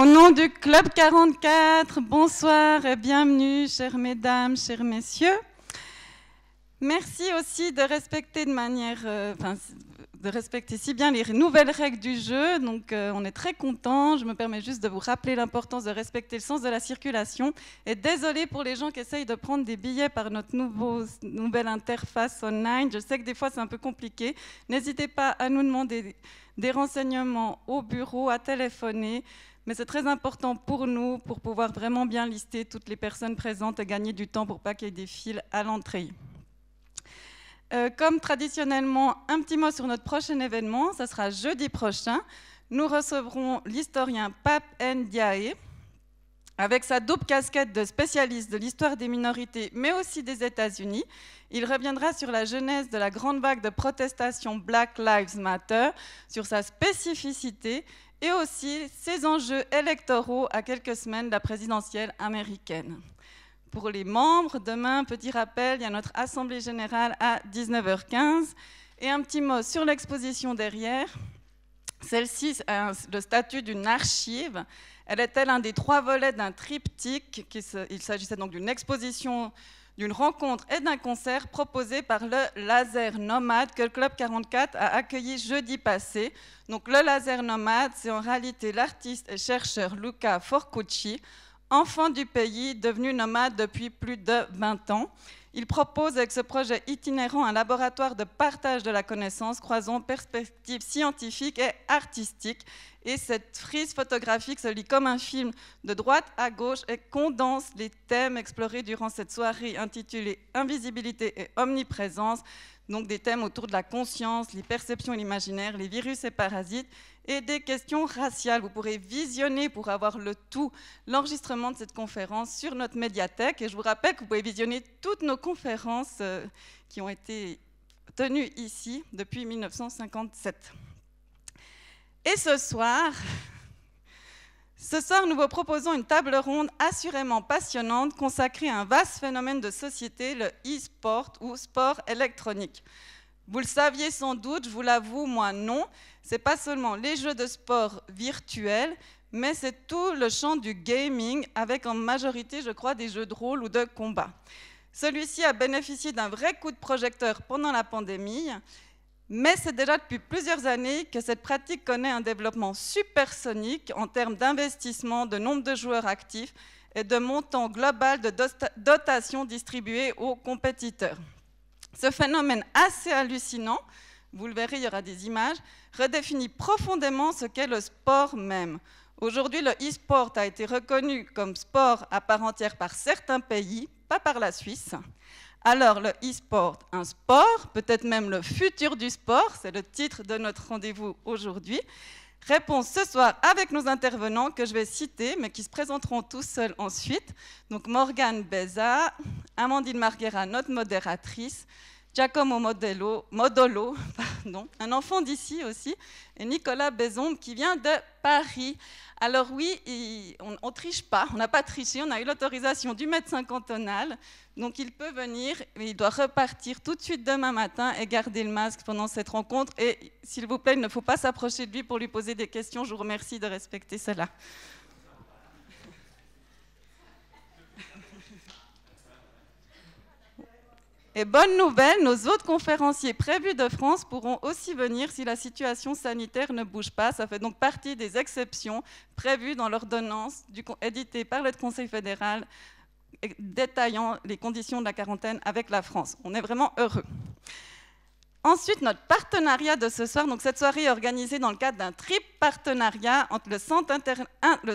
Au nom du Club 44, bonsoir et bienvenue, chères mesdames, chers messieurs. Merci aussi de respecter de respecter si bien les nouvelles règles du jeu. Donc, on est très contents. Je me permets juste de vous rappeler l'importance de respecter le sens de la circulation. Et désolé pour les gens qui essayent de prendre des billets par notre nouvelle interface online. Je sais que des fois, c'est un peu compliqué. N'hésitez pas à nous demander des renseignements au bureau, à téléphoner. Mais c'est très important pour nous, pour pouvoir vraiment bien lister toutes les personnes présentes et gagner du temps pour pas qu'il y ait des files à l'entrée. Comme traditionnellement, un petit mot sur notre prochain événement, ça sera jeudi prochain. Nous recevrons l'historien Pape Ndiaye, avec sa double casquette de spécialiste de l'histoire des minorités, mais aussi des États-Unis. Il reviendra sur la genèse de la grande vague de protestation Black Lives Matter, sur sa spécificité et aussi ses enjeux électoraux à quelques semaines de la présidentielle américaine. Pour les membres, demain, petit rappel, il y a notre Assemblée Générale à 19h15. Et un petit mot sur l'exposition derrière. Celle-ci a le statut d'une archive. Elle est un des 3 volets d'un triptyque. Il s'agissait donc d'une exposition, d'une rencontre et d'un concert proposé par le Laser Nomade que le Club 44 a accueilli jeudi passé. Donc le Laser Nomade, c'est en réalité l'artiste et chercheur Luca Forcucci, enfant du pays, devenu nomade depuis plus de 20 ans. Il propose avec ce projet itinérant un laboratoire de partage de la connaissance, croisant perspectives scientifiques et artistiques. Et cette frise photographique se lit comme un film de droite à gauche et condense les thèmes explorés durant cette soirée intitulée « Invisibilité et omniprésence », donc des thèmes autour de la conscience, les perceptions et l'imaginaire, les virus et parasites, et des questions raciales. Vous pourrez visionner pour avoir le tout, l'enregistrement de cette conférence sur notre médiathèque. Et je vous rappelle que vous pouvez visionner toutes nos conférences qui ont été tenues ici depuis 1957. Et ce soir, nous vous proposons une table ronde assurément passionnante consacrée à un vaste phénomène de société, le e-sport ou sport électronique. Vous le saviez sans doute, je vous l'avoue, moi non. Ce n'est pas seulement les jeux de sport virtuels, mais c'est tout le champ du gaming, avec en majorité, je crois, des jeux de rôle ou de combat. Celui-ci a bénéficié d'un vrai coup de projecteur pendant la pandémie, mais c'est déjà depuis plusieurs années que cette pratique connaît un développement supersonique en termes d'investissement, de nombre de joueurs actifs et de montant global de dotation distribuée aux compétiteurs. Ce phénomène assez hallucinant, vous le verrez, il y aura des images, redéfinit profondément ce qu'est le sport même. Aujourd'hui, le e-sport a été reconnu comme sport à part entière par certains pays, pas par la Suisse. Alors, le e-sport, un sport, peut-être même le futur du sport, c'est le titre de notre rendez-vous aujourd'hui. Réponse ce soir avec nos intervenants que je vais citer, mais qui se présenteront tous seuls ensuite. Donc Morgane Beza, Amandine Marguera, notre modératrice, Giacomo Modolo, un enfant d'ici aussi, et Nicolas Bézombe qui vient de Paris. Alors oui, on ne triche pas, on n'a pas triché, on a eu l'autorisation du médecin cantonal, donc il peut venir, mais il doit repartir tout de suite demain matin et garder le masque pendant cette rencontre. Et s'il vous plaît, il ne faut pas s'approcher de lui pour lui poser des questions, je vous remercie de respecter cela. Et bonne nouvelle, nos autres conférenciers prévus de France pourront aussi venir si la situation sanitaire ne bouge pas. Ça fait donc partie des exceptions prévues dans l'ordonnance éditée par le Conseil fédéral détaillant les conditions de la quarantaine avec la France. On est vraiment heureux. Ensuite, notre partenariat de ce soir. Donc cette soirée est organisée dans le cadre d'un triple partenariat entre le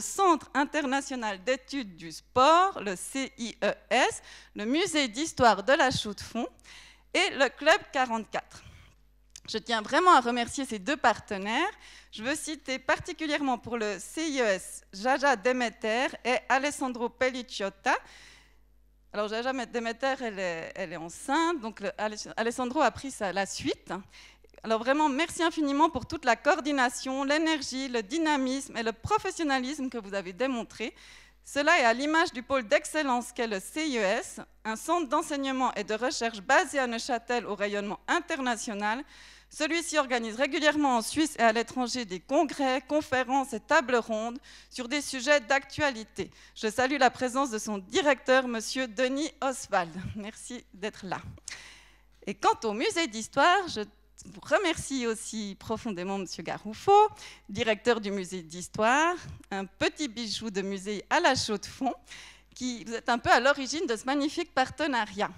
Centre international d'études du sport, le CIES, le Musée d'histoire de la Chaux-de-Fonds et le Club 44. Je tiens vraiment à remercier ces 2 partenaires. Je veux citer particulièrement pour le CIES Jaja Demeter et Alessandro Pelliciotta. Alors, Jaja Demeter, elle est enceinte, donc Alessandro a pris la suite. Alors vraiment, merci infiniment pour toute la coordination, l'énergie, le dynamisme et le professionnalisme que vous avez démontré. Cela est à l'image du pôle d'excellence qu'est le CIES, un centre d'enseignement et de recherche basé à Neuchâtel au rayonnement international. Celui-ci organise régulièrement en Suisse et à l'étranger des congrès, conférences et tables rondes sur des sujets d'actualité. Je salue la présence de son directeur, monsieur Denis Oswald. Merci d'être là. Et quant au musée d'histoire, je vous remercie aussi profondément monsieur Garoufo, directeur du musée d'histoire, un petit bijou de musée à la Chaux-de-Fonds, qui vous êtes un peu à l'origine de ce magnifique partenariat.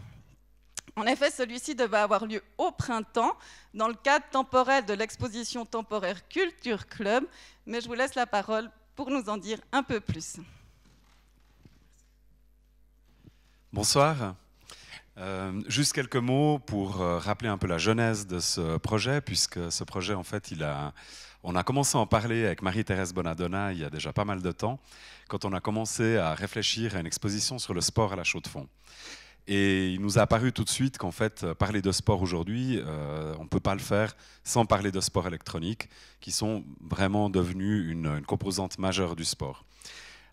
En effet, celui-ci devait avoir lieu au printemps, dans le cadre temporel de l'exposition temporaire Culture Club, mais je vous laisse la parole pour nous en dire un peu plus. Bonsoir. Juste quelques mots pour rappeler un peu la genèse de ce projet, puisque ce projet, en fait, on a commencé à en parler avec Marie-Thérèse Bonadonna il y a déjà pas mal de temps, quand on a commencé à réfléchir à une exposition sur le sport à la Chaux-de-Fonds. Et il nous a apparu tout de suite qu'en fait, parler de sport aujourd'hui, on ne peut pas le faire sans parler de sport électronique, qui sont vraiment devenus une composante majeure du sport.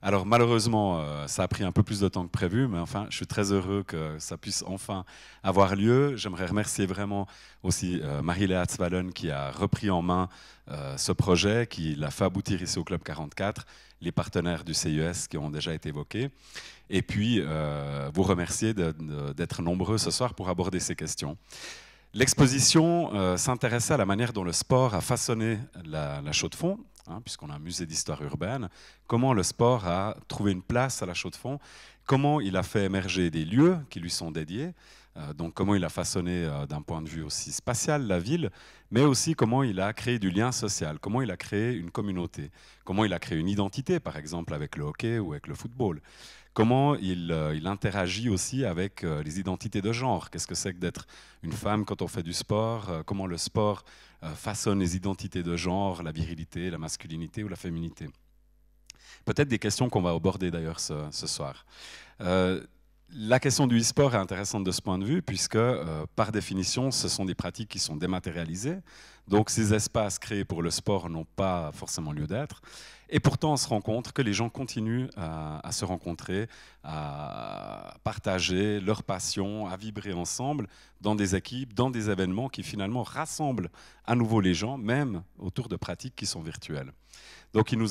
Alors malheureusement, ça a pris un peu plus de temps que prévu, mais enfin, je suis très heureux que ça puisse enfin avoir lieu. J'aimerais remercier vraiment aussi Marie-Léa Tzwalen qui a repris en main ce projet, qui l'a fait aboutir ici au Club 44, les partenaires du CES qui ont déjà été évoqués, et puis vous remercier d'être nombreux ce soir pour aborder ces questions. L'exposition s'intéressait à la manière dont le sport a façonné la Chaux-de-Fonds, puisqu'on a un musée d'histoire urbaine, comment le sport a trouvé une place à la Chaux-de-Fonds, comment il a fait émerger des lieux qui lui sont dédiés, donc comment il a façonné d'un point de vue aussi spatial la ville, mais aussi comment il a créé du lien social, comment il a créé une communauté, comment il a créé une identité, par exemple avec le hockey ou avec le football. Comment il interagit aussi avec les identités de genre. Qu'est-ce que c'est que d'être une femme quand on fait du sport? Comment le sport façonne les identités de genre, la virilité, la masculinité ou la féminité. Peut-être des questions qu'on va aborder d'ailleurs ce soir. La question du e-sport est intéressante de ce point de vue, puisque par définition, ce sont des pratiques qui sont dématérialisées. Donc ces espaces créés pour le sport n'ont pas forcément lieu d'être. Et pourtant, on se rend compte que les gens continuent à se rencontrer, à partager leur passion, à vibrer ensemble dans des équipes, dans des événements qui finalement rassemblent à nouveau les gens, même autour de pratiques qui sont virtuelles. Donc il nous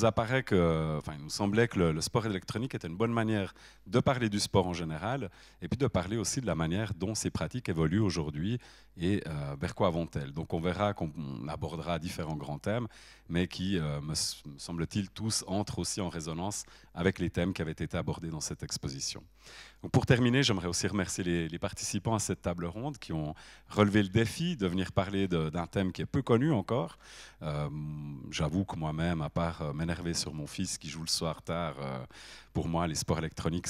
semblait que le sport électronique était une bonne manière de parler du sport en général, et puis de parler aussi de la manière dont ces pratiques évoluent aujourd'hui et vers quoi vont-elles. Donc on verra qu'on abordera différents grands thèmes, mais qui, me semble-t-il, tous entrent aussi en résonance avec les thèmes qui avaient été abordés dans cette exposition. Donc pour terminer, j'aimerais aussi remercier les participants à cette table ronde qui ont relevé le défi de venir parler d'un thème qui est peu connu encore. J'avoue que moi-même, à part m'énerver sur mon fils qui joue le soir tard, pour moi, les sports électroniques,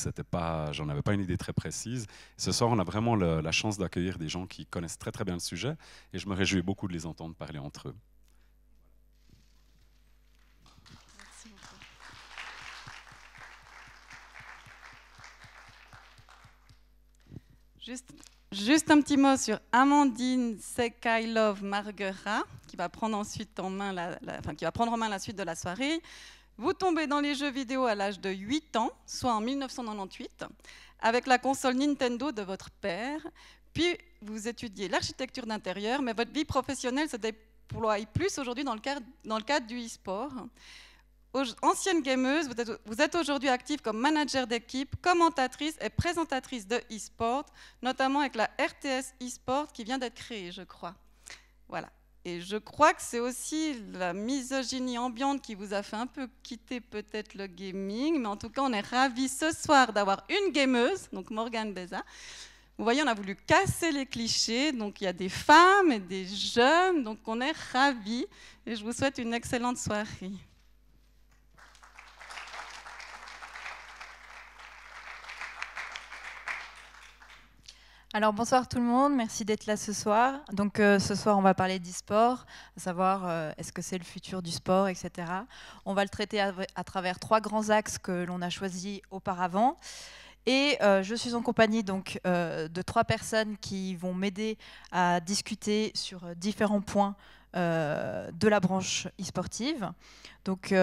j'en avais pas une idée très précise. Ce soir, on a vraiment la chance d'accueillir des gens qui connaissent très très bien le sujet, et je me réjouis beaucoup de les entendre parler entre eux. Merci beaucoup. Juste un petit mot sur Amandine Sekailov Marguera, qui va prendre ensuite en main la suite de la soirée. Vous tombez dans les jeux vidéo à l'âge de 8 ans, soit en 1998, avec la console Nintendo de votre père. Puis vous étudiez l'architecture d'intérieur, mais votre vie professionnelle se déploie plus aujourd'hui dans le cadre du e-sport. Ancienne gameuse, vous êtes aujourd'hui active comme manager d'équipe, commentatrice et présentatrice de e-sport, notamment avec la RTS e-sport qui vient d'être créée, je crois. Voilà. Et je crois que c'est aussi la misogynie ambiante qui vous a fait un peu quitter peut-être le gaming, mais en tout cas, on est ravis ce soir d'avoir une gameuse, donc Morgane Beza. Vous voyez, on a voulu casser les clichés, donc il y a des femmes et des jeunes, donc on est ravis, et je vous souhaite une excellente soirée. Alors bonsoir tout le monde, merci d'être là ce soir. Donc ce soir on va parler d'e-sport, à savoir est-ce que c'est le futur du sport, etc. On va le traiter à travers 3 grands axes que l'on a choisis auparavant. Et je suis en compagnie donc, de 3 personnes qui vont m'aider à discuter sur différents points de la branche e-sportive. Donc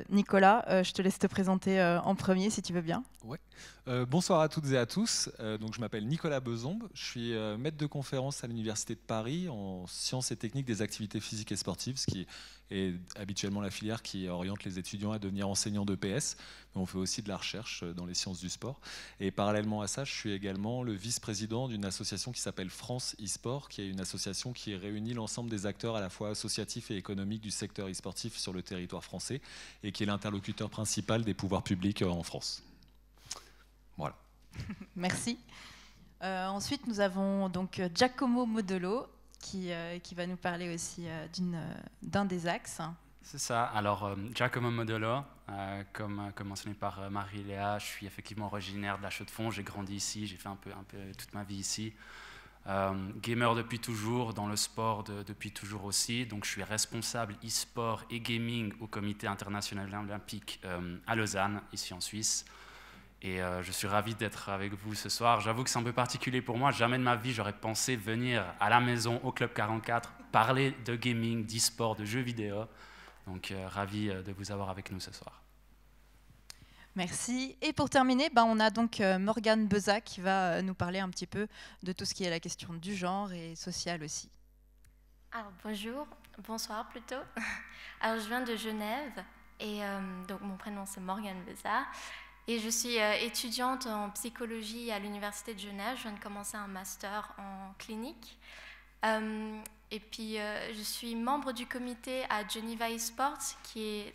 Nicolas, je te laisse te présenter en premier si tu veux bien. Ouais. Bonsoir à toutes et à tous. Donc, je m'appelle Nicolas Bezombe. Je suis maître de conférence à l'Université de Paris en sciences et techniques des activités physiques et sportives, ce qui est habituellement la filière qui oriente les étudiants à devenir enseignants d'EPS. Mais on fait aussi de la recherche dans les sciences du sport. Et parallèlement à ça, je suis également le vice-président d'une association qui s'appelle France e-sport, qui est une association qui réunit l'ensemble des acteurs à la fois associatifs et économiques du secteur e-sportif sur le territoire français et qui est l'interlocuteur principal des pouvoirs publics en France. Voilà. Merci. Ensuite, nous avons donc Giacomo Modolo qui va nous parler aussi d'un des axes. C'est ça. Alors, Giacomo Modolo, comme mentionné par Marie-Léa, je suis effectivement originaire de la Chaux-de-Fonds. J'ai grandi ici, j'ai fait un peu toute ma vie ici. Gamer depuis toujours, dans le sport depuis toujours aussi. Donc, je suis responsable e-sport et gaming au Comité international olympique à Lausanne, ici en Suisse. Et je suis ravi d'être avec vous ce soir. J'avoue que c'est un peu particulier pour moi. Jamais de ma vie, j'aurais pensé venir à la maison, au Club 44, parler de gaming, d'e-sport, de jeux vidéo. Donc, ravi de vous avoir avec nous ce soir. Merci. Et pour terminer, on a donc Morgane Beza qui va nous parler un petit peu de tout ce qui est la question du genre et social aussi. Alors, bonsoir plutôt. Alors, je viens de Genève et donc mon prénom c'est Morgane Beza. Et je suis étudiante en psychologie à l'Université de Genève. Je viens de commencer un master en clinique. Et puis, je suis membre du comité à Geneva eSports, qui est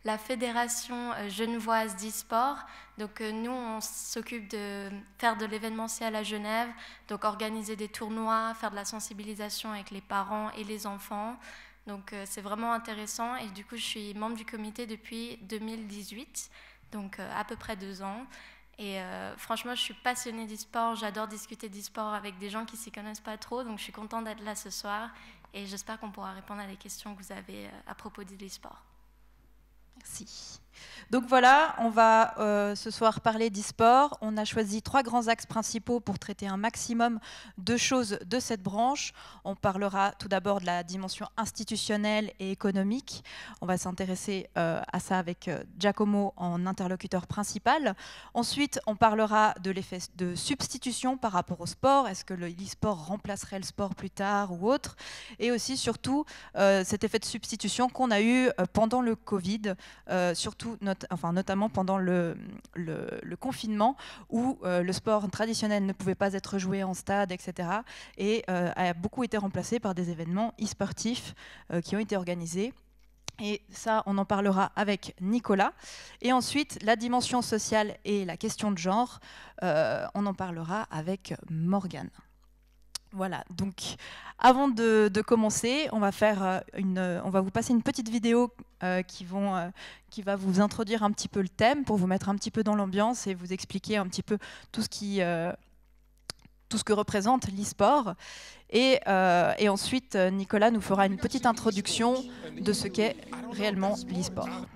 la fédération genevoise d'e-sport. Donc, nous, on s'occupe de faire de l'événementiel à Genève, donc organiser des tournois, faire de la sensibilisation avec les parents et les enfants. Donc c'est vraiment intéressant et du coup je suis membre du comité depuis 2018, donc à peu près 2 ans. Et franchement je suis passionnée d'e-sport, j'adore discuter d'e-sport avec des gens qui ne s'y connaissent pas trop, donc je suis contente d'être là ce soir et j'espère qu'on pourra répondre à des questions que vous avez à propos de l'e-sport. Merci. Donc voilà, on va ce soir parler d'e-sport. On a choisi 3 grands axes principaux pour traiter un maximum de choses de cette branche. On parlera tout d'abord de la dimension institutionnelle et économique. On va s'intéresser à ça avec Giacomo en interlocuteur principal. Ensuite, on parlera de l'effet de substitution par rapport au sport. Est-ce que l'e-sport remplacerait le sport plus tard ou autre? Et aussi, surtout, cet effet de substitution qu'on a eu pendant le Covid, surtout notamment pendant le confinement où le sport traditionnel ne pouvait pas être joué en stade, etc. et a beaucoup été remplacé par des événements e-sportifs qui ont été organisés. Et ça, on en parlera avec Nicolas. Et ensuite, la dimension sociale et la question de genre, on en parlera avec Morgane. Voilà, donc avant de commencer, on va vous passer une petite vidéo qui va vous introduire un petit peu le thème pour vous mettre un petit peu dans l'ambiance et vous expliquer un petit peu tout ce que représente l'e-sport. Et ensuite, Nicolas nous fera une petite introduction de ce qu'est réellement l'e-sport.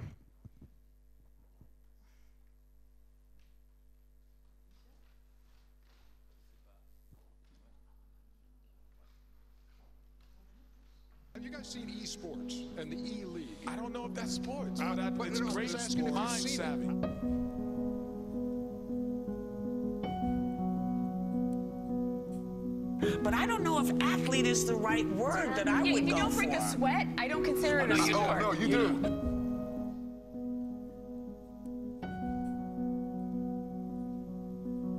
Have you guys seen esports and the E-League? I don't know if that's sports, but it's great mind savvy. But I don't know if athlete is the right word that I would go for. If you don't break a sweat, I don't consider it a sport. Oh, no, you do.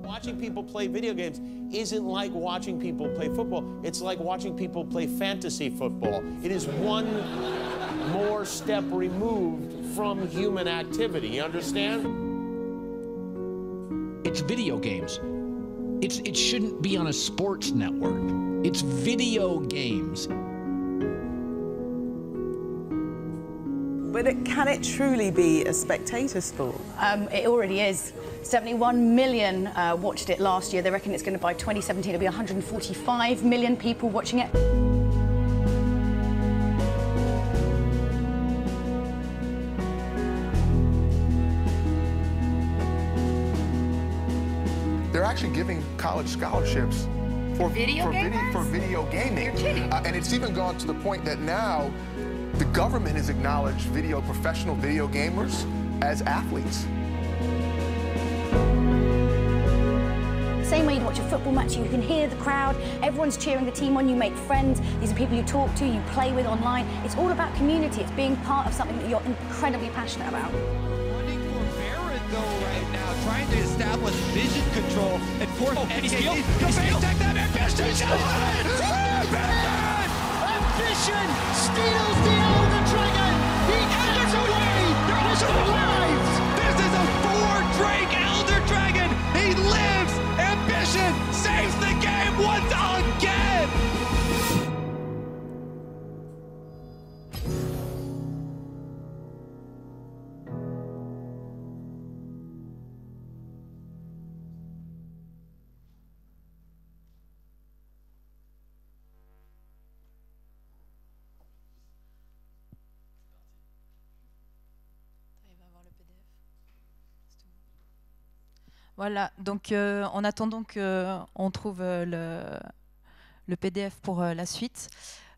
Watching people play video games isn't like watching people play football. It's like watching people play fantasy football. It is one more step removed from human activity. You understand? It's video games. It shouldn't be on a sports network. It's video games. But can it truly be a spectator sport? It already is. 71 million watched it last year. They reckon it's going to, by 2017, it'll be 145 million people watching it. They're actually giving college scholarships for video gaming. You're kidding. And it's even gone to the point that now the government has acknowledged professional video gamers as athletes. Same way you'd watch a football match, you can hear the crowd, everyone's cheering the team on, you make friends, these are people you talk to, you play with online. It's all about community, it's being part of something that you're incredibly passionate about. Running for Barrett though right now, trying to establish vision control and force Ambition steals the Elder Dragon! He gets away! He survives! This is a 4-Drake Elder Dragon! He lives! Ambition saves the game once again! Voilà, donc en attendant qu'on trouve le PDF pour la suite.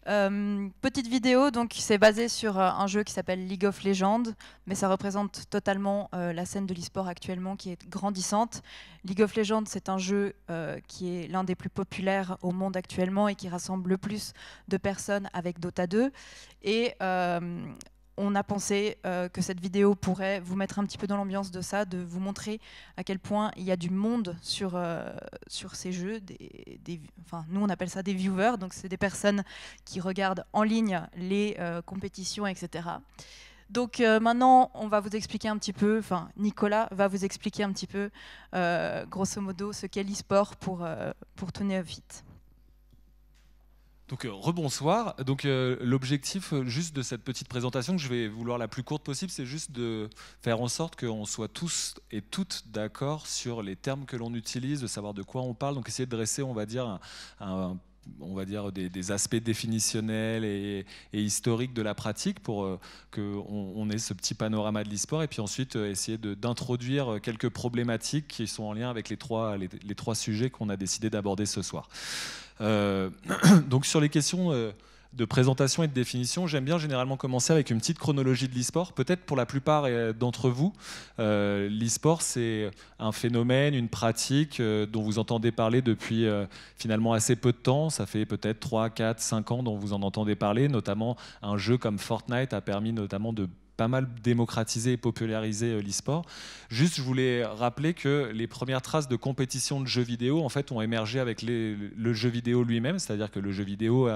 Petite vidéo, donc c'est basé sur un jeu qui s'appelle League of Legends, mais ça représente totalement la scène de l'e-sport actuellement qui est grandissante. League of Legends, c'est un jeu qui est l'un des plus populaires au monde actuellement et qui rassemble le plus de personnes avec Dota 2. Et on a pensé que cette vidéo pourrait vous mettre un petit peu dans l'ambiance de ça, de vous montrer à quel point il y a du monde sur ces jeux. Enfin, nous, on appelle ça des viewers, donc c'est des personnes qui regardent en ligne les compétitions, etc. Donc maintenant, on va vous expliquer un petit peu, enfin Nicolas va vous expliquer un petit peu, grosso modo, ce qu'est l'e-sport pour tout néophyte. Donc rebonsoir. Donc l'objectif juste de cette petite présentation, que je vais vouloir la plus courte possible, c'est juste de faire en sorte qu'on soit tous et toutes d'accord sur les termes que l'on utilise, de savoir de quoi on parle. Donc essayer de dresser, on va dire, des aspects définitionnels et historiques de la pratique pour qu'on ait ce petit panorama de l'e-sport, et puis ensuite essayer d'introduire quelques problématiques qui sont en lien avec les trois sujets qu'on a décidé d'aborder ce soir. Donc sur les questions de présentation et de définition, j'aime bien généralement commencer avec une petite chronologie de l'e-sport. Peut-être pour la plupart d'entre vous, l'e-sport c'est un phénomène, une pratique dont vous entendez parler depuis finalement assez peu de temps. Ça fait peut-être 3, 4, 5 ans dont vous en entendez parler. Notamment un jeu comme Fortnite a permis notamment de pas mal démocratiser et populariser l'e-sport. Juste, je voulais rappeler que les premières traces de compétition de jeux vidéo en fait, ont émergé avec le jeu vidéo lui-même, c'est-à-dire que le jeu vidéo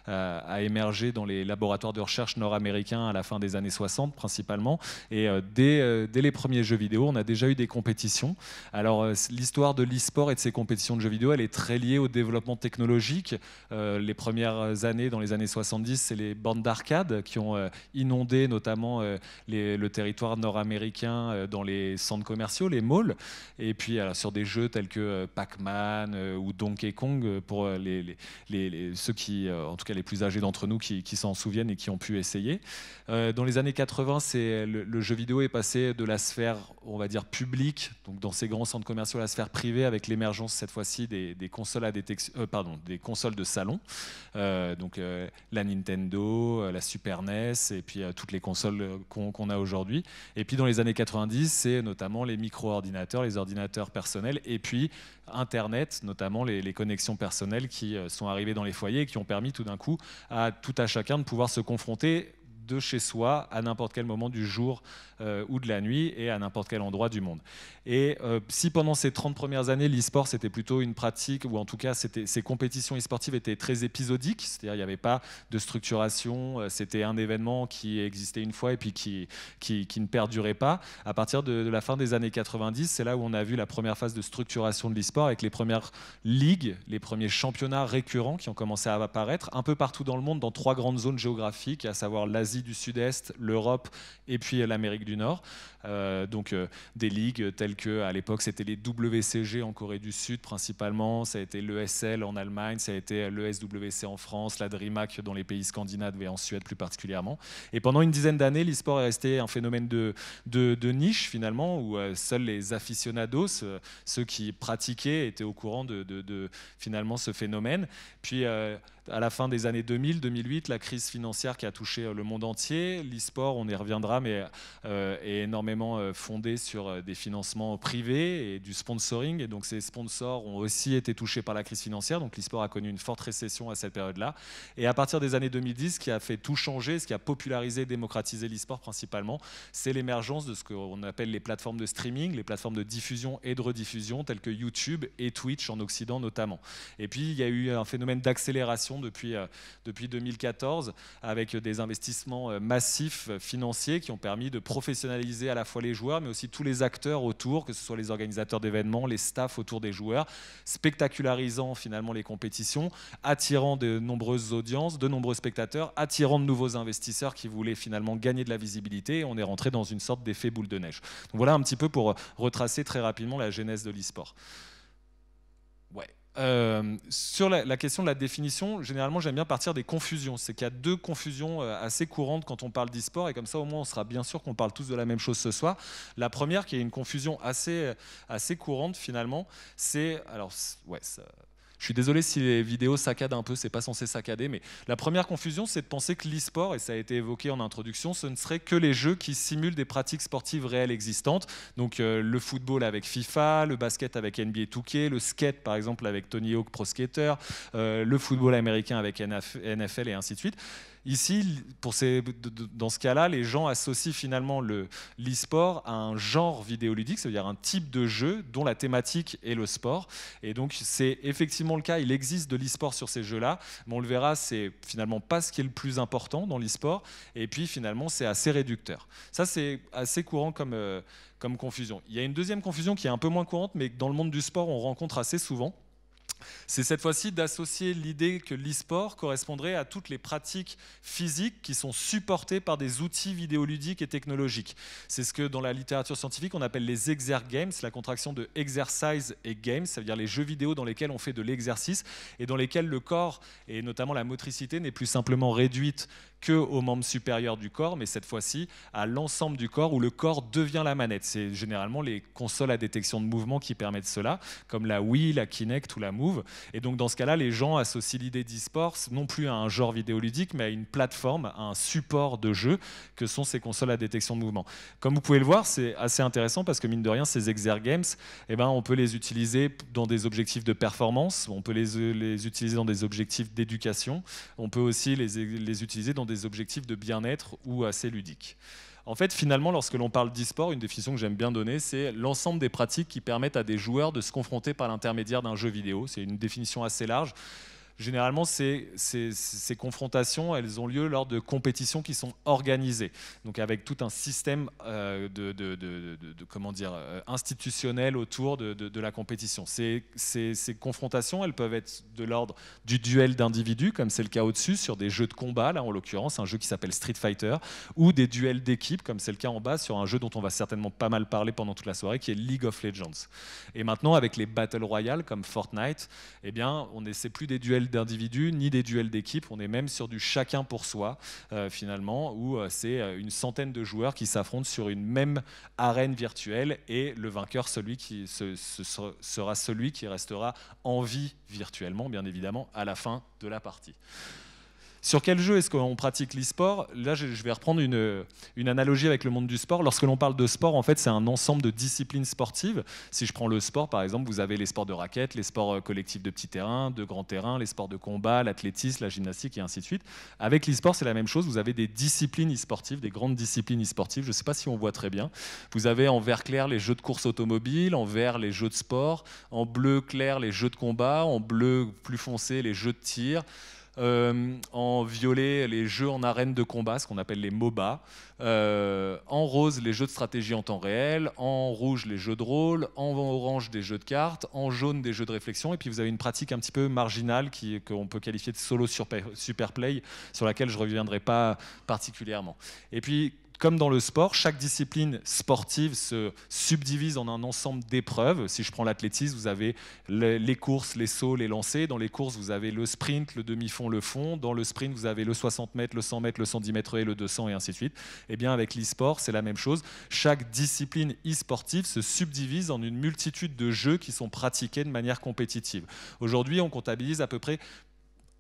a émergé dans les laboratoires de recherche nord-américains à la fin des années 60 principalement, et dès les premiers jeux vidéo, on a déjà eu des compétitions. Alors, l'histoire de l'e-sport et de ces compétitions de jeux vidéo, elle est très liée au développement technologique. Les premières années, dans les années 70, c'est les bandes d'arcade qui ont inondé notamment le territoire nord-américain dans les centres commerciaux, les malls, et puis sur des jeux tels que Pac-Man ou Donkey Kong pour ceux qui, en tout cas les plus âgés d'entre nous, qui s'en souviennent et qui ont pu essayer. Dans les années 80, le jeu vidéo est passé de la sphère, on va dire, publique, donc dans ces grands centres commerciaux, à la sphère privée, avec l'émergence cette fois-ci des consoles des consoles de salon, donc la Nintendo, la Super NES, et puis toutes les consoles qu'on a aujourd'hui. Et puis dans les années 90, c'est notamment les micro-ordinateurs, les ordinateurs personnels, et puis Internet, notamment les connexions personnelles qui sont arrivées dans les foyers et qui ont permis tout d'un coup à tout à chacun de pouvoir se confronter de chez soi à n'importe quel moment du jour ou de la nuit et à n'importe quel endroit du monde. Et si pendant ces 30 premières années, l'e-sport c'était plutôt une pratique, ou en tout cas ces compétitions e-sportives étaient très épisodiques, c'est-à-dire il n'y avait pas de structuration, c'était un événement qui existait une fois et puis qui ne perdurait pas. À partir de la fin des années 90, c'est là où on a vu la première phase de structuration de l'e-sport avec les premières ligues, les premiers championnats récurrents qui ont commencé à apparaître un peu partout dans le monde, dans 3 grandes zones géographiques, à savoir l'Asie du Sud-Est, l'Europe et puis l'Amérique du Nord. Donc des ligues telles que à l'époque c'était les WCG en Corée du Sud principalement, ça a été l'ESL en Allemagne, ça a été l'ESWC en France, la DreamHack dans les pays scandinaves et en Suède plus particulièrement. Et pendant une dizaine d'années, l'e-sport est resté un phénomène de niche finalement, où seuls les aficionados, ceux qui pratiquaient, étaient au courant de finalement ce phénomène. Puis à la fin des années 2000-2008, la crise financière qui a touché le monde entier. L'e-sport, on y reviendra, mais est énormément fondé sur des financements privés et du sponsoring. Et donc ces sponsors ont aussi été touchés par la crise financière. Donc l'e-sport a connu une forte récession à cette période-là. Et à partir des années 2010, ce qui a fait tout changer, ce qui a popularisé, démocratisé l'e-sport principalement, c'est l'émergence de ce qu'on appelle les plateformes de streaming, les plateformes de diffusion et de rediffusion, telles que YouTube et Twitch en Occident notamment. Et puis il y a eu un phénomène d'accélération depuis 2014, avec des investissements massifs financiers qui ont permis de professionnaliser à la fois les joueurs, mais aussi tous les acteurs autour, que ce soit les organisateurs d'événements, les staffs autour des joueurs, spectacularisant finalement les compétitions, attirant de nombreuses audiences, de nombreux spectateurs, attirant de nouveaux investisseurs qui voulaient finalement gagner de la visibilité, et on est rentré dans une sorte d'effet boule de neige. Donc voilà un petit peu pour retracer très rapidement la genèse de l'e-sport. Ouais. Sur la question de la définition, généralement j'aime bien partir des confusions. C'est qu'il y a deux confusions assez courantes quand on parle d'e-sport, et comme ça au moins on sera bien sûr qu'on parle tous de la même chose ce soir. La première, qui est une confusion assez courante finalement, c'est... Alors, ouais, je suis désolé si les vidéos saccadent un peu, c'est pas censé saccader, mais la première confusion, c'est de penser que l'e-sport, et ça a été évoqué en introduction, ce ne serait que les jeux qui simulent des pratiques sportives réelles existantes. Donc le football avec FIFA, le basket avec NBA 2K, le skate par exemple avec Tony Hawk Pro Skater, le football américain avec NFL et ainsi de suite. Ici, dans ce cas-là, les gens associent finalement l'e-sport à un genre vidéoludique, c'est-à-dire un type de jeu dont la thématique est le sport. Et donc, c'est effectivement le cas, il existe de l'e-sport sur ces jeux-là, mais on le verra, c'est finalement pas ce qui est le plus important dans l'e-sport. Et puis, finalement, c'est assez réducteur. Ça, c'est assez courant comme confusion. Il y a une deuxième confusion qui est un peu moins courante, mais que dans le monde du sport, on rencontre assez souvent. C'est cette fois-ci d'associer l'idée que l'e-sport correspondrait à toutes les pratiques physiques qui sont supportées par des outils vidéoludiques et technologiques. C'est ce que dans la littérature scientifique on appelle les exergames, la contraction de exercise et games, ça veut dire les jeux vidéo dans lesquels on fait de l'exercice et dans lesquels le corps et notamment la motricité n'est plus simplement réduite que aux membres supérieurs du corps, mais cette fois-ci à l'ensemble du corps où le corps devient la manette. C'est généralement les consoles à détection de mouvement qui permettent cela, comme la Wii, la Kinect ou la Move. Et donc dans ce cas-là, les gens associent l'idée d'e-sport non plus à un genre vidéoludique, mais à une plateforme, à un support de jeu que sont ces consoles à détection de mouvement. Comme vous pouvez le voir, c'est assez intéressant parce que mine de rien, ces exergames, on peut les utiliser dans des objectifs de performance, on peut les utiliser dans des objectifs d'éducation, on peut aussi les utiliser dans des objectifs de bien-être ou assez ludiques. En fait, finalement, lorsque l'on parle d'e-sport, une définition que j'aime bien donner, c'est l'ensemble des pratiques qui permettent à des joueurs de se confronter par l'intermédiaire d'un jeu vidéo. C'est une définition assez large. Généralement, ces confrontations, elles ont lieu lors de compétitions qui sont organisées, donc avec tout un système institutionnel autour de la compétition. Ces confrontations, elles peuvent être de l'ordre du duel d'individus, comme c'est le cas au-dessus, sur des jeux de combat, là en l'occurrence, un jeu qui s'appelle Street Fighter, ou des duels d'équipe, comme c'est le cas en bas, sur un jeu dont on va certainement pas mal parler pendant toute la soirée, qui est League of Legends. Et maintenant, avec les Battle Royale, comme Fortnite, c'est plus des duels d'individus ni des duels d'équipe, on est même sur du chacun pour soi finalement, où c'est une centaine de joueurs qui s'affrontent sur une même arène virtuelle et le vainqueur sera celui qui restera en vie virtuellement, bien évidemment, à la fin de la partie. Sur quel jeu est-ce qu'on pratique l'e-sport? Là, je vais reprendre une analogie avec le monde du sport. Lorsque l'on parle de sport, en fait, c'est un ensemble de disciplines sportives. Si je prends le sport, par exemple, vous avez les sports de raquettes, les sports collectifs de petits terrains, de grands terrains, les sports de combat, l'athlétisme, la gymnastique et ainsi de suite. Avec l'e-sport, c'est la même chose. Vous avez des disciplines e-sportives, des grandes disciplines e-sportives. Je ne sais pas si on voit très bien. Vous avez en vert clair les jeux de course automobile, en vert les jeux de sport, en bleu clair les jeux de combat, en bleu plus foncé les jeux de tir. En violet les jeux en arène de combat, ce qu'on appelle les MOBA, en rose les jeux de stratégie en temps réel, en rouge les jeux de rôle, en orange des jeux de cartes, en jaune des jeux de réflexion, et puis vous avez une pratique un petit peu marginale qu'on peut qualifier de solo superplay, sur laquelle je ne reviendrai pas particulièrement. Et puis comme dans le sport, chaque discipline sportive se subdivise en un ensemble d'épreuves. Si je prends l'athlétisme, vous avez les courses, les sauts, les lancers. Dans les courses, vous avez le sprint, le demi-fond, le fond. Dans le sprint, vous avez le 60 mètres, le 100 mètres, le 110 mètres et le 200 et ainsi de suite. Et bien avec l'e-sport, c'est la même chose. Chaque discipline e-sportive se subdivise en une multitude de jeux qui sont pratiqués de manière compétitive. Aujourd'hui, on comptabilise à peu près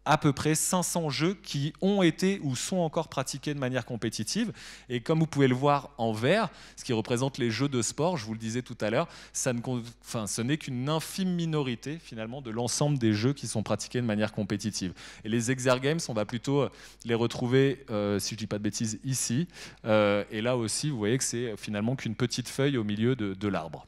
à peu près 500 jeux qui ont été ou sont encore pratiqués de manière compétitive. Et comme vous pouvez le voir en vert, ce qui représente les jeux de sport, je vous le disais tout à l'heure, ce n'est qu'une infime minorité finalement de l'ensemble des jeux qui sont pratiqués de manière compétitive. Et les Exergames, on va plutôt les retrouver, si je ne dis pas de bêtises, ici. Et là aussi, vous voyez que c'est finalement qu'une petite feuille au milieu de l'arbre.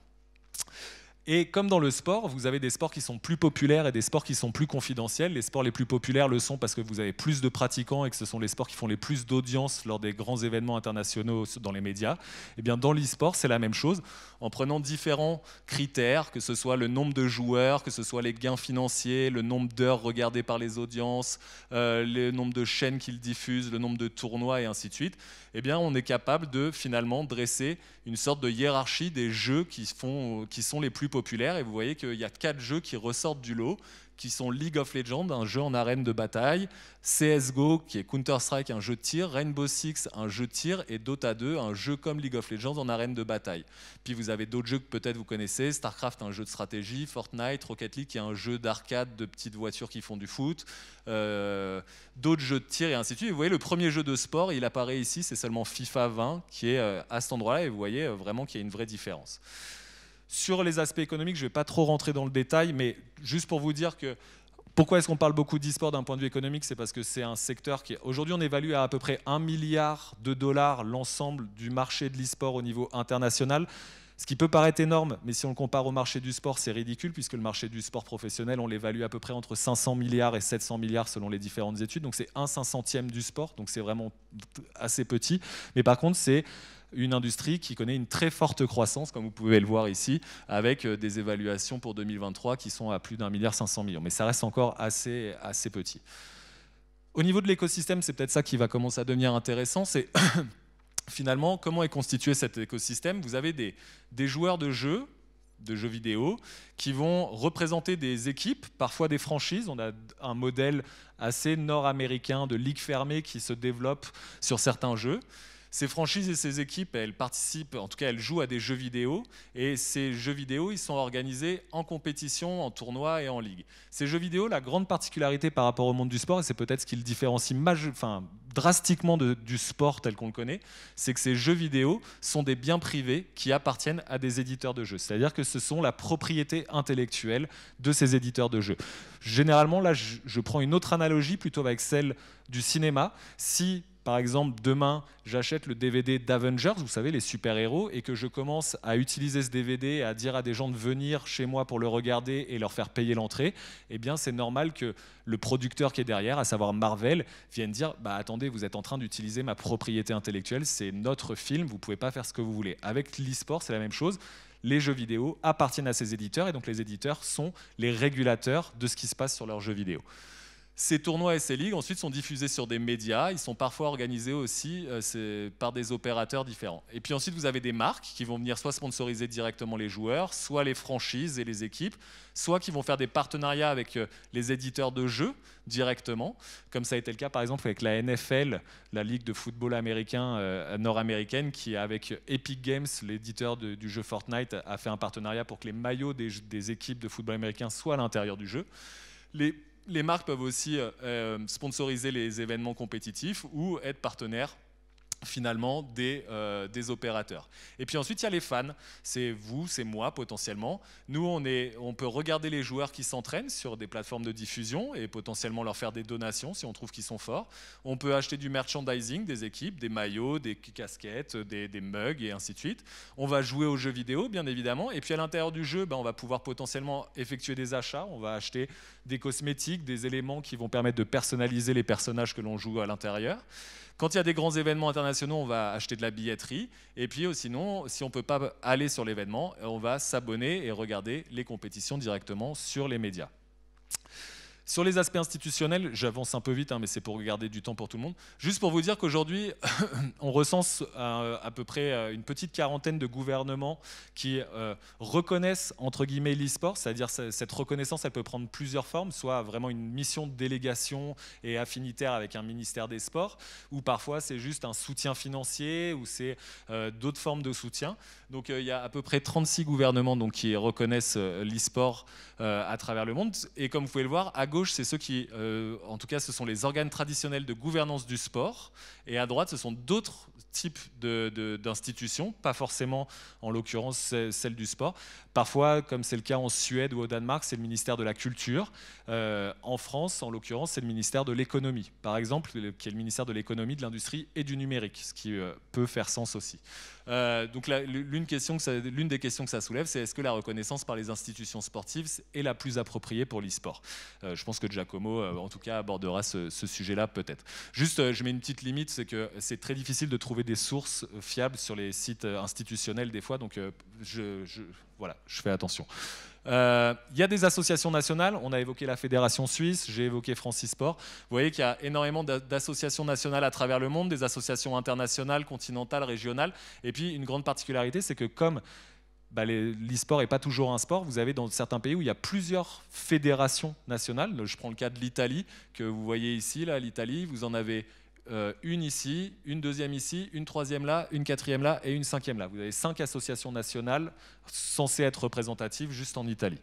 Et comme dans le sport, vous avez des sports qui sont plus populaires et des sports qui sont plus confidentiels. Les sports les plus populaires le sont parce que vous avez plus de pratiquants et que ce sont les sports qui font les plus d'audience lors des grands événements internationaux dans les médias. Et bien dans l'e-sport, c'est la même chose, en prenant différents critères, que ce soit le nombre de joueurs, que ce soit les gains financiers, le nombre d'heures regardées par les audiences, le nombre de chaînes qu'ils diffusent, le nombre de tournois et ainsi de suite. Eh bien, on est capable de finalement dresser une sorte de hiérarchie des jeux qui sont les plus populaires. Et vous voyez qu'il y a 4 jeux qui ressortent du lot, qui sont League of Legends, un jeu en arène de bataille, CSGO, qui est Counter-Strike, un jeu de tir, Rainbow Six, un jeu de tir, et Dota 2, un jeu comme League of Legends en arène de bataille. Puis vous avez d'autres jeux que peut-être vous connaissez, StarCraft, un jeu de stratégie, Fortnite, Rocket League, qui est un jeu d'arcade de petites voitures qui font du foot, d'autres jeux de tir, et ainsi de suite. Et vous voyez, le premier jeu de sport, il apparaît ici, c'est seulement FIFA 20, qui est à cet endroit-là, et vous voyez vraiment qu'il y a une vraie différence. Sur les aspects économiques, je ne vais pas trop rentrer dans le détail, mais juste pour vous dire que pourquoi est-ce qu'on parle beaucoup d'e-sport d'un point de vue économique, c'est parce que c'est un secteur qui, aujourd'hui, on évalue à peu près $1 milliard l'ensemble du marché de l'e-sport au niveau international. Ce qui peut paraître énorme, mais si on le compare au marché du sport, c'est ridicule, puisque le marché du sport professionnel, on l'évalue à peu près entre 500 milliards et 700 milliards selon les différentes études. Donc c'est 1/500e du sport, donc c'est vraiment assez petit. Mais par contre, c'est une industrie qui connaît une très forte croissance, comme vous pouvez le voir ici, avec des évaluations pour 2023 qui sont à plus d'1,5 milliard. Mais ça reste encore assez petit. Au niveau de l'écosystème, c'est peut-être ça qui va commencer à devenir intéressant, c'est finalement comment est constitué cet écosystème. Vous avez des joueurs de jeux vidéo qui vont représenter des équipes, parfois des franchises. On a un modèle assez nord-américain de ligue fermée qui se développe sur certains jeux. Ces franchises et ces équipes, elles participent, en tout cas elles jouent à des jeux vidéo, et ces jeux vidéo, ils sont organisés en compétition, en tournoi et en ligue. Ces jeux vidéo, la grande particularité par rapport au monde du sport, et c'est peut-être ce qui le différencie drastiquement du sport tel qu'on le connaît, c'est que ces jeux vidéo sont des biens privés qui appartiennent à des éditeurs de jeux. C'est-à-dire que ce sont la propriété intellectuelle de ces éditeurs de jeux. Généralement, là, je prends une autre analogie plutôt avec celle du cinéma. Si par exemple, demain, j'achète le DVD d'Avengers, vous savez, les super-héros, et que je commence à utiliser ce DVD, à dire à des gens de venir chez moi pour le regarder et leur faire payer l'entrée, eh bien, c'est normal que le producteur qui est derrière, à savoir Marvel, vienne dire « Attendez, vous êtes en train d'utiliser ma propriété intellectuelle, c'est notre film, vous ne pouvez pas faire ce que vous voulez. » Avec l'e-sport, c'est la même chose. Les jeux vidéo appartiennent à ces éditeurs, et donc les éditeurs sont les régulateurs de ce qui se passe sur leurs jeux vidéo. Ces tournois et ces ligues ensuite sont diffusés sur des médias, ils sont parfois organisés aussi par des opérateurs différents. Et puis ensuite vous avez des marques qui vont venir soit sponsoriser directement les joueurs, soit les franchises et les équipes, soit qui vont faire des partenariats avec les éditeurs de jeux directement, comme ça a été le cas par exemple avec la NFL, la ligue de football américain nord-américaine, qui avec Epic Games, l'éditeur du jeu Fortnite, a fait un partenariat pour que les maillots des équipes de football américain soient à l'intérieur du jeu. Les marques peuvent aussi sponsoriser les événements compétitifs ou être partenaires finalement des opérateurs. Et puis ensuite il y a les fans, c'est vous, c'est moi potentiellement. Nous on peut regarder les joueurs qui s'entraînent sur des plateformes de diffusion et potentiellement leur faire des donations si on trouve qu'ils sont forts. On peut acheter du merchandising des équipes, des maillots, des casquettes, des mugs et ainsi de suite. On va jouer aux jeux vidéo bien évidemment, et puis à l'intérieur du jeu, on va pouvoir potentiellement effectuer des achats, on va acheter des cosmétiques, des éléments qui vont permettre de personnaliser les personnages que l'on joue à l'intérieur. Quand il y a des grands événements internationaux, on va acheter de la billetterie. Et puis sinon, si on ne peut pas aller sur l'événement, on va s'abonner et regarder les compétitions directement sur les médias. Sur les aspects institutionnels, j'avance un peu vite, mais c'est pour garder du temps pour tout le monde. Juste pour vous dire qu'aujourd'hui, on recense à peu près une petite quarantaine de gouvernements qui reconnaissent, entre guillemets, l'e-sport. C'est-à-dire cette reconnaissance, elle peut prendre plusieurs formes, soit vraiment une mission de délégation et affinitaire avec un ministère des Sports, ou parfois c'est juste un soutien financier, ou c'est d'autres formes de soutien. Donc il y a à peu près 36 gouvernements qui reconnaissent l'e-sport à travers le monde. Et comme vous pouvez le voir, à gauche, gauche, c'est ceux qui, en tout cas, ce sont les organes traditionnels de gouvernance du sport. Et à droite, ce sont d'autres types d'institutions, pas forcément, en l'occurrence, celle du sport. Parfois, comme c'est le cas en Suède ou au Danemark, c'est le ministère de la Culture. En France, en l'occurrence, c'est le ministère de l'Économie, par exemple, qui est le ministère de l'Économie, de l'Industrie et du Numérique, ce qui peut faire sens aussi. Donc l'une des questions que ça soulève, c'est est-ce que la reconnaissance par les institutions sportives est la plus appropriée pour l'e-sport? Je pense que Giacomo, en tout cas, abordera ce sujet-là peut-être. Juste, je mets une petite limite, c'est que c'est très difficile de trouver des sources fiables sur les sites institutionnels des fois, donc voilà, je fais attention. Il y a des associations nationales, on a évoqué la Fédération Suisse, j'ai évoqué Francisport. Vous voyez qu'il y a énormément d'associations nationales à travers le monde, des associations internationales, continentales, régionales. Et puis une grande particularité, c'est que comme l'e-sport n'est pas toujours un sport, vous avez dans certains pays où il y a plusieurs fédérations nationales. Je prends le cas de l'Italie, que vous voyez ici, là, l'Italie, vous en avez une ici, une deuxième ici, une troisième là, une quatrième là et une cinquième là. Vous avez 5 associations nationales censées être représentatives juste en Italie.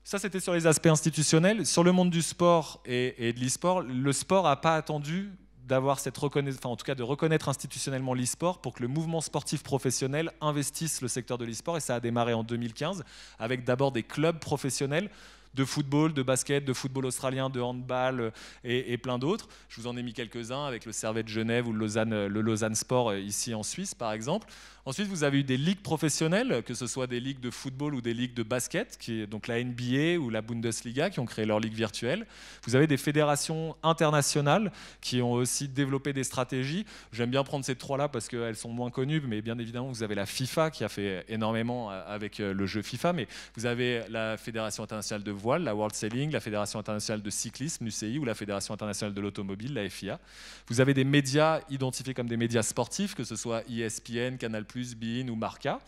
Ça, c'était sur les aspects institutionnels. Sur le monde du sport et de l'e-sport, le sport n'a pas attendu d'avoir cette reconnaissance, enfin en tout cas de reconnaître institutionnellement l'e-sport pour que le mouvement sportif professionnel investisse le secteur de l'e-sport, et ça a démarré en 2015 avec d'abord des clubs professionnels de football, de basket, de football australien, de handball et plein d'autres. Je vous en ai mis quelques-uns avec le Servette Genève ou le Lausanne Sport ici en Suisse par exemple. Ensuite, vous avez eu des ligues professionnelles, que ce soit des ligues de football ou des ligues de basket, qui est donc la NBA ou la Bundesliga, qui ont créé leur ligue virtuelle. Vous avez des fédérations internationales qui ont aussi développé des stratégies. J'aime bien prendre ces 3-là parce qu'elles sont moins connues, mais bien évidemment, vous avez la FIFA qui a fait énormément avec le jeu FIFA, mais vous avez la Fédération internationale de voile, la World Sailing, la Fédération internationale de cyclisme, l'UCI, ou la Fédération internationale de l'automobile, la FIA. Vous avez des médias identifiés comme des médias sportifs, que ce soit ESPN, Canal+, beIN ou Marca.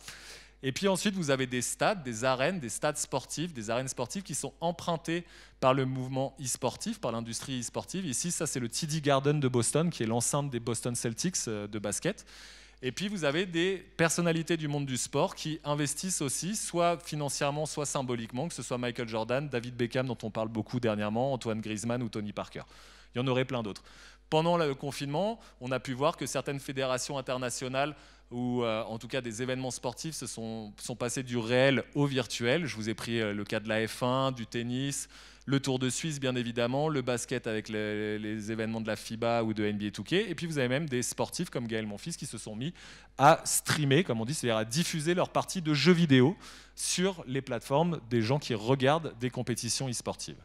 Et puis ensuite, vous avez des stades, des arènes, des stades sportifs, des arènes sportives qui sont empruntées par le mouvement e-sportif, par l'industrie e-sportive. Ici, ça c'est le TD Garden de Boston, qui est l'enceinte des Boston Celtics de basket. Et puis vous avez des personnalités du monde du sport qui investissent aussi, soit financièrement, soit symboliquement, que ce soit Michael Jordan, David Beckham, dont on parle beaucoup dernièrement, Antoine Griezmann ou Tony Parker. Il y en aurait plein d'autres. Pendant le confinement, on a pu voir que certaines fédérations internationales ou en tout cas des événements sportifs sont passés du réel au virtuel. Je vous ai pris le cas de la F1, du tennis, le Tour de Suisse bien évidemment, le basket avec les événements de la FIBA ou de NBA 2K, et puis vous avez même des sportifs comme Gaël Monfils qui se sont mis à streamer, comme on dit, c'est-à-dire à diffuser leurs parties de jeux vidéo sur les plateformes des gens qui regardent des compétitions e-sportives.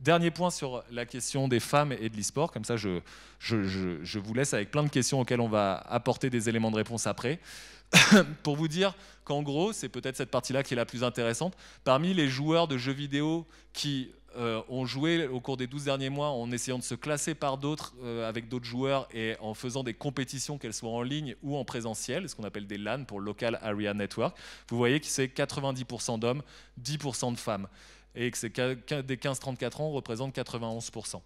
Dernier point sur la question des femmes et de l'e-sport, comme ça je vous laisse avec plein de questions auxquelles on va apporter des éléments de réponse après. Pour vous dire qu'en gros, c'est peut-être cette partie-là qui est la plus intéressante, parmi les joueurs de jeux vidéo qui ont joué au cours des 12 derniers mois en essayant de se classer par d'autres, avec d'autres joueurs et en faisant des compétitions, qu'elles soient en ligne ou en présentiel, ce qu'on appelle des LAN pour Local Area Network, vous voyez que c'est 90% d'hommes, 10% de femmes. Et que des 15-34 ans représentent 91%.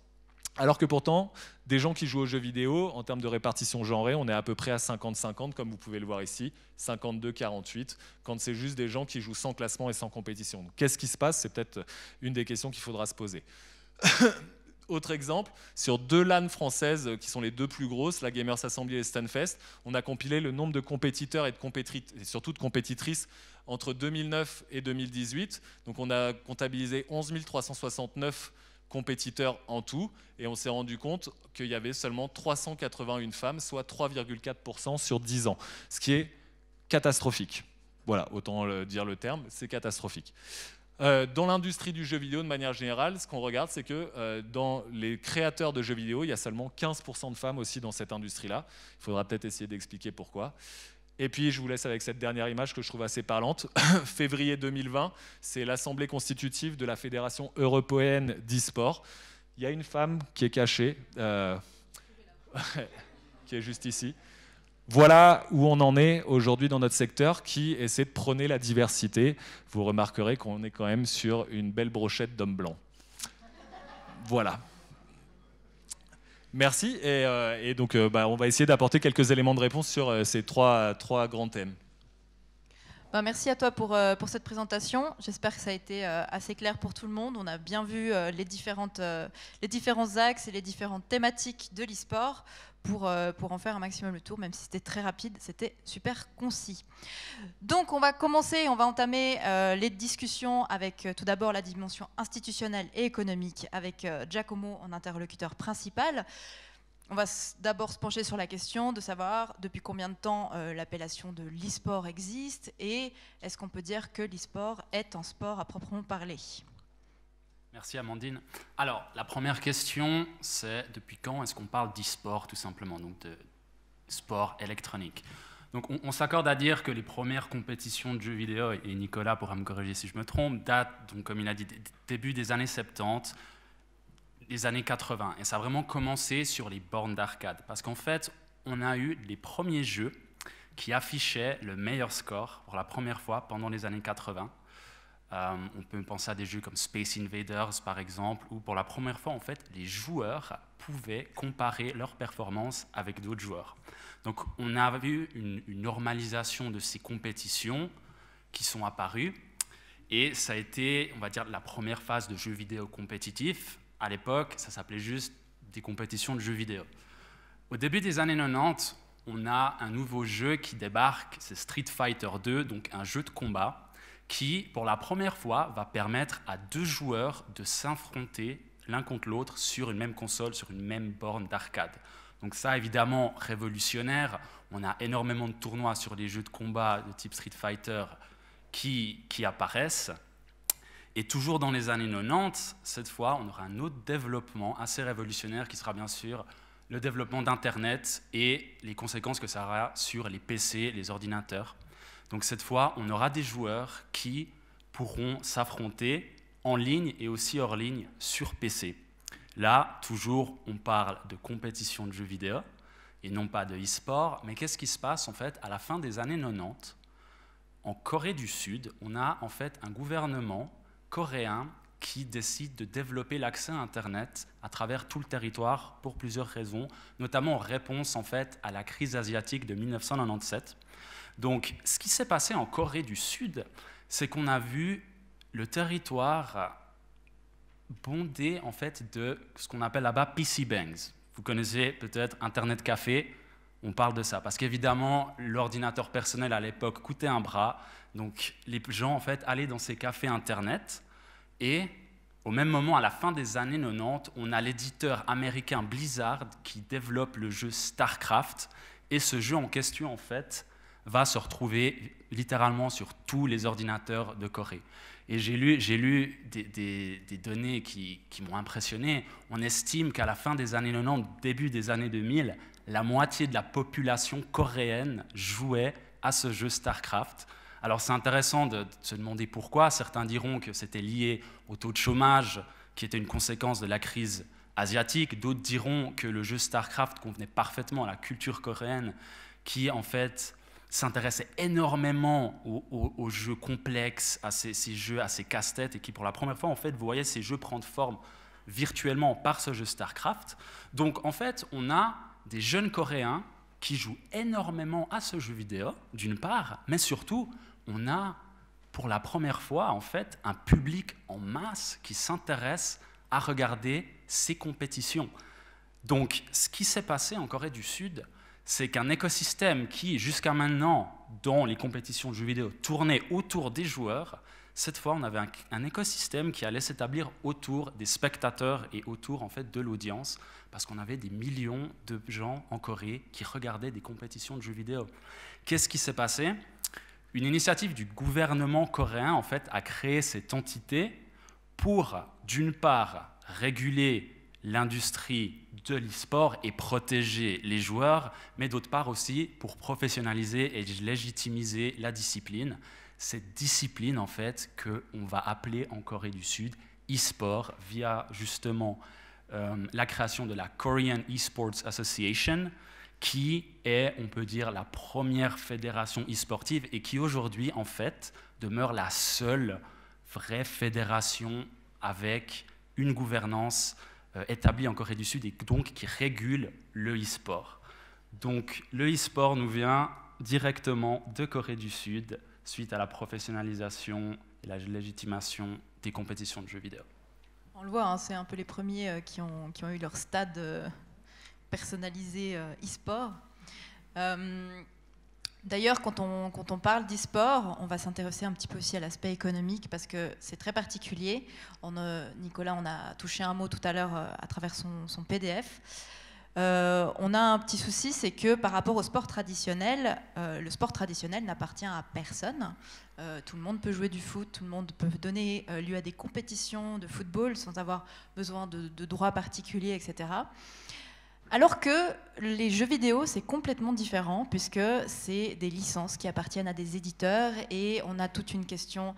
Alors que pourtant, des gens qui jouent aux jeux vidéo, en termes de répartition genrée, on est à peu près à 50-50, comme vous pouvez le voir ici, 52-48, quand c'est juste des gens qui jouent sans classement et sans compétition. Qu'est-ce qui se passe? C'est peut-être une des questions qu'il faudra se poser. Autre exemple, sur 2 LAN françaises qui sont les 2 plus grosses, la Gamers Assembly et Stunfest, on a compilé le nombre de compétiteurs et surtout de compétitrices entre 2009 et 2018. Donc on a comptabilisé 11 369 compétiteurs en tout, et on s'est rendu compte qu'il y avait seulement 381 femmes, soit 3,4% sur 10 ans, ce qui est catastrophique. Voilà, autant dire le terme, c'est catastrophique. Dans l'industrie du jeu vidéo, de manière générale, ce qu'on regarde, c'est que dans les créateurs de jeux vidéo, il y a seulement 15% de femmes aussi dans cette industrie-là. Il faudra peut-être essayer d'expliquer pourquoi. Et puis, je vous laisse avec cette dernière image que je trouve assez parlante. Février 2020, c'est l'Assemblée constitutive de la Fédération européenne d'e-sport. Il y a une femme qui est cachée, qui est juste ici. Voilà où on en est aujourd'hui dans notre secteur qui essaie de prôner la diversité. Vous remarquerez qu'on est quand même sur une belle brochette d'hommes blancs. Voilà. Merci. Et donc, on va essayer d'apporter quelques éléments de réponse sur ces trois grands thèmes. Merci à toi pour cette présentation. J'espère que ça a été assez clair pour tout le monde. On a bien vu les différents axes et les différentes thématiques de l'e-sport pour en faire un maximum le tour, même si c'était très rapide, c'était super concis. Donc on va commencer, on va entamer les discussions avec tout d'abord la dimension institutionnelle et économique avec Giacomo en interlocuteur principal. On va d'abord se pencher sur la question de savoir depuis combien de temps l'appellation de l'e-sport existe et est-ce qu'on peut dire que l'e-sport est un sport à proprement parler. Merci Amandine. Alors, la première question, c'est depuis quand est-ce qu'on parle d'e-sport tout simplement, donc de sport électronique. Donc on s'accorde à dire que les premières compétitions de jeux vidéo, et Nicolas pourra me corriger si je me trompe, datent, donc, comme il a dit, début des années 70, les années 80. Et ça a vraiment commencé sur les bornes d'arcade. Parce qu'en fait, on a eu les premiers jeux qui affichaient le meilleur score pour la première fois pendant les années 80. On peut penser à des jeux comme Space Invaders, par exemple, où pour la première fois, en fait, les joueurs pouvaient comparer leurs performances avec d'autres joueurs. Donc, on a vu une normalisation de ces compétitions qui sont apparues. Et ça a été, on va dire, la première phase de jeux vidéo compétitifs. À l'époque, ça s'appelait juste des compétitions de jeux vidéo. Au début des années 90, on a un nouveau jeu qui débarque, c'est Street Fighter 2, donc un jeu de combat, qui, pour la première fois, va permettre à deux joueurs de s'affronter l'un contre l'autre sur une même console, sur une même borne d'arcade. Donc ça, évidemment, révolutionnaire. On a énormément de tournois sur les jeux de combat de type Street Fighter qui apparaissent. Et toujours dans les années 90, cette fois, on aura un autre développement assez révolutionnaire qui sera bien sûr le développement d'Internet et les conséquences que ça aura sur les PC, les ordinateurs. Donc cette fois, on aura des joueurs qui pourront s'affronter en ligne et aussi hors ligne sur PC. Là, toujours, on parle de compétition de jeux vidéo et non pas de e-sport. Mais qu'est-ce qui se passe en fait à la fin des années 90 ? En Corée du Sud, on a en fait un gouvernement coréen qui décide de développer l'accès à Internet à travers tout le territoire pour plusieurs raisons, notamment en réponse en fait à la crise asiatique de 1997. Donc, ce qui s'est passé en Corée du Sud, c'est qu'on a vu le territoire bondé en fait de ce qu'on appelle là-bas PC Bangs. Vous connaissez peut-être Internet Café, on parle de ça, parce qu'évidemment, l'ordinateur personnel à l'époque coûtait un bras, donc les gens en fait allaient dans ces cafés Internet, et au même moment, à la fin des années 90, on a l'éditeur américain Blizzard qui développe le jeu StarCraft, et ce jeu en question en fait va se retrouver littéralement sur tous les ordinateurs de Corée. Et j'ai lu des données qui m'ont impressionné. On estime qu'à la fin des années 90, début des années 2000, la moitié de la population coréenne jouait à ce jeu StarCraft. Alors c'est intéressant de se demander pourquoi. Certains diront que c'était lié au taux de chômage, qui était une conséquence de la crise asiatique. D'autres diront que le jeu StarCraft convenait parfaitement à la culture coréenne, qui en fait s'intéressait énormément aux jeux complexes, à ces jeux, à ces casse-têtes, et qui pour la première fois, en fait, vous voyez ces jeux prendre forme virtuellement par ce jeu StarCraft. Donc en fait, on a des jeunes Coréens qui jouent énormément à ce jeu vidéo, d'une part, mais surtout, on a pour la première fois, en fait, un public en masse qui s'intéresse à regarder ces compétitions. Donc, ce qui s'est passé en Corée du Sud, c'est qu'un écosystème qui, jusqu'à maintenant, dans les compétitions de jeux vidéo, tournait autour des joueurs, cette fois, on avait un écosystème qui allait s'établir autour des spectateurs et autour en fait, de l'audience, parce qu'on avait des millions de gens en Corée qui regardaient des compétitions de jeux vidéo. Qu'est-ce qui s'est passé ? Une initiative du gouvernement coréen en fait, a créé cette entité pour, d'une part, réguler l'industrie de l'e-sport et protéger les joueurs, mais d'autre part aussi pour professionnaliser et légitimiser la discipline. Cette discipline, en fait, qu'on va appeler en Corée du Sud e-sport, via justement la création de la Korean E-Sports Association, qui est, on peut dire, la première fédération e-sportive et qui aujourd'hui, en fait, demeure la seule vraie fédération avec une gouvernance établie en Corée du Sud et donc qui régule le e-sport. Donc le e-sport nous vient directement de Corée du Sud, suite à la professionnalisation et la légitimation des compétitions de jeux vidéo. On le voit, hein, c'est un peu les premiers qui ont eu leur stade personnalisé e-sport. D'ailleurs, quand on parle d'e-sport, on va s'intéresser un petit peu aussi à l'aspect économique parce que c'est très particulier. Nicolas, on a touché un mot tout à l'heure à travers son PDF. On a un petit souci, c'est que par rapport au sport traditionnel, le sport traditionnel n'appartient à personne. Tout le monde peut jouer du foot, tout le monde peut donner lieu à des compétitions de football sans avoir besoin de droits particuliers, etc. Alors que les jeux vidéo, c'est complètement différent puisque c'est des licences qui appartiennent à des éditeurs et on a toute une question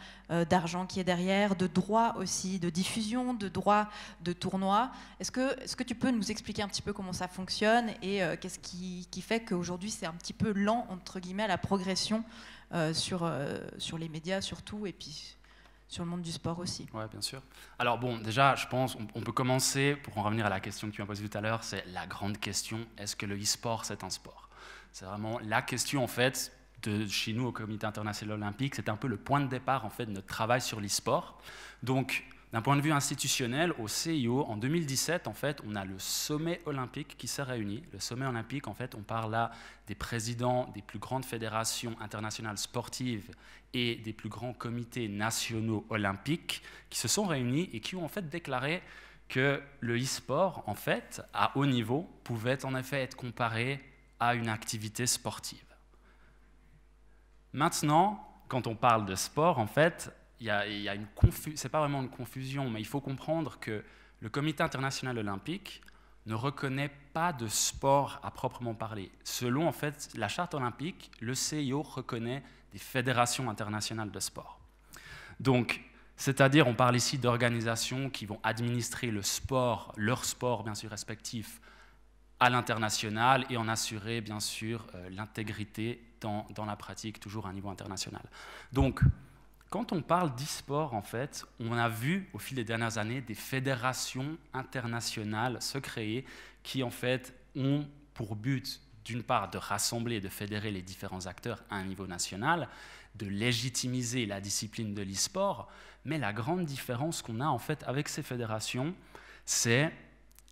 d'argent qui est derrière, de droits aussi, de diffusion, de droits de tournois. Est-ce que tu peux nous expliquer un petit peu comment ça fonctionne et qu'est-ce qui fait qu'aujourd'hui c'est un petit peu lent, entre guillemets, à la progression sur les médias surtout et puis sur le monde du sport aussi. Oui, bien sûr. Alors bon, déjà, je pense on peut commencer, pour en revenir à la question que tu m'as posée tout à l'heure, c'est la grande question, est-ce que le e-sport, c'est un sport? C'est vraiment la question, en fait, de chez nous au Comité international olympique. C'était un peu le point de départ, en fait, de notre travail sur l'e-sport. Donc, d'un point de vue institutionnel, au CIO, en 2017, en fait, on a le sommet olympique qui s'est réuni. Le sommet olympique, en fait, on parle là des présidents des plus grandes fédérations internationales sportives et des plus grands comités nationaux olympiques qui se sont réunis et qui ont en fait déclaré que le e-sport, en fait, à haut niveau, pouvait en effet être comparé à une activité sportive. Maintenant, quand on parle de sport, en fait, il y a une confusion, c'est pas vraiment une confusion, mais il faut comprendre que le Comité international olympique ne reconnaît pas de sport à proprement parler. Selon en fait la charte olympique, le CIO reconnaît des fédérations internationales de sport. Donc, c'est-à-dire, on parle ici d'organisations qui vont administrer le sport, leur sport bien sûr respectif, à l'international et en assurer bien sûr l'intégrité dans la pratique, toujours à un niveau international. Donc, quand on parle d'e-sport, en fait, on a vu au fil des dernières années des fédérations internationales se créer qui, en fait, ont pour but, d'une part, de rassembler et de fédérer les différents acteurs à un niveau national, de légitimiser la discipline de l'e-sport, mais la grande différence qu'on a, en fait, avec ces fédérations, c'est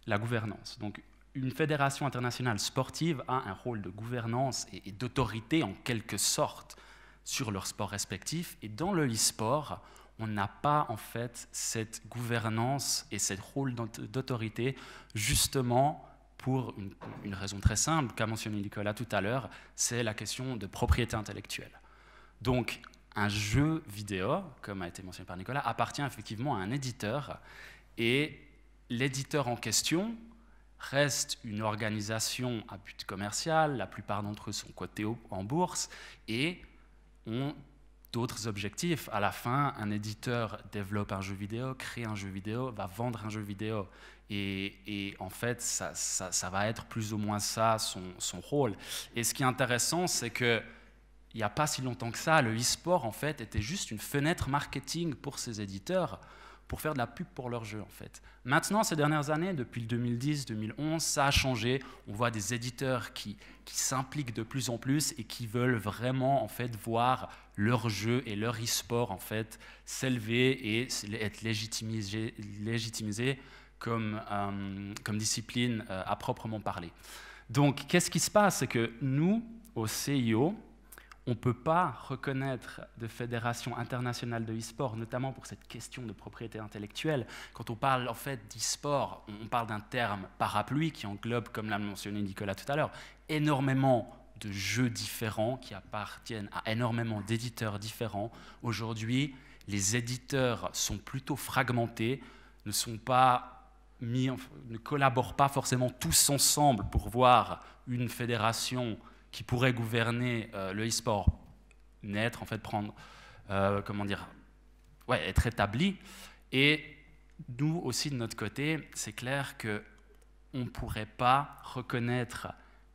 la gouvernance. Donc, une fédération internationale sportive a un rôle de gouvernance et d'autorité, en quelque sorte, sur leur sport respectif, et dans le e-sport, on n'a pas en fait cette gouvernance et ce rôle d'autorité, justement pour une raison très simple qu'a mentionné Nicolas tout à l'heure, c'est la question de propriété intellectuelle. Donc un jeu vidéo, comme a été mentionné par Nicolas, appartient effectivement à un éditeur, et l'éditeur en question reste une organisation à but commercial, la plupart d'entre eux sont cotés en bourse, et ont d'autres objectifs. À la fin, un éditeur développe un jeu vidéo, crée un jeu vidéo, va vendre un jeu vidéo. Et en fait, ça va être plus ou moins ça son rôle. Et ce qui est intéressant, c'est qu'il n'y a pas si longtemps que ça, le e-sport, en fait, était juste une fenêtre marketing pour ces éditeurs, pour faire de la pub pour leur jeu, en fait. Maintenant, ces dernières années, depuis le 2010-2011, ça a changé. On voit des éditeurs qui s'impliquent de plus en plus et qui veulent vraiment, en fait, voir leur jeu et leur e-sport, en fait, s'élever et être légitimisé comme discipline à proprement parler. Donc, qu'est-ce qui se passe? C'est que nous, au CIO, on ne peut pas reconnaître de fédération internationale de e-sport, notamment pour cette question de propriété intellectuelle. Quand on parle en fait d'e-sport, on parle d'un terme parapluie qui englobe, comme l'a mentionné Nicolas tout à l'heure, énormément de jeux différents qui appartiennent à énormément d'éditeurs différents. Aujourd'hui, les éditeurs sont plutôt fragmentés, ne collaborent pas forcément tous ensemble pour voir une fédération qui pourrait gouverner le e-sport naître, en fait, être établi. Et nous aussi, de notre côté, c'est clair qu'on ne pourrait pas reconnaître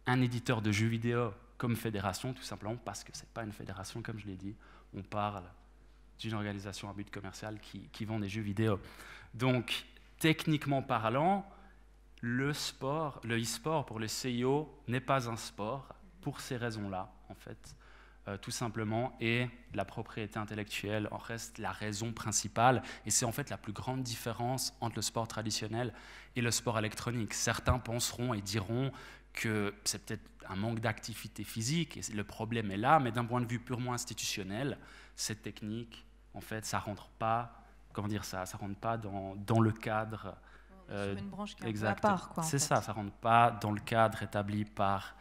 un éditeur de jeux vidéo comme fédération, tout simplement parce que ce n'est pas une fédération, comme je l'ai dit. On parle d'une organisation à but commercial qui vend des jeux vidéo. Donc, techniquement parlant, le e-sport pour le CIO n'est pas un sport, pour ces raisons-là, en fait. tout simplement, et la propriété intellectuelle en reste la raison principale, et c'est en fait la plus grande différence entre le sport traditionnel et le sport électronique. Certains penseront et diront que c'est peut-être un manque d'activité physique, et le problème est là, mais d'un point de vue purement institutionnel, cette technique, en fait, ça rentre pas, comment dire ça rentre pas dans le cadre. Sur une branche qui est un peu à part, quoi. C'est ça rentre pas dans le cadre établi par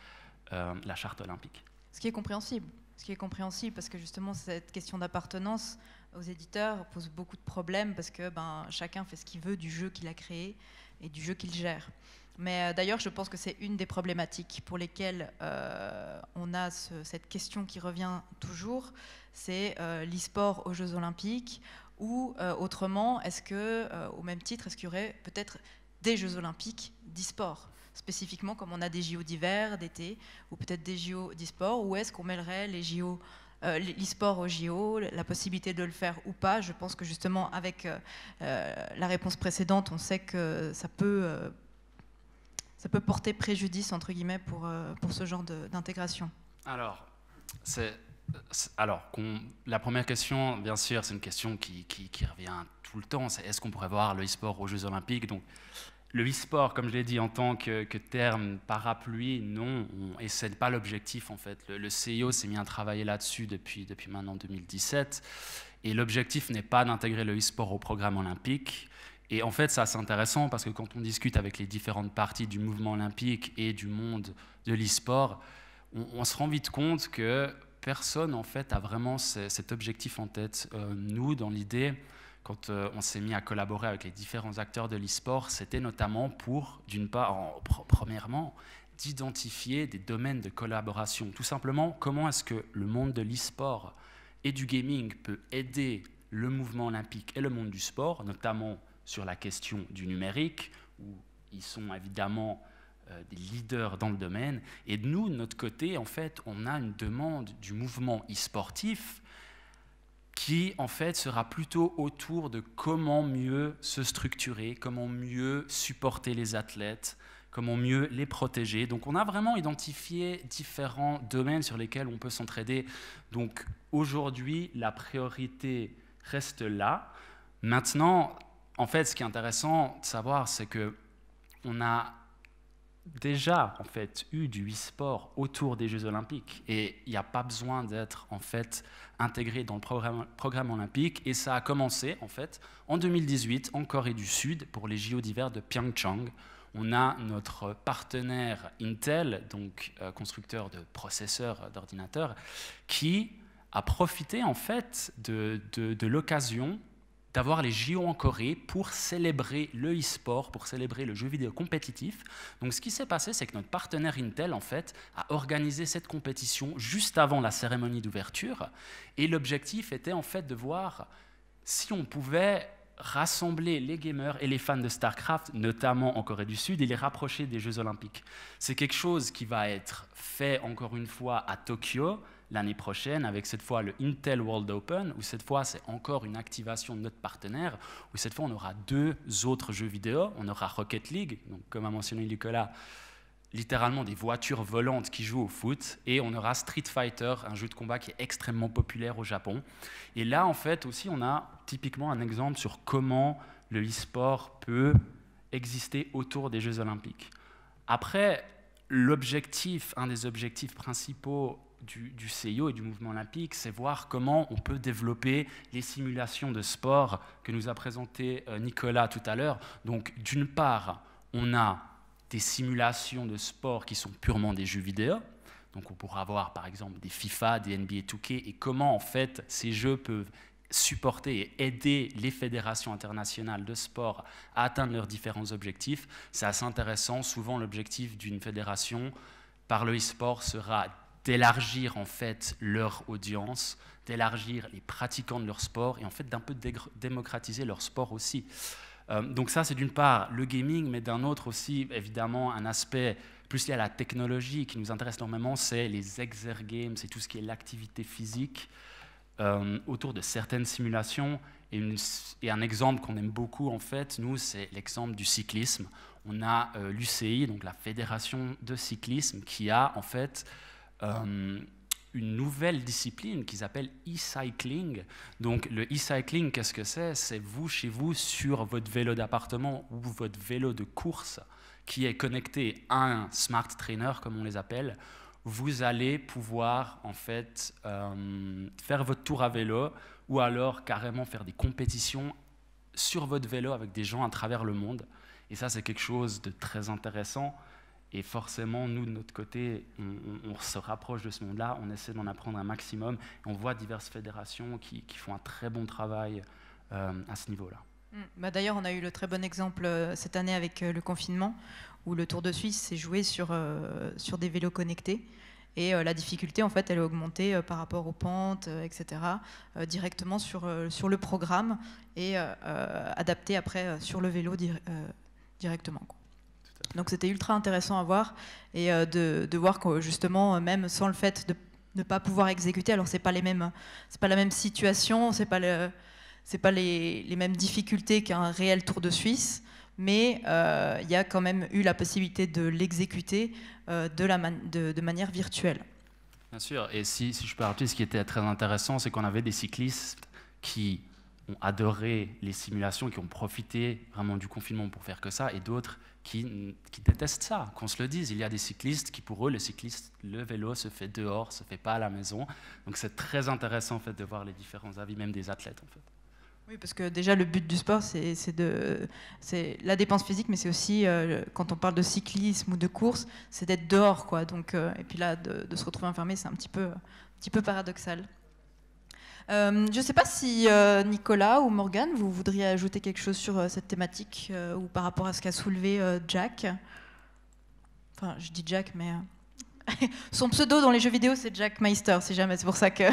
la charte olympique. Ce qui est compréhensible. Ce qui est compréhensible parce que justement cette question d'appartenance aux éditeurs pose beaucoup de problèmes parce que chacun fait ce qu'il veut du jeu qu'il a créé et du jeu qu'il gère. Mais d'ailleurs, je pense que c'est une des problématiques pour lesquelles on a cette question qui revient toujours, c'est l'e-sport aux Jeux Olympiques, ou autrement, est-ce que, au même titre, est-ce qu'il y aurait peut-être des Jeux Olympiques d'e-sport, spécifiquement comme on a des JO d'hiver, d'été, ou peut-être des JO d'e-sport, ou est-ce qu'on mêlerait les JO l'e-sport aux JO, la possibilité de le faire ou pas. Je pense que justement, avec la réponse précédente, on sait que ça peut porter préjudice, entre guillemets, pour ce genre d'intégration. Alors, la première question, bien sûr, c'est une question qui revient tout le temps, c'est est-ce qu'on pourrait voir le e-sport aux Jeux Olympiques? Donc, le e-sport, comme je l'ai dit, en tant que terme parapluie, non, et ce n'est pas l'objectif en fait. Le CIO s'est mis à travailler là-dessus depuis maintenant 2017, et l'objectif n'est pas d'intégrer le e-sport au programme olympique. Et en fait, ça c'est intéressant parce que quand on discute avec les différentes parties du mouvement olympique et du monde de l'e-sport, on se rend vite compte que personne en fait a vraiment cet objectif en tête. Nous, dans l'idée, quand on s'est mis à collaborer avec les différents acteurs de l'e-sport, c'était notamment pour, d'une part, premièrement, d'identifier des domaines de collaboration. Tout simplement, comment est-ce que le monde de l'e-sport et du gaming peut aider le mouvement olympique et le monde du sport, notamment sur la question du numérique, où ils sont évidemment des leaders dans le domaine. Et nous, de notre côté, en fait, on a une demande du mouvement e-sportif qui, en fait, sera plutôt autour de comment mieux se structurer, comment mieux supporter les athlètes, comment mieux les protéger. Donc, on a vraiment identifié différents domaines sur lesquels on peut s'entraider. Donc, aujourd'hui, la priorité reste là. Maintenant, en fait, ce qui est intéressant de savoir, c'est qu'on a déjà en fait eu du e-sport autour des Jeux Olympiques et il n'y a pas besoin d'être en fait intégré dans le programme olympique, et ça a commencé en fait en 2018 en Corée du Sud pour les JO d'hiver de Pyeongchang. On a notre partenaire Intel, donc constructeur de processeurs d'ordinateurs, qui a profité en fait de l'occasion d'avoir les JO en Corée pour célébrer le e-sport, pour célébrer le jeu vidéo compétitif. Donc ce qui s'est passé, c'est que notre partenaire Intel, en fait, a organisé cette compétition juste avant la cérémonie d'ouverture. Et l'objectif était, en fait, de voir si on pouvait rassembler les gamers et les fans de StarCraft, notamment en Corée du Sud, et les rapprocher des Jeux Olympiques. C'est quelque chose qui va être fait, encore une fois, à Tokyo, l'année prochaine, avec cette fois le Intel World Open, où cette fois c'est encore une activation de notre partenaire, où cette fois on aura 2 autres jeux vidéo. On aura Rocket League, donc comme a mentionné Nicolas, littéralement des voitures volantes qui jouent au foot, et on aura Street Fighter, un jeu de combat qui est extrêmement populaire au Japon. Et là en fait aussi on a typiquement un exemple sur comment le e-sport peut exister autour des Jeux Olympiques. Après, l'objectif, un des objectifs principaux du CIO et du mouvement olympique, c'est voir comment on peut développer les simulations de sport que nous a présenté Nicolas tout à l'heure. Donc, d'une part, on a des simulations de sport qui sont purement des jeux vidéo. Donc, on pourra avoir, par exemple, des FIFA, des NBA 2K, et comment, en fait, ces jeux peuvent supporter et aider les fédérations internationales de sport à atteindre leurs différents objectifs. C'est assez intéressant. Souvent, l'objectif d'une fédération par le e-sport sera d'élargir en fait leur audience, d'élargir les pratiquants de leur sport et en fait d'un peu démocratiser leur sport aussi. Donc ça c'est d'une part le gaming, mais d'un autre aussi évidemment un aspect plus lié à la technologie qui nous intéresse énormément, c'est les exergames, c'est tout ce qui est l'activité physique autour de certaines simulations. Et un exemple qu'on aime beaucoup en fait, nous, c'est l'exemple du cyclisme. On a l'UCI, donc la Fédération de cyclisme, qui a en fait une nouvelle discipline qu'ils appellent e-cycling. Donc le e-cycling, qu'est-ce que c'est? C'est vous, chez vous, sur votre vélo d'appartement ou votre vélo de course qui est connecté à un smart trainer, comme on les appelle. Vous allez pouvoir en fait faire votre tour à vélo ou alors carrément faire des compétitions sur votre vélo avec des gens à travers le monde. Et ça, c'est quelque chose de très intéressant. Et forcément, nous, de notre côté, on se rapproche de ce monde-là, on essaie d'en apprendre un maximum. Et on voit diverses fédérations qui font un très bon travail à ce niveau-là. Bah d'ailleurs, on a eu le très bon exemple cette année avec le confinement, où le Tour de Suisse s'est joué sur des vélos connectés. Et la difficulté, en fait, elle a augmenté par rapport aux pentes, etc., directement sur le programme et adapté après sur le vélo directement, quoi. Donc c'était ultra intéressant à voir et de voir que justement, même sans le fait de ne pas pouvoir exécuter, alors c'est pas la même situation, c'est pas les mêmes difficultés qu'un réel Tour de Suisse, mais il y a quand même eu la possibilité de l'exécuter de manière virtuelle. Bien sûr, et si je peux rajouter, ce qui était très intéressant, c'est qu'on avait des cyclistes qui ont adoré les simulations, qui ont profité vraiment du confinement pour faire que ça, et d'autres qui détestent ça, qu'on se le dise. Il y a des cyclistes qui, pour eux, le vélo se fait dehors, se fait pas à la maison. Donc c'est très intéressant en fait, de voir les différents avis, même des athlètes en fait. Oui, parce que déjà, le but du sport, c'est la dépense physique, mais c'est aussi, quand on parle de cyclisme ou de course, c'est d'être dehors, quoi. Donc, et puis là, de se retrouver enfermé, c'est un petit peu paradoxal. Je ne sais pas si Nicolas ou Morgane, vous voudriez ajouter quelque chose sur cette thématique ou par rapport à ce qu'a soulevé Jack. Enfin, je dis Jack, mais son pseudo dans les jeux vidéo, c'est Jack Meister, si jamais, c'est pour ça que...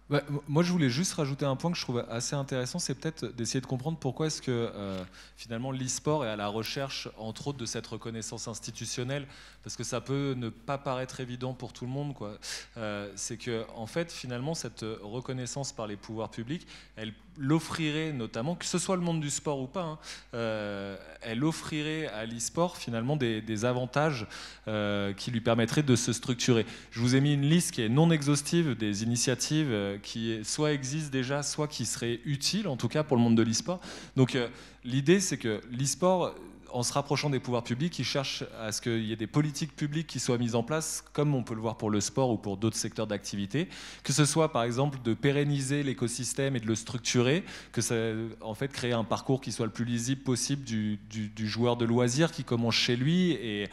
Ouais, moi, je voulais juste rajouter un point que je trouve assez intéressant, c'est peut-être d'essayer de comprendre pourquoi est-ce que finalement l'e-sport est à la recherche, entre autres, de cette reconnaissance institutionnelle, parce que ça peut ne pas paraître évident pour tout le monde, quoi. C'est que, en fait, finalement, cette reconnaissance par les pouvoirs publics, elle l'offrirait notamment, que ce soit le monde du sport ou pas, elle offrirait à l'e-sport finalement des avantages qui lui permettraient de se structurer. Je vous ai mis une liste qui est non exhaustive des initiatives qui soit existent déjà, soit qui seraient utiles, en tout cas pour le monde de l'e-sport. Donc l'idée, c'est que l'e-sport, en se rapprochant des pouvoirs publics, ils cherchent à ce qu'il y ait des politiques publiques qui soient mises en place, comme on peut le voir pour le sport ou pour d'autres secteurs d'activité, que ce soit par exemple de pérenniser l'écosystème et de le structurer, que ça, en fait, créer un parcours qui soit le plus lisible possible du joueur de loisirs qui commence chez lui et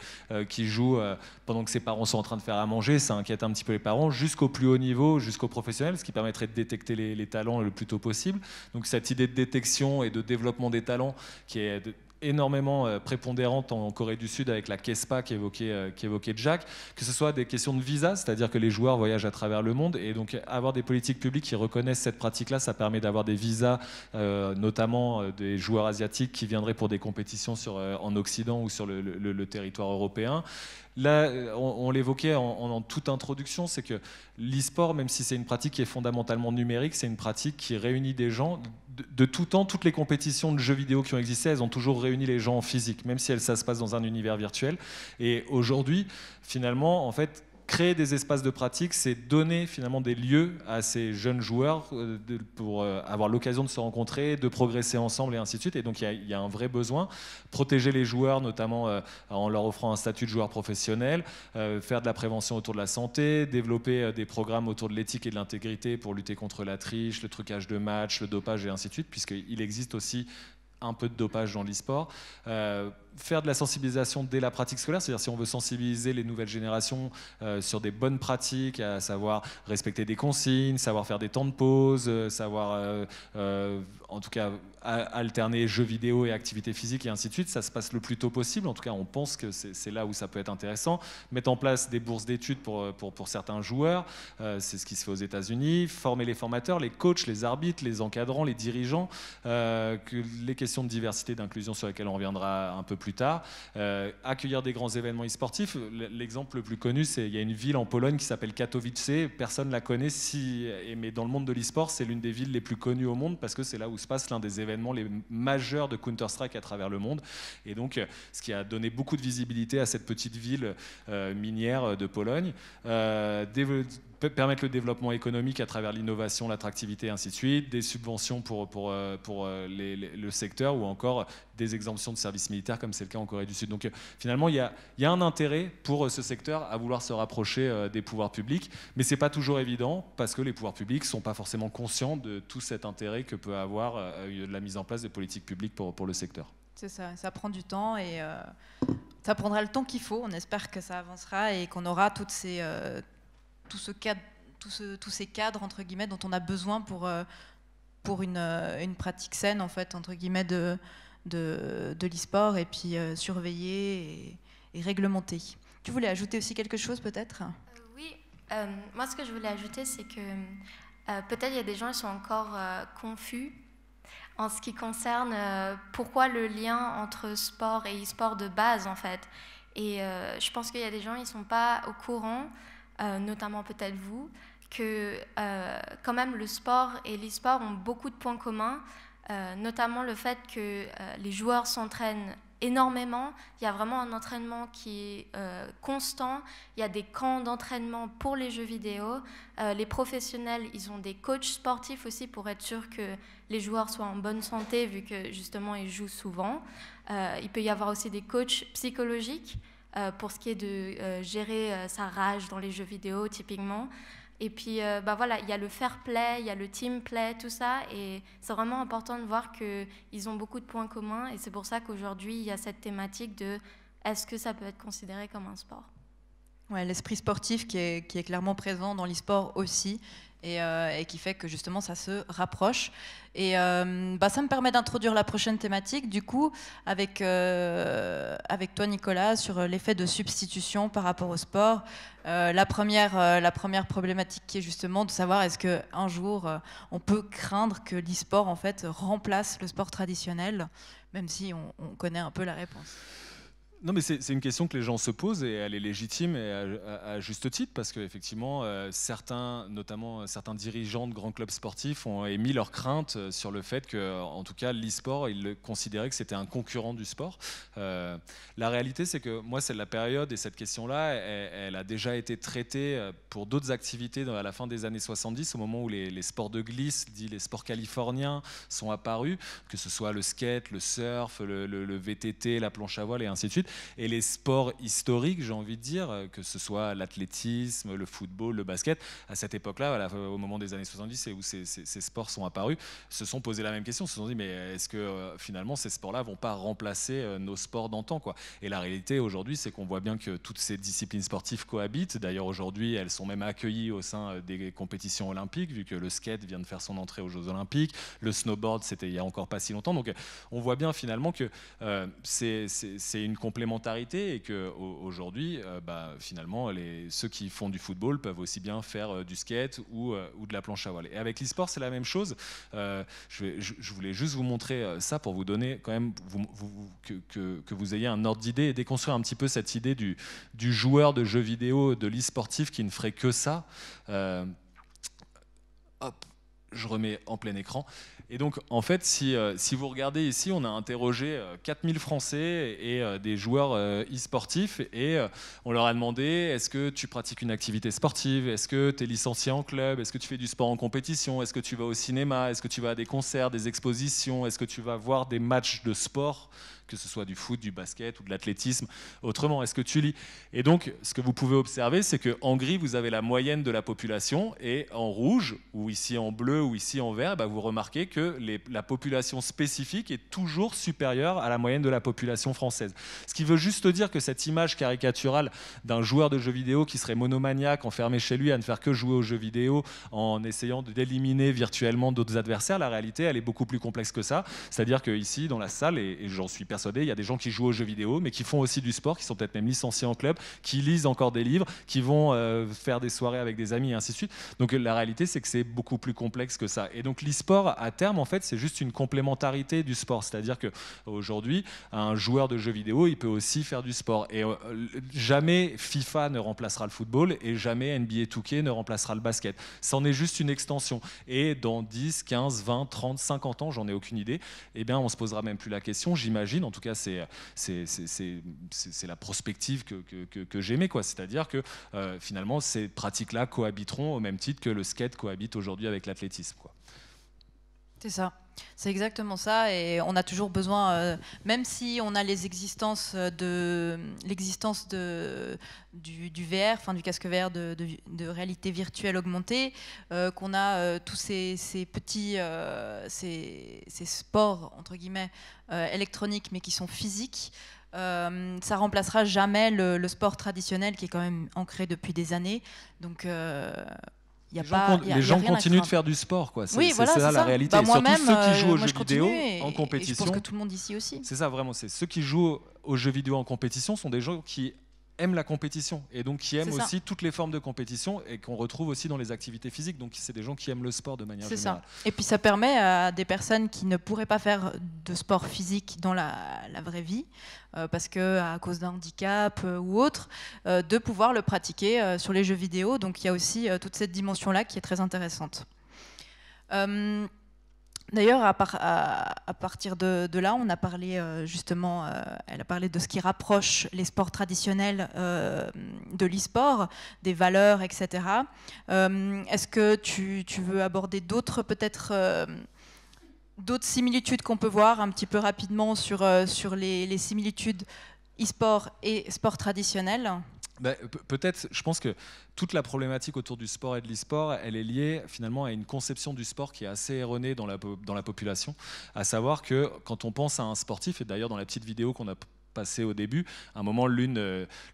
qui joue pendant que ses parents sont en train de faire à manger, ça inquiète un petit peu les parents, jusqu'au plus haut niveau, jusqu'au professionnel, ce qui permettrait de détecter les talents le plus tôt possible. Donc cette idée de détection et de développement des talents qui est énormément prépondérante en Corée du Sud avec la KESPA qu'évoquait Jack, que ce soit des questions de visa, c'est-à-dire que les joueurs voyagent à travers le monde, et donc avoir des politiques publiques qui reconnaissent cette pratique-là, ça permet d'avoir des visas, notamment des joueurs asiatiques qui viendraient pour des compétitions en Occident ou sur le territoire européen. Là, on l'évoquait en toute introduction, c'est que l'e-sport, même si c'est une pratique qui est fondamentalement numérique, c'est une pratique qui réunit des gens de tout temps. Toutes les compétitions de jeux vidéo qui ont existé, elles ont toujours réuni les gens en physique, même si ça se passe dans un univers virtuel. Et aujourd'hui, finalement, en fait, créer des espaces de pratique, c'est donner finalement des lieux à ces jeunes joueurs pour avoir l'occasion de se rencontrer, de progresser ensemble et ainsi de suite. Et donc il y a un vrai besoin. Protéger les joueurs, notamment en leur offrant un statut de joueur professionnel, faire de la prévention autour de la santé, développer des programmes autour de l'éthique et de l'intégrité pour lutter contre la triche, le trucage de matchs, le dopage et ainsi de suite, puisqu'il existe aussi un peu de dopage dans l'e-sport. Faire de la sensibilisation dès la pratique scolaire, c'est-à-dire si on veut sensibiliser les nouvelles générations sur des bonnes pratiques, à savoir respecter des consignes, savoir faire des temps de pause, savoir en tout cas alterner jeux vidéo et activités physiques et ainsi de suite, ça se passe le plus tôt possible. En tout cas, on pense que c'est là où ça peut être intéressant. Mettre en place des bourses d'études pour certains joueurs, c'est ce qui se fait aux États-Unis. Former les formateurs, les coachs, les arbitres, les encadrants, les dirigeants, que les questions de diversité, d'inclusion sur lesquelles on reviendra un peu plus tard. Accueillir des grands événements e-sportifs, l'exemple le plus connu, c'est il y a une ville en Pologne qui s'appelle Katowice, personne ne la connaît, mais dans le monde de l'e-sport, c'est l'une des villes les plus connues au monde parce que c'est là où se passe l'un des événements les majeurs de Counter-Strike à travers le monde. Et donc, ce qui a donné beaucoup de visibilité à cette petite ville minière de Pologne. Permettre le développement économique à travers l'innovation, l'attractivité et ainsi de suite, des subventions pour le secteur ou encore des exemptions de services militaires comme c'est le cas en Corée du Sud. Donc finalement, il y a un intérêt pour ce secteur à vouloir se rapprocher des pouvoirs publics, mais c'est pas toujours évident parce que les pouvoirs publics sont pas forcément conscients de tout cet intérêt que peut avoir la mise en place de politiques publiques pour le secteur. C'est ça, ça prend du temps et ça prendra le temps qu'il faut. On espère que ça avancera et qu'on aura tous ces cadres entre guillemets dont on a besoin pour une pratique saine en fait entre guillemets de l'e-sport et puis surveiller et réglementer. Tu voulais ajouter aussi quelque chose peut-être ? Oui, moi ce que je voulais ajouter c'est que peut-être il y a des gens qui sont encore confus en ce qui concerne pourquoi le lien entre sport et e-sport de base en fait. Et je pense qu'il y a des gens qui ne sont pas au courant, notamment peut-être vous, que quand même le sport et l'e-sport ont beaucoup de points communs, notamment le fait que les joueurs s'entraînent énormément. Il y a vraiment un entraînement qui est constant. Il y a des camps d'entraînement pour les jeux vidéo. Les professionnels, ils ont des coachs sportifs aussi pour être sûr que les joueurs soient en bonne santé vu que justement ils jouent souvent. Il peut y avoir aussi des coachs psychologiques pour ce qui est de gérer sa rage dans les jeux vidéo typiquement. Et puis voilà, il y a le fair play, il y a le team play, tout ça, et c'est vraiment important de voir qu'ils ont beaucoup de points communs, et c'est pour ça qu'aujourd'hui il y a cette thématique de est-ce que ça peut être considéré comme un sport ? Ouais, l'esprit sportif qui est clairement présent dans l'e-sport aussi, et qui fait que justement ça se rapproche. Et ça me permet d'introduire la prochaine thématique, du coup, avec toi Nicolas, sur l'effet de substitution par rapport au sport. La première problématique qui est justement de savoir est-ce qu'un jour on peut craindre que l'e-sport en fait remplace le sport traditionnel, même si on connaît un peu la réponse. Non, mais c'est une question que les gens se posent et elle est légitime et à juste titre parce qu'effectivement, notamment certains dirigeants de grands clubs sportifs ont émis leurs craintes sur le fait que, en tout cas, l'e-sport, ils considéraient que c'était un concurrent du sport. La réalité, c'est que moi, c'est la période et cette question-là, elle a déjà été traitée pour d'autres activités à la fin des années 70, au moment où les sports de glisse, dits les sports californiens, sont apparus, que ce soit le skate, le surf, le VTT, la planche à voile et ainsi de suite. Et les sports historiques, j'ai envie de dire, que ce soit l'athlétisme, le football, le basket, à cette époque-là, au moment des années 70 et où ces sports sont apparus, se sont posé la même question, se sont dit mais est-ce que finalement ces sports-là vont pas remplacer nos sports d'antan, quoi. Et la réalité aujourd'hui, c'est qu'on voit bien que toutes ces disciplines sportives cohabitent. D'ailleurs aujourd'hui, elles sont même accueillies au sein des compétitions olympiques, vu que le skate vient de faire son entrée aux Jeux olympiques, le snowboard c'était il y a encore pas si longtemps. Donc on voit bien finalement que c'est une complémentarité et qu'aujourd'hui, finalement, ceux qui font du football peuvent aussi bien faire du skate ou de la planche à voile. Et avec l'e-sport, c'est la même chose. Je voulais juste vous montrer ça pour vous donner quand même que vous ayez un ordre d'idée et déconstruire un petit peu cette idée du joueur de jeux vidéo, de l'e-sportif qui ne ferait que ça. Hop, je remets en plein écran. Et donc, en fait, si vous regardez ici, on a interrogé 4000 Français et des joueurs e-sportifs et on leur a demandé est-ce que tu pratiques une activité sportive ? Est-ce que tu es licencié en club ? Est-ce que tu fais du sport en compétition ? Est-ce que tu vas au cinéma ? Est-ce que tu vas à des concerts, des expositions ? Est-ce que tu vas voir des matchs de sport ? Que ce soit du foot, du basket ou de l'athlétisme. Autrement, est-ce que tu lis ? Et donc, ce que vous pouvez observer, c'est qu'en gris, vous avez la moyenne de la population et en rouge, ou ici en bleu, ou ici en vert, vous remarquez que la population spécifique est toujours supérieure à la moyenne de la population française. Ce qui veut juste dire que cette image caricaturale d'un joueur de jeux vidéo qui serait monomaniaque, enfermé chez lui à ne faire que jouer aux jeux vidéo en essayant d'éliminer virtuellement d'autres adversaires, la réalité, elle est beaucoup plus complexe que ça. C'est-à-dire qu'ici, dans la salle, et j'en suis persuadé, il y a des gens qui jouent aux jeux vidéo, mais qui font aussi du sport, qui sont peut-être même licenciés en club, qui lisent encore des livres, qui vont faire des soirées avec des amis et ainsi de suite. Donc la réalité, c'est que c'est beaucoup plus complexe que ça. Et donc l'e-sport, à terme, terme, en fait, c'est juste une complémentarité du sport. C'est-à-dire qu'aujourd'hui, un joueur de jeux vidéo, il peut aussi faire du sport. Et jamais FIFA ne remplacera le football et jamais NBA 2K ne remplacera le basket. C'en est juste une extension. Et dans 10, 15, 20, 30, 50 ans, j'en ai aucune idée, eh bien, on se posera même plus la question, j'imagine. En tout cas, c'est la prospective que j'aimais, quoi. C'est-à-dire que finalement, ces pratiques-là cohabiteront au même titre que le skate cohabite aujourd'hui avec l'athlétisme, quoi. C'est ça, c'est exactement ça, et on a toujours besoin, même si on a l'existence du VR, enfin du casque VR de réalité virtuelle augmentée, qu'on a tous ces petits ces sports entre guillemets électroniques mais qui sont physiques. Ça remplacera jamais le sport traditionnel qui est quand même ancré depuis des années. Donc les gens continuent de faire du sport, quoi. Oui, voilà, c'est ça la réalité. Bah, surtout moi-même, ceux qui jouent aux moi, jeux vidéo en compétition. Et je pense que tout le monde ici aussi. C'est ça, vraiment. C'est ceux qui jouent aux jeux vidéo en compétition sont des gens qui aiment la compétition et donc qui aiment aussi toutes les formes de compétition et qu'on retrouve aussi dans les activités physiques. Donc c'est des gens qui aiment le sport de manière générale. Ça. Et puis ça permet à des personnes qui ne pourraient pas faire de sport physique dans la vraie vie, parce que à cause d'un handicap ou autre, de pouvoir le pratiquer sur les jeux vidéo. Donc il y a aussi toute cette dimension-là qui est très intéressante. D'ailleurs, à partir de là, on a parlé justement, elle a parlé de ce qui rapproche les sports traditionnels de l'e-sport, des valeurs, etc. Est-ce que tu veux aborder d'autres, peut-être, d'autres similitudes qu'on peut voir un petit peu rapidement sur les similitudes e-sport et sport traditionnel ? Peut-être, je pense que toute la problématique autour du sport et de l'e-sport, elle est liée finalement à une conception du sport qui est assez erronée dans la population, à savoir que quand on pense à un sportif, et d'ailleurs dans la petite vidéo qu'on a passé au début, à un moment l'une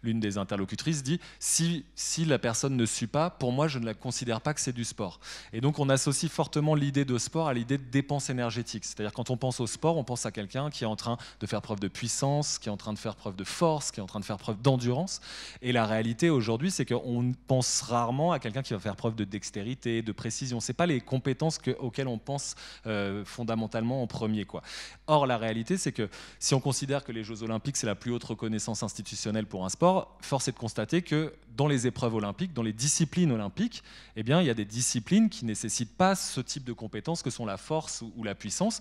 des interlocutrices dit si la personne ne suit pas, pour moi je ne la considère pas que c'est du sport. Et donc on associe fortement l'idée de sport à l'idée de dépense énergétique. C'est-à-dire quand on pense au sport, on pense à quelqu'un qui est en train de faire preuve de puissance, qui est en train de faire preuve de force, qui est en train de faire preuve d'endurance. Et la réalité aujourd'hui, c'est qu'on pense rarement à quelqu'un qui va faire preuve de dextérité, de précision. C'est pas les compétences auxquelles on pense fondamentalement en premier, quoi. Or la réalité, c'est que si on considère que les Jeux Olympiques c'est la plus haute reconnaissance institutionnelle pour un sport, force est de constater que dans les épreuves olympiques, dans les disciplines olympiques, eh bien, il y a des disciplines qui ne nécessitent pas ce type de compétences que sont la force ou la puissance,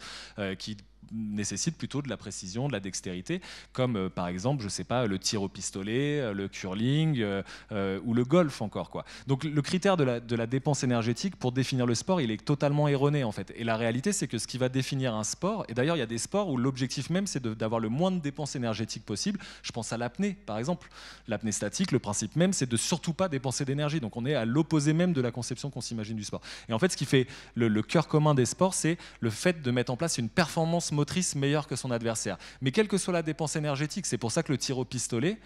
qui nécessitent plutôt de la précision, de la dextérité, comme par exemple, je sais pas, le tir au pistolet, le curling ou le golf encore, quoi. Donc le critère de la dépense énergétique pour définir le sport, il est totalement erroné en fait. Et la réalité, c'est que ce qui va définir un sport, et d'ailleurs il y a des sports où l'objectif même c'est d'avoir le moins de dépenses énergétiques possible. Je pense à l'apnée par exemple. L'apnée statique, le principe même c'est de surtout pas dépenser d'énergie. Donc on est à l'opposé même de la conception qu'on s'imagine du sport. Et en fait ce qui fait le cœur commun des sports, c'est le fait de mettre en place une performance motrice meilleure que son adversaire. Mais quelle que soit la dépense énergétique, c'est pour ça que le tir au pistolet,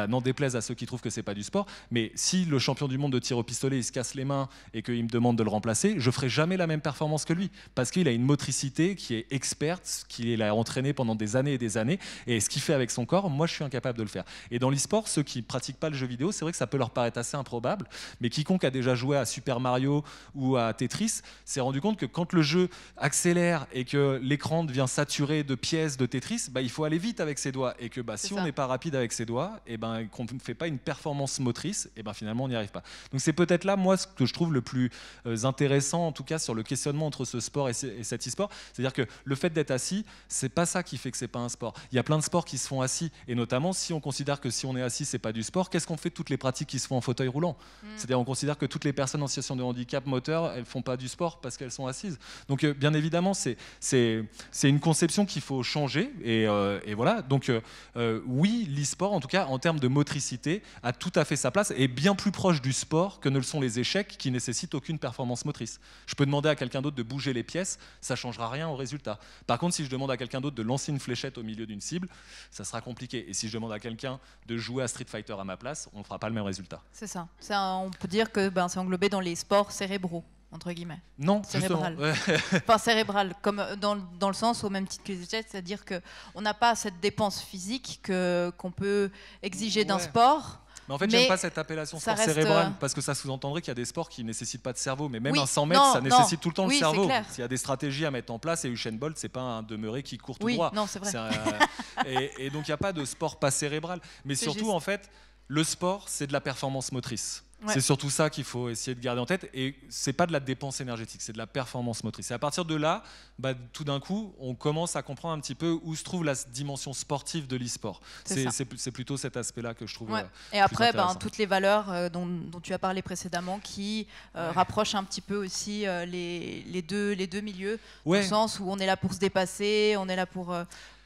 n'en déplaise à ceux qui trouvent que c'est pas du sport, mais si le champion du monde de tir au pistolet il se casse les mains et qu'il me demande de le remplacer, je ferai jamais la même performance que lui, parce qu'il a une motricité qui est experte, qu'il a entraîné pendant des années et des années, et ce qu'il fait avec son corps, moi je suis incapable de le faire. Et dans l'e-sport, ceux qui pratiquent pas le jeu vidéo, c'est vrai que ça peut leur paraître assez improbable, mais quiconque a déjà joué à Super Mario ou à Tetris s'est rendu compte que quand le jeu accélère et que l'écran devient saturé de pièces de Tetris, il faut aller vite avec ses doigts, et que si on n'est pas rapide avec ses doigts, qu'on ne fait pas une performance motrice, et finalement on n'y arrive pas. Donc c'est peut-être là, moi, ce que je trouve le plus intéressant, en tout cas sur le questionnement entre ce sport et cet e-sport, c'est-à-dire que le fait d'être assis, c'est pas ça qui fait que c'est pas un sport. Il y a plein de sports qui se font assis, et notamment si on considère que si on est assis, c'est pas du sport, qu'est-ce qu'on fait de toutes les pratiques qui se font en fauteuil roulant ? C'est-à-dire on considère que toutes les personnes en situation de handicap moteur, elles font pas du sport parce qu'elles sont assises. Donc bien évidemment, c'est une conception qu'il faut changer, et voilà. Donc oui, l'e-sport, en tout cas en termes de motricité, a tout à fait sa place et est bien plus proche du sport que ne le sont les échecs qui nécessitent aucune performance motrice. Je peux demander à quelqu'un d'autre de bouger les pièces, ça changera rien au résultat. Par contre, si je demande à quelqu'un d'autre de lancer une fléchette au milieu d'une cible, ça sera compliqué. Et si je demande à quelqu'un de jouer à Street Fighter à ma place, on ne fera pas le même résultat. C'est ça. On peut dire que c'est englobé dans les sports cérébraux, entre guillemets. Non, cérébral. Enfin, cérébral, comme dans le sens au même titre que les échecs, c'est-à-dire qu'on n'a pas cette dépense physique qu'on peut exiger d'un sport. Mais en fait, j'aime pas cette appellation sport cérébral, parce que ça sous-entendrait qu'il y a des sports qui ne nécessitent pas de cerveau. Mais même un 100 mètres, ça nécessite tout le temps le cerveau. S'il y a des stratégies à mettre en place, et Usain Bolt, c'est pas un demeuré qui court tout droit. Non, c'est vrai. Et donc, il n'y a pas de sport pas cérébral. Mais surtout, en fait, le sport, c'est de la performance motrice. C'est surtout ça qu'il faut essayer de garder en tête. Et c'est pas de la dépense énergétique, c'est de la performance motrice. Et à partir de là, tout d'un coup, on commence à comprendre un petit peu où se trouve la dimension sportive de l'e-sport. C'est plutôt cet aspect-là que je trouve. Et après, toutes les valeurs dont tu as parlé précédemment qui rapprochent un petit peu aussi les deux milieux, dans le sens où on est là pour se dépasser, on est là pour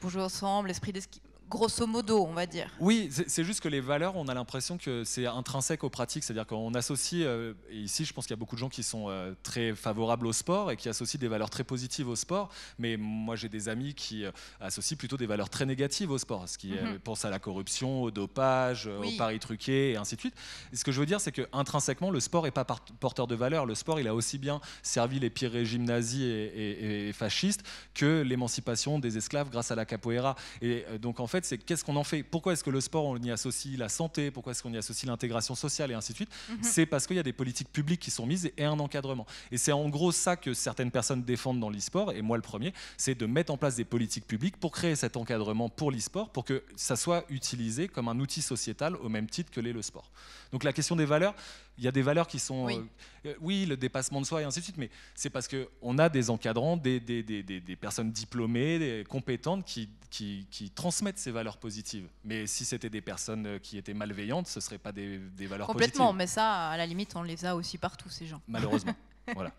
jouer ensemble, l'esprit d'esquive. Grosso modo, on va dire. Oui, c'est juste que les valeurs, on a l'impression que c'est intrinsèque aux pratiques, c'est-à-dire qu'on associe, et ici je pense qu'il y a beaucoup de gens qui sont très favorables au sport et qui associent des valeurs très positives au sport, mais moi j'ai des amis qui associent plutôt des valeurs très négatives au sport, ce qui pense à la corruption, au dopage, aux paris truqués et ainsi de suite. Et ce que je veux dire, c'est qu'intrinsèquement, le sport n'est pas porteur de valeurs. Le sport, il a aussi bien servi les pires régimes nazis et fascistes que l'émancipation des esclaves grâce à la capoeira. Et donc en fait, c'est qu'est-ce qu'on en fait? Pourquoi est-ce que le sport, on y associe la santé? Pourquoi est-ce qu'on y associe l'intégration sociale et ainsi de suite? C'est parce qu'il y a des politiques publiques qui sont mises et un encadrement. Et c'est en gros ça que certaines personnes défendent dans l'e-sport, et moi le premier, c'est de mettre en place des politiques publiques pour créer cet encadrement pour l'e-sport, pour que ça soit utilisé comme un outil sociétal au même titre que l'est le sport. Donc la question des valeurs, il y a des valeurs qui sont, le dépassement de soi et ainsi de suite, mais c'est parce qu'on a des encadrants, des personnes diplômées, des compétentes qui transmettent ces valeurs positives. Mais si c'était des personnes qui étaient malveillantes, ce ne seraient pas des valeurs complètement, positives. Mais ça, à la limite, on les a aussi partout, ces gens. Malheureusement, voilà.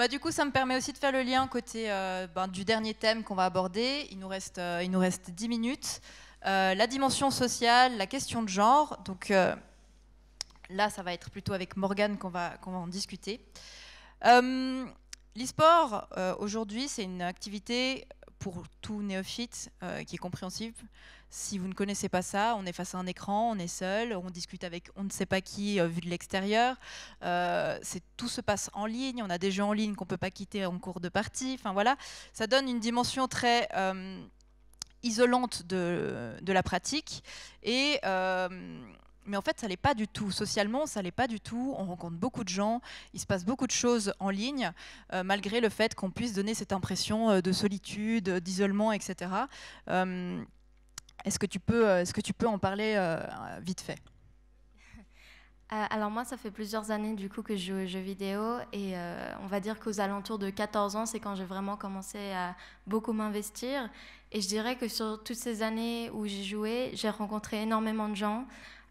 Du coup, ça me permet aussi de faire le lien côté du dernier thème qu'on va aborder. Il nous reste 10 minutes. La dimension sociale, la question de genre. Donc là, ça va être plutôt avec Morgane qu'on va en discuter. L'e-sport, aujourd'hui, c'est une activité pour tout néophyte qui est compréhensible. Si vous ne connaissez pas ça, on est face à un écran, on est seul, on discute avec on ne sait pas qui vu de l'extérieur. Tout se passe en ligne, on a des jeux en ligne qu'on ne peut pas quitter en cours de partie. Enfin voilà, ça donne une dimension très isolante de la pratique. Mais en fait, ça l'est pas du tout. Socialement, ça l'est pas du tout. On rencontre beaucoup de gens, il se passe beaucoup de choses en ligne, malgré le fait qu'on puisse donner cette impression de solitude, d'isolement, etc. Est-ce que tu peux en parler vite fait? Alors moi, ça fait plusieurs années du coup que je joue aux jeux vidéo et on va dire qu'aux alentours de 14 ans, c'est quand j'ai vraiment commencé à beaucoup m'investir. Et je dirais que sur toutes ces années où j'ai joué, j'ai rencontré énormément de gens.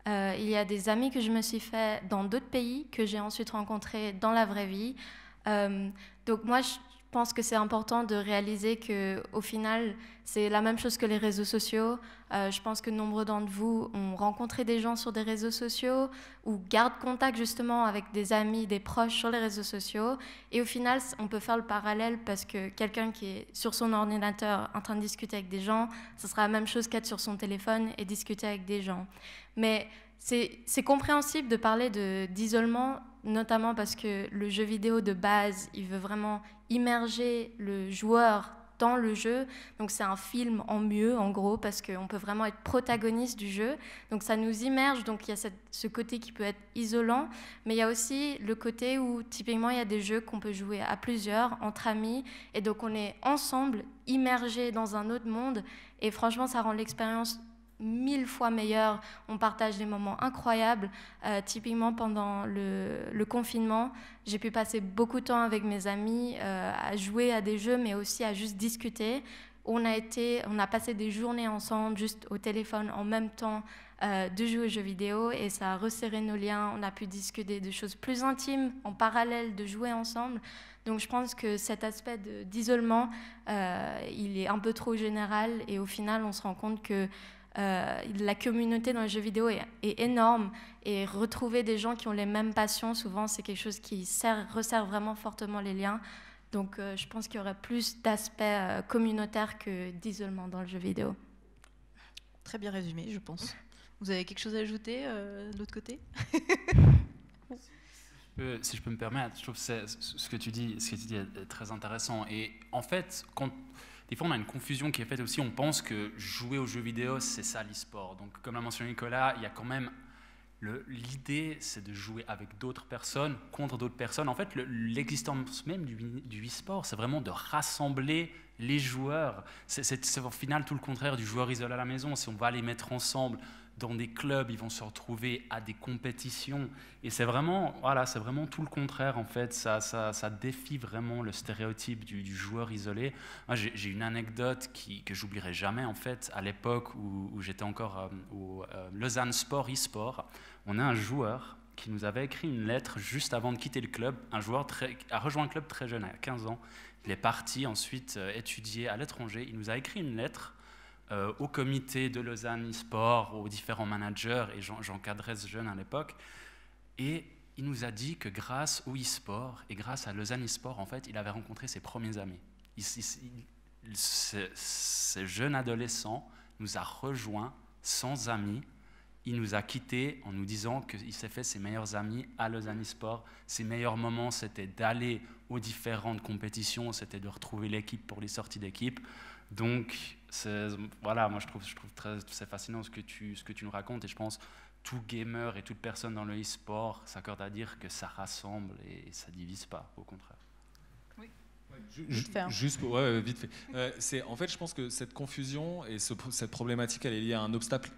Il y a des amis que je me suis fait dans d'autres pays que j'ai ensuite rencontrés dans la vraie vie. Donc moi, je pense que c'est important de réaliser qu'au final, c'est la même chose que les réseaux sociaux. Je pense que nombreux d'entre vous ont rencontré des gens sur des réseaux sociaux ou gardent contact justement avec des amis, des proches sur les réseaux sociaux. Et au final, on peut faire le parallèle parce que quelqu'un qui est sur son ordinateur en train de discuter avec des gens, ce sera la même chose qu'être sur son téléphone et discuter avec des gens. Mais c'est compréhensible de parler d'isolement, notamment parce que le jeu vidéo de base, il veut vraiment immerger le joueur dans le jeu. Donc c'est un film en mieux, en gros, parce qu'on peut vraiment être protagoniste du jeu. Donc ça nous immerge, donc il y a ce côté qui peut être isolant, mais il y a aussi le côté où, typiquement, il y a des jeux qu'on peut jouer à plusieurs, entre amis, et donc on est ensemble, immergés dans un autre monde, et franchement, ça rend l'expérience 1000 fois meilleur. On partage des moments incroyables. Typiquement pendant le confinement, j'ai pu passer beaucoup de temps avec mes amis à jouer à des jeux, mais aussi à juste discuter. On a passé des journées ensemble, juste au téléphone, en même temps de jouer aux jeux vidéo, et ça a resserré nos liens. On a pu discuter de choses plus intimes en parallèle de jouer ensemble. Donc je pense que cet aspect d'isolement, il est un peu trop général, et au final, on se rend compte que la communauté dans les jeux vidéo est énorme, et retrouver des gens qui ont les mêmes passions, souvent c'est quelque chose qui resserre vraiment fortement les liens. Donc je pense qu'il y aurait plus d'aspects communautaires que d'isolement dans le jeu vidéo. Très bien résumé, je pense. Vous avez quelque chose à ajouter de l'autre côté? Si je peux me permettre, je trouve que ce que tu dis est très intéressant. Et en fait, des fois, on a une confusion qui est faite aussi. On pense que jouer aux jeux vidéo, c'est ça l'e-sport. Donc, comme l'a mentionné Nicolas, il y a quand même L'idée, c'est de jouer avec d'autres personnes, contre d'autres personnes. En fait, l'existence même du e-sport, c'est vraiment de rassembler les joueurs. C'est au final tout le contraire du joueur isolé à la maison. Si on va les mettre ensemble dans des clubs, ils vont se retrouver à des compétitions. Et c'est vraiment, voilà, c'est vraiment tout le contraire, en fait. Ça défie vraiment le stéréotype du joueur isolé. Moi, j'ai une anecdote que j'oublierai jamais, en fait, à l'époque où j'étais encore au Lausanne Sport e-sport. On a un joueur qui nous avait écrit une lettre juste avant de quitter le club. Un joueur a rejoint le club très jeune, à 15 ans. Il est parti ensuite étudier à l'étranger. Il nous a écrit une lettre au comité de Lausanne e-sport, aux différents managers, et j'encadrais ce jeune à l'époque. Et il nous a dit que grâce au e-sport et grâce à Lausanne e-sport, en fait, il avait rencontré ses premiers amis. Ce jeune adolescent nous a rejoints sans amis. Il nous a quittés en nous disant qu'il s'est fait ses meilleurs amis à Lausanne e-sport. Ses meilleurs moments, c'était d'aller aux différentes compétitions, c'était de retrouver l'équipe pour les sorties d'équipe. Donc, voilà, moi je trouve c'est fascinant ce que tu nous racontes, et je pense tout gamer et toute personne dans le e-sport s'accorde à dire que ça rassemble et ça divise pas, au contraire. Juste pour, vite fait. En fait, je pense que cette confusion et cette problématique, elle est liée à un obstacle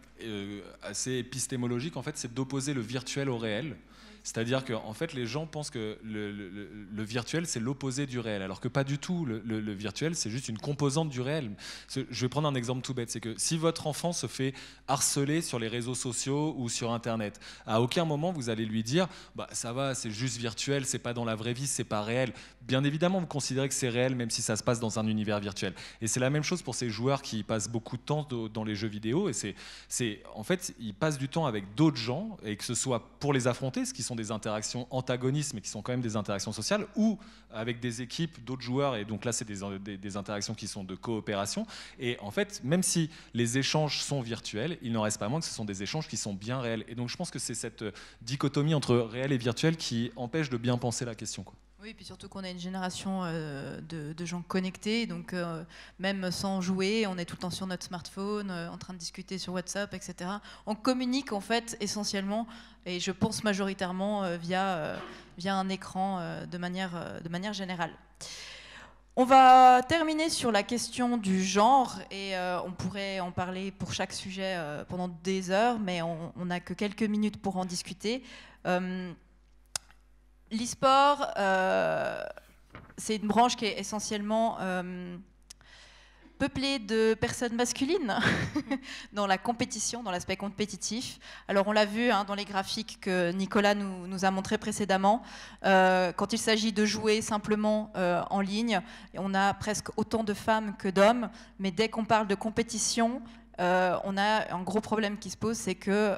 assez épistémologique. En fait, c'est d'opposer le virtuel au réel. C'est-à-dire que en fait, les gens pensent que le virtuel, c'est l'opposé du réel, alors que pas du tout. Le virtuel, c'est juste une composante du réel. Je vais prendre un exemple tout bête. C'est que si votre enfant se fait harceler sur les réseaux sociaux ou sur Internet, à aucun moment vous allez lui dire bah, « ça va, c'est juste virtuel, c'est pas dans la vraie vie, c'est pas réel ». Bien évidemment, vous considérez que c'est réel, même si ça se passe dans un univers virtuel. Et c'est la même chose pour ces joueurs qui passent beaucoup de temps dans les jeux vidéo. Et en fait, ils passent du temps avec d'autres gens, et que ce soit pour les affronter, ce qui sont des interactions antagonistes, mais qui sont quand même des interactions sociales, ou avec des équipes d'autres joueurs, et donc là c'est des interactions qui sont de coopération. Et en fait, même si les échanges sont virtuels, il n'en reste pas moins que ce sont des échanges qui sont bien réels. Et donc je pense que c'est cette dichotomie entre réel et virtuel qui empêche de bien penser la question, quoi. Oui, puis surtout qu'on a une génération de gens connectés, donc même sans jouer, on est tout le temps sur notre smartphone, en train de discuter sur WhatsApp, etc. On communique en fait essentiellement, et je pense majoritairement via un écran de manière générale. On va terminer sur la question du genre, et on pourrait en parler pour chaque sujet pendant des heures, mais on n'a que quelques minutes pour en discuter. L'e-sport, c'est une branche qui est essentiellement peuplée de personnes masculines dans la compétition, dans l'aspect compétitif. Alors on l'a vu dans les graphiques que Nicolas nous a montrés précédemment, quand il s'agit de jouer simplement en ligne, on a presque autant de femmes que d'hommes, mais dès qu'on parle de compétition, on a un gros problème qui se pose, c'est que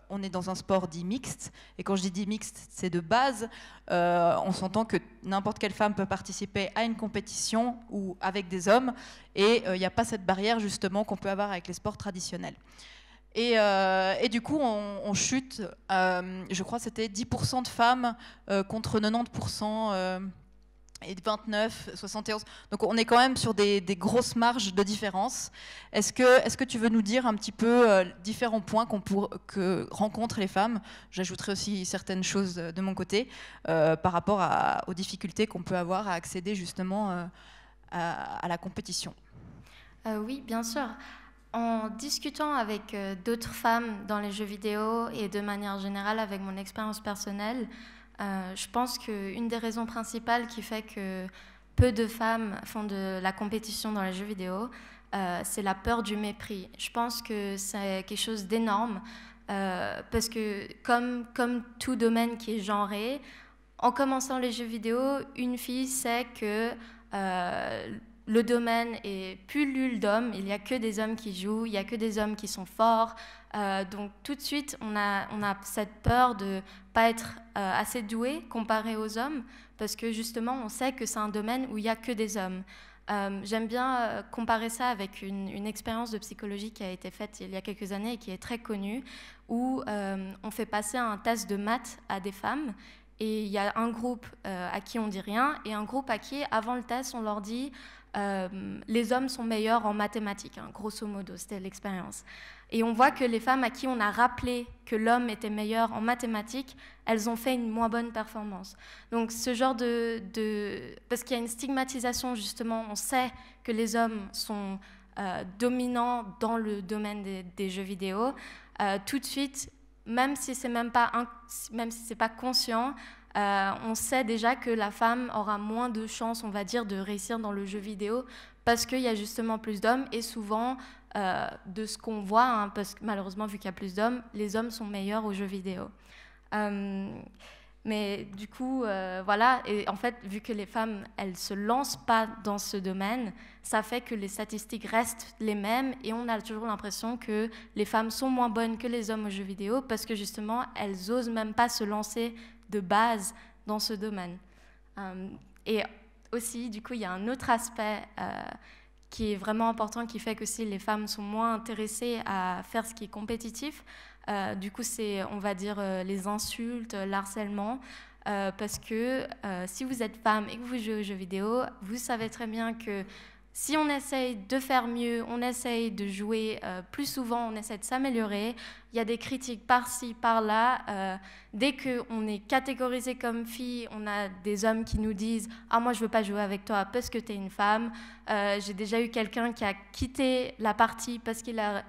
on est dans un sport dit mixte, et quand je dis mixte, c'est de base, on s'entend que n'importe quelle femme peut participer à une compétition ou avec des hommes, et il n'y a pas cette barrière justement qu'on peut avoir avec les sports traditionnels. Et du coup, on chute, je crois que c'était 10% de femmes contre 90%, et 29, 71. Donc on est quand même sur des grosses marges de différence. Est-ce que tu veux nous dire un petit peu différents points que rencontrent les femmes? J'ajouterai aussi certaines choses de mon côté par rapport aux difficultés qu'on peut avoir à accéder justement à la compétition. Oui, bien sûr. En discutant avec d'autres femmes dans les jeux vidéo et de manière générale avec mon expérience personnelle, je pense qu'une des raisons principales qui fait que peu de femmes font de la compétition dans les jeux vidéo, c'est la peur du mépris. Je pense que c'est quelque chose d'énorme, parce que comme tout domaine qui est genré, en commençant les jeux vidéo, une fille sait que le domaine est pullule d'hommes, il n'y a que des hommes qui jouent, il n'y a que des hommes qui sont forts. Donc tout de suite, on a cette peur de ne pas être assez doué comparé aux hommes, parce que justement, on sait que c'est un domaine où il n'y a que des hommes. J'aime bien comparer ça avec une expérience de psychologie qui a été faite il y a quelques années et qui est très connue, où on fait passer un test de maths à des femmes, et il y a un groupe à qui on dit rien, et un groupe à qui, avant le test, on leur dit les hommes sont meilleurs en mathématiques, hein, grosso modo, c'était l'expérience. Et on voit que les femmes à qui on a rappelé que l'homme était meilleur en mathématiques, elles ont fait une moins bonne performance. Donc ce genre parce qu'il y a une stigmatisation, justement, on sait que les hommes sont dominants dans le domaine des jeux vidéo. Tout de suite, même si c'est pas conscient, on sait déjà que la femme aura moins de chances, on va dire, de réussir dans le jeu vidéo parce qu'il y a justement plus d'hommes et souvent, de ce qu'on voit, hein, parce que malheureusement, vu qu'il y a plus d'hommes, les hommes sont meilleurs aux jeux vidéo. Mais du coup, voilà, et en fait, vu que les femmes, elles ne se lancent pas dans ce domaine, ça fait que les statistiques restent les mêmes et on a toujours l'impression que les femmes sont moins bonnes que les hommes aux jeux vidéo parce que justement, elles n'osent même pas se lancer de base dans ce domaine. Et aussi, du coup, il y a un autre aspect qui est vraiment important, qui fait que si les femmes sont moins intéressées à faire ce qui est compétitif, du coup, c'est, on va dire, les insultes, l'harcèlement, parce que si vous êtes femme et que vous jouez aux jeux vidéo, vous savez très bien que si on essaye de faire mieux, on essaye de jouer plus souvent, on essaie de s'améliorer, il y a des critiques par-ci, par-là. Dès qu'on est catégorisé comme fille, on a des hommes qui nous disent « Ah, moi, je ne veux pas jouer avec toi parce que tu es une femme. » J'ai déjà eu quelqu'un qui a quitté la partie parce qu'il a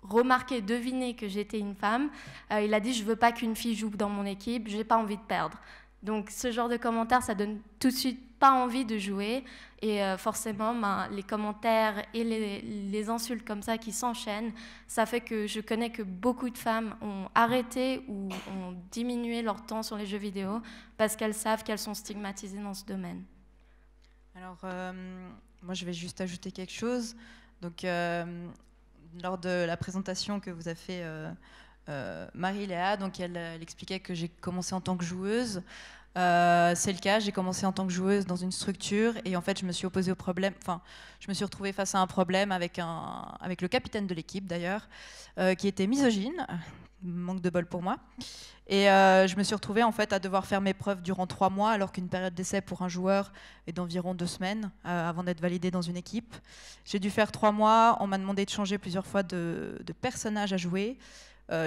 remarqué, deviné que j'étais une femme. Il a dit « Je ne veux pas qu'une fille joue dans mon équipe, je n'ai pas envie de perdre. » Donc, ce genre de commentaires, ça donne tout de suite pas envie de jouer. Et forcément, les commentaires et les insultes comme ça qui s'enchaînent, ça fait que je connais que beaucoup de femmes ont arrêté ou ont diminué leur temps sur les jeux vidéo parce qu'elles savent qu'elles sont stigmatisées dans ce domaine. Alors, moi, je vais juste ajouter quelque chose. Donc, lors de la présentation que vous a fait Marie-Léa, donc elle expliquait que j'ai commencé en tant que joueuse. C'est le cas, j'ai commencé en tant que joueuse dans une structure et en fait je me suis opposée au problème, enfin je me suis retrouvée face à un problème avec le capitaine de l'équipe d'ailleurs, qui était misogyne, manque de bol pour moi. Et je me suis retrouvée en fait à devoir faire mes preuves durant 3 mois alors qu'une période d'essai pour un joueur est d'environ 2 semaines avant d'être validé dans une équipe. J'ai dû faire 3 mois, on m'a demandé de changer plusieurs fois de personnage à jouer.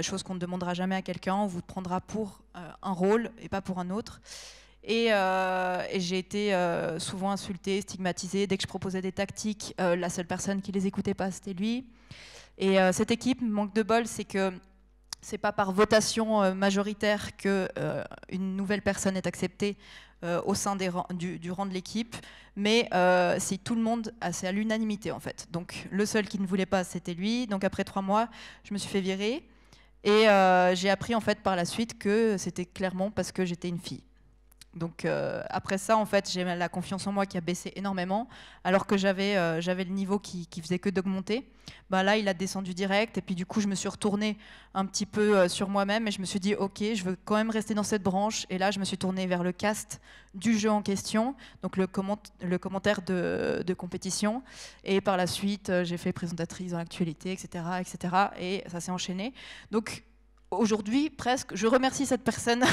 Chose qu'on ne demandera jamais à quelqu'un, on vous prendra pour un rôle et pas pour un autre. Et j'ai été souvent insultée, stigmatisée. Dès que je proposais des tactiques, la seule personne qui les écoutait pas, c'était lui. Et cette équipe, manque de bol, c'est que c'est pas par votation majoritaire qu'une nouvelle personne est acceptée au sein du rang de l'équipe, mais si tout le monde, c'est à l'unanimité en fait. Donc le seul qui ne voulait pas, c'était lui. Donc après 3 mois, je me suis fait virer. Et j'ai appris en fait par la suite que c'était clairement parce que j'étais une fille. Donc après ça, en fait, j'ai la confiance en moi qui a baissé énormément, alors que j'avais le niveau qui faisait que d'augmenter. Bah là, il a descendu direct, et puis du coup, je me suis retournée un petit peu sur moi-même, et je me suis dit, ok, je veux quand même rester dans cette branche. Et là, je me suis tournée vers le cast du jeu en question, donc le commentaire de compétition. Et par la suite, j'ai fait présentatrice dans l'actualité, etc., etc. Et ça s'est enchaîné. Donc aujourd'hui, presque, je remercie cette personne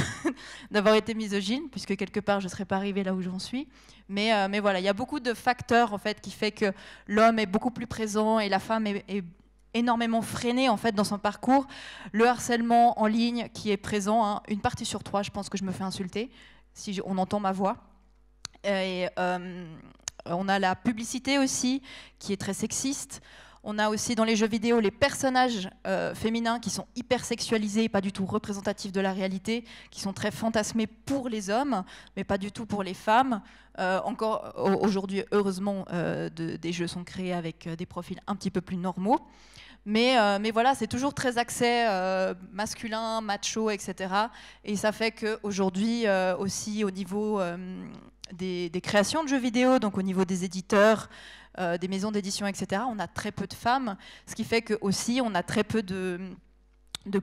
d'avoir été misogyne, puisque quelque part, je ne serais pas arrivée là où j'en suis. Mais voilà, il y a beaucoup de facteurs en fait, qui fait que l'homme est beaucoup plus présent et la femme est énormément freinée en fait, dans son parcours. Le harcèlement en ligne qui est présent, hein, 1 partie sur 3, je pense que je me fais insulter, si on entend ma voix. Et on a la publicité aussi, qui est très sexiste. On a aussi dans les jeux vidéo les personnages féminins qui sont hyper sexualisés, pas du tout représentatifs de la réalité, qui sont très fantasmés pour les hommes, mais pas du tout pour les femmes. Encore aujourd'hui, heureusement, des jeux sont créés avec des profils un petit peu plus normaux. Mais voilà, c'est toujours très axé masculin, macho, etc. Et ça fait qu'aujourd'hui, aussi au niveau des créations de jeux vidéo, donc au niveau des éditeurs, des maisons d'édition, etc., on a très peu de femmes, ce qui fait que aussi on a très peu de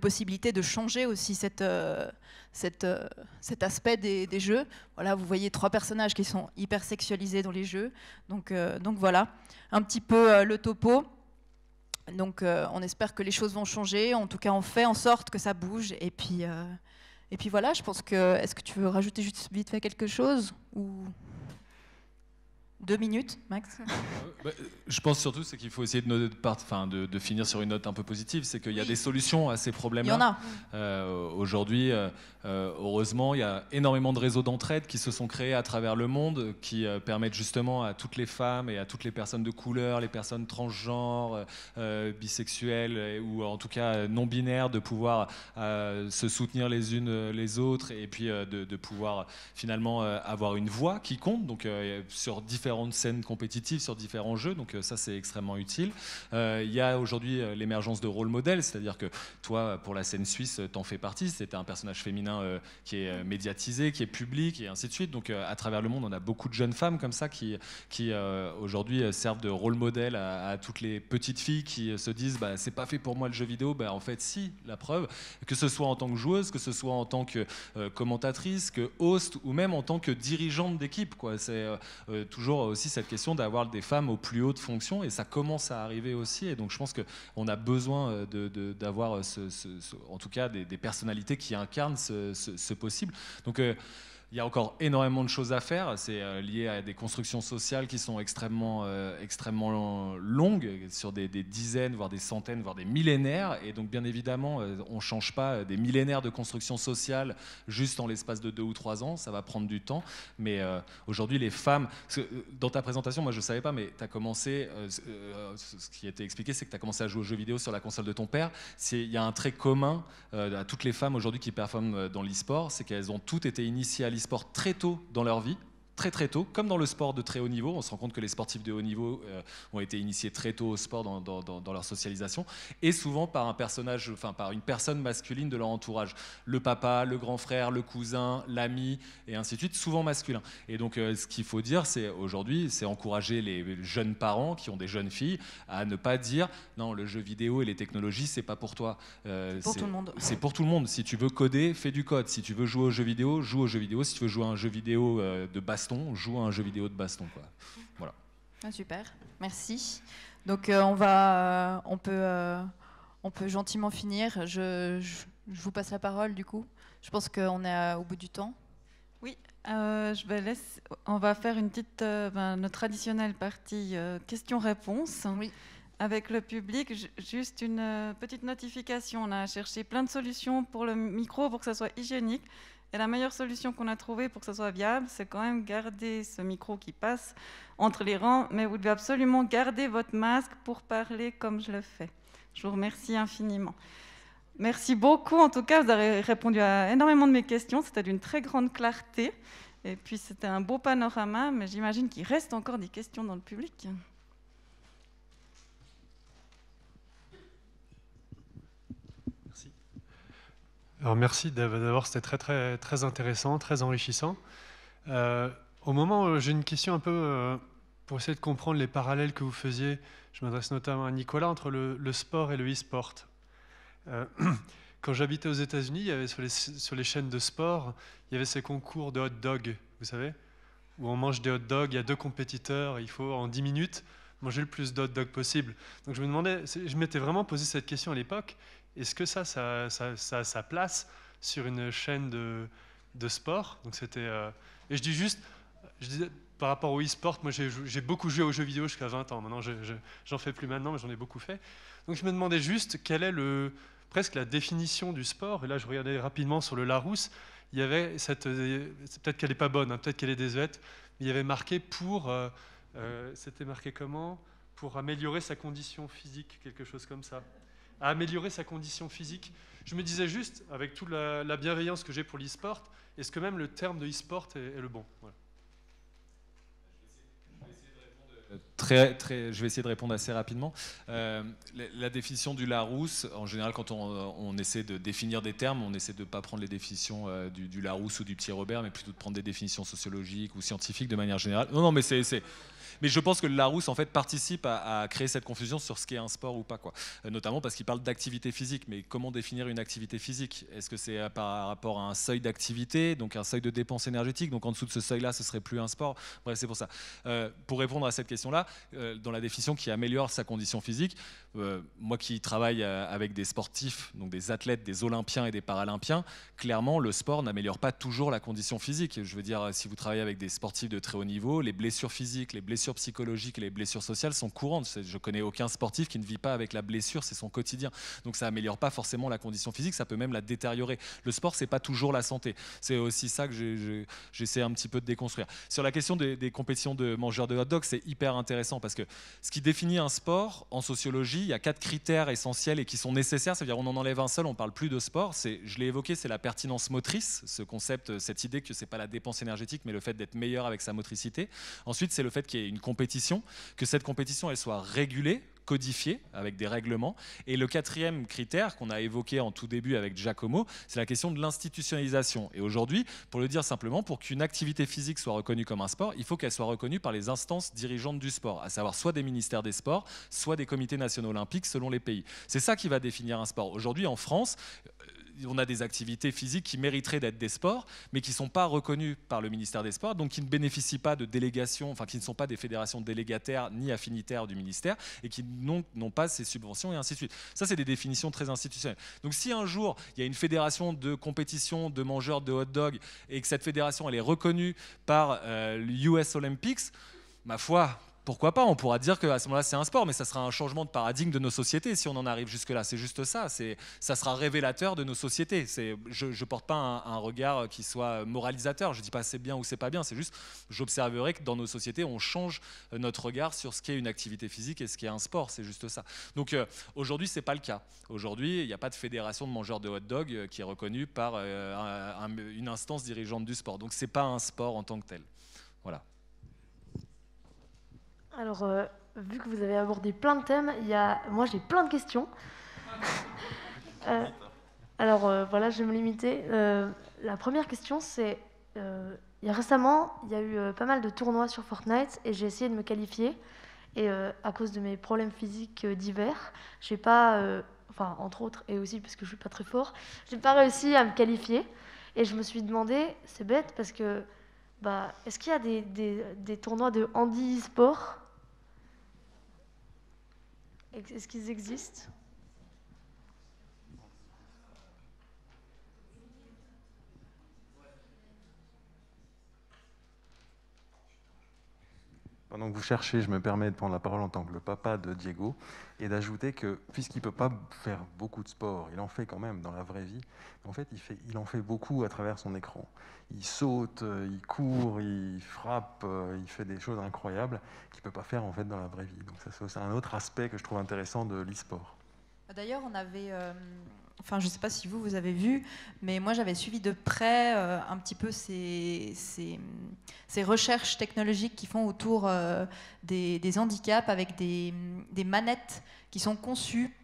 possibilités de changer aussi cet aspect des jeux. Voilà, vous voyez 3 personnages qui sont hyper sexualisés dans les jeux, donc voilà, un petit peu le topo. Donc on espère que les choses vont changer, en tout cas on fait en sorte que ça bouge, et puis voilà, je pense que... Est-ce que tu veux rajouter juste vite fait quelque chose ou 2 minutes, max. Je pense surtout c'est qu'il faut essayer de finir sur une note un peu positive, c'est qu'il y a des solutions à ces problèmes-là. Il y en a. Aujourd'hui, heureusement, il y a énormément de réseaux d'entraide qui se sont créés à travers le monde, qui permettent justement à toutes les femmes et à toutes les personnes de couleur, les personnes transgenres, bisexuelles ou en tout cas non-binaires de pouvoir se soutenir les unes les autres et puis de pouvoir finalement avoir une voix qui compte, donc sur différentes scènes compétitives, sur différents jeux, donc ça c'est extrêmement utile. Il y a aujourd'hui l'émergence de rôle modèles, c'est-à-dire que toi pour la scène suisse t'en fais partie, c'était un personnage féminin qui est médiatisé, qui est public et ainsi de suite, donc à travers le monde on a beaucoup de jeunes femmes comme ça qui aujourd'hui servent de rôle modèle à toutes les petites filles qui se disent bah, c'est pas fait pour moi le jeu vidéo, bah, en fait si, la preuve, que ce soit en tant que joueuse, que ce soit en tant que commentatrice, que host ou même en tant que dirigeante d'équipe, quoi. C'est toujours aussi cette question d'avoir des femmes aux plus hautes fonctions et ça commence à arriver aussi, et donc je pense qu'on a besoin d'avoir en tout cas des personnalités qui incarnent ce possible. Donc il y a encore énormément de choses à faire, c'est lié à des constructions sociales qui sont extrêmement longues, sur des dizaines, voire des centaines, voire des millénaires, et donc bien évidemment on ne change pas des millénaires de construction sociale juste en l'espace de 2 ou 3 ans, ça va prendre du temps, mais aujourd'hui les femmes, dans ta présentation moi je ne savais pas, mais tu as commencé, ce qui a été expliqué c'est que tu as commencé à jouer aux jeux vidéo sur la console de ton père. Il y a un trait commun à toutes les femmes aujourd'hui qui performent dans l'e-sport, c'est qu'elles ont toutes été initiées à l'e-sport très tôt dans leur vie, très tôt, comme dans le sport de très haut niveau. On se rend compte que les sportifs de haut niveau ont été initiés très tôt au sport dans leur socialisation, et souvent par un personnage, enfin par une personne masculine de leur entourage, le papa, le grand frère, le cousin, l'ami, et ainsi de suite, souvent masculin. Et donc ce qu'il faut dire, c'est aujourd'hui, c'est encourager les jeunes parents qui ont des jeunes filles à ne pas dire non, le jeu vidéo et les technologies, c'est pas pour toi. Pour tout le monde. C'est pour tout le monde. Si tu veux coder, fais du code. Si tu veux jouer aux jeux vidéo, joue aux jeux vidéo. Si tu veux jouer à un jeu vidéo de baston, joue à un jeu vidéo de baston, quoi. Voilà. Ah, super, merci. Donc on peut gentiment finir. Je vous passe la parole du coup. Je pense qu'on est au bout du temps. Oui, on va faire une petite, notre traditionnelle partie questions-réponses. Oui. Avec le public, juste une petite notification. On a cherché plein de solutions pour le micro pour que ça soit hygiénique. Et la meilleure solution qu'on a trouvée pour que ça soit viable, c'est quand même garder ce micro qui passe entre les rangs, mais vous devez absolument garder votre masque pour parler comme je le fais. Je vous remercie infiniment. Merci beaucoup. En tout cas, vous avez répondu à énormément de mes questions. C'était d'une très grande clarté. Et puis, c'était un beau panorama, mais j'imagine qu'il reste encore des questions dans le public. Alors merci, d'abord c'était très intéressant, très enrichissant. Au moment où j'ai une question un peu pour essayer de comprendre les parallèles que vous faisiez, je m'adresse notamment à Nicolas, entre le sport et le e-sport. Quand j'habitais aux États-Unis, il y avait sur les chaînes de sport, il y avait ces concours de hot dog, vous savez, où on mange des hot dogs, il y a 2 compétiteurs, il faut en 10 minutes manger le plus de hot dogs possible. Donc je m'étais vraiment posé cette question à l'époque. Est-ce que ça a sa place sur une chaîne de sport? Donc c'était, et je disais, par rapport au e-sport, moi j'ai beaucoup joué aux jeux vidéo jusqu'à 20 ans. Maintenant, j'en fais plus maintenant, mais j'en ai beaucoup fait. Donc je me demandais juste quelle est presque la définition du sport. Et là, je regardais rapidement sur le Larousse. Il y avait peut-être qu'elle n'est pas bonne, hein, peut-être qu'elle est désuète, mais il y avait marqué c'était marqué comment? Pour améliorer sa condition physique, quelque chose comme ça. À améliorer sa condition physique. Je me disais juste, avec toute la bienveillance que j'ai pour l'e-sport, est-ce que même le terme de e-sport est le bon? Voilà. Je vais essayer de répondre assez rapidement. La définition du Larousse, en général, quand on essaie de définir des termes, on essaie de ne pas prendre les définitions du Larousse ou du Petit Robert, mais plutôt de prendre des définitions sociologiques ou scientifiques de manière générale. Non, mais Mais je pense que le Larousse en fait participe à créer cette confusion sur ce qu'est un sport ou pas, quoi. Notamment parce qu'il parle d'activité physique. Mais comment définir une activité physique? Est-ce que c'est par rapport à un seuil d'activité, donc un seuil de dépense énergétique? Donc en dessous de ce seuil-là, ce serait plus un sport. Bref, c'est pour ça. Pour répondre à cette question-là, dans la définition qui améliore sa condition physique, moi qui travaille avec des sportifs, donc des athlètes, des Olympiens et des Paralympiens, clairement le sport n'améliore pas toujours la condition physique. Je veux dire, si vous travaillez avec des sportifs de très haut niveau, les blessures physiques, les blessures psychologiques et les blessures sociales sont courantes. Je connais aucun sportif qui ne vit pas avec la blessure, c'est son quotidien. Donc ça améliore pas forcément la condition physique, ça peut même la détériorer. Le sport, c'est pas toujours la santé. C'est aussi ça que j'essaie un petit peu de déconstruire. Sur la question des compétitions de mangeurs de hot dog, c'est hyper intéressant parce que ce qui définit un sport en sociologie, il y a 4 critères essentiels et qui sont nécessaires. C'est-à-dire on en enlève un seul, on parle plus de sport. Je l'ai évoqué, c'est la pertinence motrice, ce concept, cette idée que c'est pas la dépense énergétique, mais le fait d'être meilleur avec sa motricité. Ensuite, c'est le fait qu'il y ait une compétition, que cette compétition elle soit régulée, codifié avec des règlements. Et le 4e critère qu'on a évoqué en tout début avec Giacomo, c'est la question de l'institutionnalisation. Et aujourd'hui, pour le dire simplement, pour qu'une activité physique soit reconnue comme un sport, il faut qu'elle soit reconnue par les instances dirigeantes du sport, à savoir soit des ministères des sports, soit des comités nationaux olympiques selon les pays. C'est ça qui va définir un sport. Aujourd'hui, en France, on a des activités physiques qui mériteraient d'être des sports, mais qui ne sont pas reconnues par le ministère des Sports, donc qui ne bénéficient pas de délégation, enfin qui ne sont pas des fédérations délégataires ni affinitaires du ministère, et qui n'ont pas ces subventions, et ainsi de suite. Ça, c'est des définitions très institutionnelles. Donc si un jour, il y a une fédération de compétition de mangeurs de hot dog, et que cette fédération, elle est reconnue par l'US Olympics, ma foi, pourquoi pas? On pourra dire qu'à ce moment-là, c'est un sport, mais ça sera un changement de paradigme de nos sociétés si on en arrive jusque-là. C'est juste ça. Ça sera révélateur de nos sociétés. Je ne porte pas un regard qui soit moralisateur. Je ne dis pas c'est bien ou c'est pas bien. C'est juste, j'observerai que dans nos sociétés, on change notre regard sur ce qu'est une activité physique et ce qu'est un sport. C'est juste ça. Donc aujourd'hui, ce n'est pas le cas. Aujourd'hui, il n'y a pas de fédération de mangeurs de hot dog qui est reconnue par une instance dirigeante du sport. Donc ce n'est pas un sport en tant que tel. Voilà. Alors, vu que vous avez abordé plein de thèmes, moi j'ai plein de questions. Voilà, je vais me limiter. La première question, c'est récemment, il y a eu pas mal de tournois sur Fortnite et j'ai essayé de me qualifier. Et à cause de mes problèmes physiques divers, j'ai pas, entre autres, et aussi parce que je suis pas très fort, j'ai pas réussi à me qualifier. Et je me suis demandé, c'est bête parce que, est-ce qu'il y a des tournois de handi-sport? Est-ce qu'ils existent? Pendant que vous cherchez, je me permets de prendre la parole en tant que le papa de Diego et d'ajouter que, puisqu'il ne peut pas faire beaucoup de sport, il en fait quand même dans la vraie vie, en fait, il en fait beaucoup à travers son écran. Il saute, il court, il frappe, il fait des choses incroyables qu'il ne peut pas faire en fait dans la vraie vie. Donc ça, c'est un autre aspect que je trouve intéressant de l'e-sport. D'ailleurs, on avait... je ne sais pas si vous avez vu, mais moi j'avais suivi de près un petit peu ces recherches technologiques qui font autour des handicaps avec des manettes qui sont conçues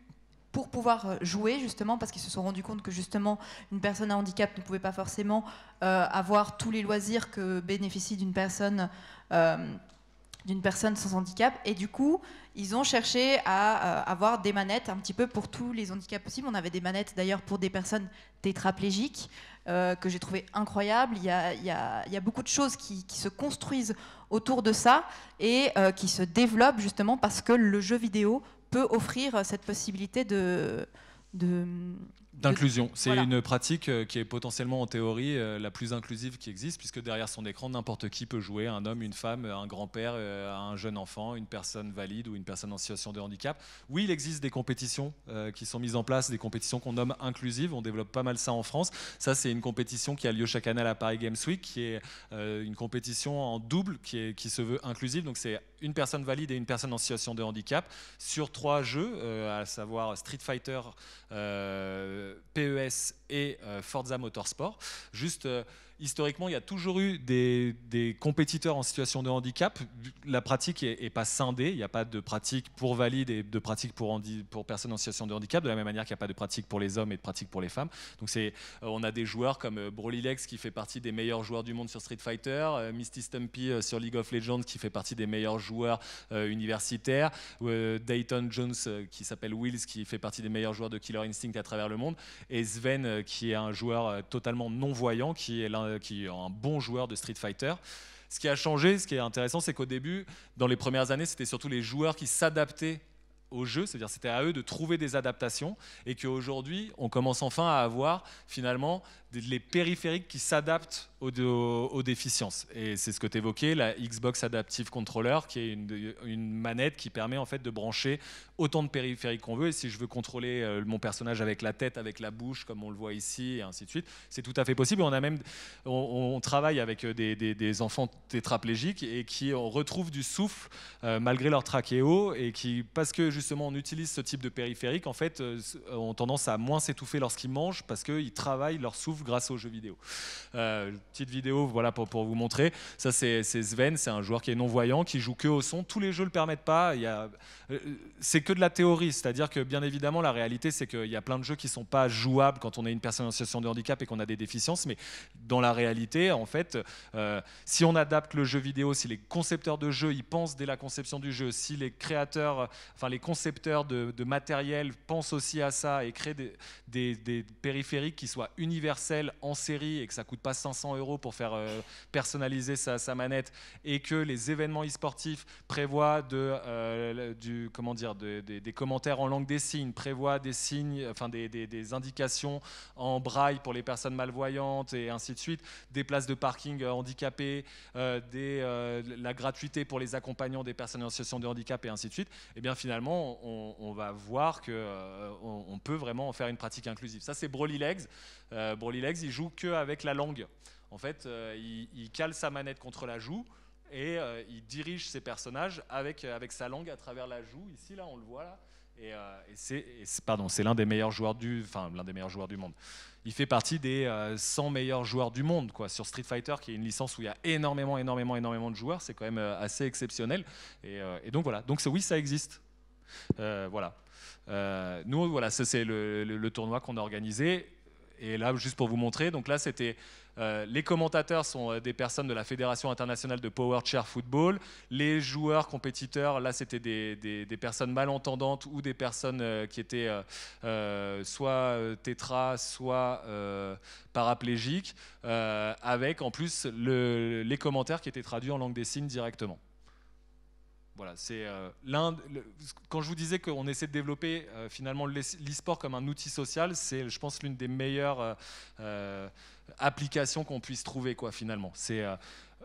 pour pouvoir jouer, justement, parce qu'ils se sont rendus compte que justement une personne à handicap ne pouvait pas forcément avoir tous les loisirs que bénéficie d'une personne sans handicap, et du coup ils ont cherché à avoir des manettes un petit peu pour tous les handicaps possibles. On avait des manettes d'ailleurs pour des personnes tétraplégiques que j'ai trouvé incroyables. Il y a beaucoup de choses qui se construisent autour de ça et qui se développent justement parce que le jeu vidéo peut offrir cette possibilité d'inclusion. C'est voilà. Une pratique qui est potentiellement en théorie la plus inclusive qui existe, puisque derrière son écran, n'importe qui peut jouer, un homme, une femme, un grand-père, un jeune enfant, une personne valide ou une personne en situation de handicap. Oui, il existe des compétitions qui sont mises en place, des compétitions qu'on nomme inclusives, on développe pas mal ça en France. Ça, c'est une compétition qui a lieu chaque année à la Paris Games Week, qui est une compétition en double qui se veut inclusive, donc c'est une personne valide et une personne en situation de handicap sur 3 jeux, à savoir Street Fighter, PES et Forza Motorsport. Juste, historiquement, il y a toujours eu des compétiteurs en situation de handicap. La pratique n'est pas scindée. Il n'y a pas de pratique pour valides et de pratique pour personnes en situation de handicap, de la même manière qu'il n'y a pas de pratique pour les hommes et de pratique pour les femmes. Donc on a des joueurs comme Broly Legs qui fait partie des meilleurs joueurs du monde sur Street Fighter, Misty Stumpy sur League of Legends qui fait partie des meilleurs joueurs universitaires, Dayton Jones qui s'appelle Wills qui fait partie des meilleurs joueurs de Killer Instinct à travers le monde, et Sven qui est un joueur totalement non-voyant, qui est un bon joueur de Street Fighter. Ce qui a changé, ce qui est intéressant, c'est qu'au début, dans les premières années, c'était surtout les joueurs qui s'adaptaient au jeu, c'est-à-dire c'était à eux de trouver des adaptations, et qu'aujourd'hui, on commence enfin à avoir finalement les périphériques qui s'adaptent aux déficiences. Et c'est ce que tu évoquais, la Xbox Adaptive Controller, qui est une manette qui permet en fait de brancher autant de périphériques qu'on veut. Et si je veux contrôler mon personnage avec la tête, avec la bouche, comme on le voit ici, et ainsi de suite, c'est tout à fait possible. On travaille avec des enfants tétraplégiques et qui retrouvent du souffle malgré leur trachéo, et qui, parce que justement on utilise ce type de périphérique, en fait, ont tendance à moins s'étouffer lorsqu'ils mangent, parce qu'ils travaillent leur souffle grâce aux jeux vidéo. Petite vidéo, voilà, pour vous montrer. Ça, c'est Sven, c'est un joueur qui est non-voyant, qui joue que au son. Tous les jeux le permettent pas. C'est que de la théorie, c'est-à-dire que bien évidemment, la réalité, c'est qu'il y a plein de jeux qui sont pas jouables quand on est une personne en situation de handicap et qu'on a des déficiences. Mais dans la réalité, en fait, si on adapte le jeu vidéo, si les concepteurs de jeux, ils pensent dès la conception du jeu, si les créateurs, enfin les concepteurs de matériel pensent aussi à ça et créent des périphériques qui soient universels en série et que ça coûte pas 500 € pour faire personnaliser sa manette, et que les événements e-sportifs prévoient des commentaires en langue des signes, prévoient des signes, enfin des indications en braille pour les personnes malvoyantes et ainsi de suite, des places de parking handicapées, la gratuité pour les accompagnants des personnes en situation de handicap et ainsi de suite, et bien finalement on va voir qu'on peut vraiment en faire une pratique inclusive. Ça, c'est Broly Legs. Broly Legs, il joue qu'avec la langue. En fait, il cale sa manette contre la joue et il dirige ses personnages avec sa langue à travers la joue. Ici, là, on le voit là. C'est l'un des meilleurs joueurs du monde. Il fait partie des 100 meilleurs joueurs du monde, quoi, sur Street Fighter, qui est une licence où il y a énormément de joueurs. C'est quand même assez exceptionnel. Et donc voilà. Donc oui, ça existe. Voilà. Nous, voilà, c'est le tournoi qu'on a organisé. Et là, juste pour vous montrer, donc là, c'était les commentateurs sont des personnes de la Fédération internationale de Power Chair Football. Les joueurs compétiteurs, là, c'était des personnes malentendantes ou des personnes qui étaient soit tétra, soit paraplégiques, avec en plus les commentaires qui étaient traduits en langue des signes directement. Voilà, c'est quand je vous disais qu'on essaie de développer finalement l'e-sport comme un outil social, c'est, je pense, l'une des meilleures applications qu'on puisse trouver, quoi, finalement. C'est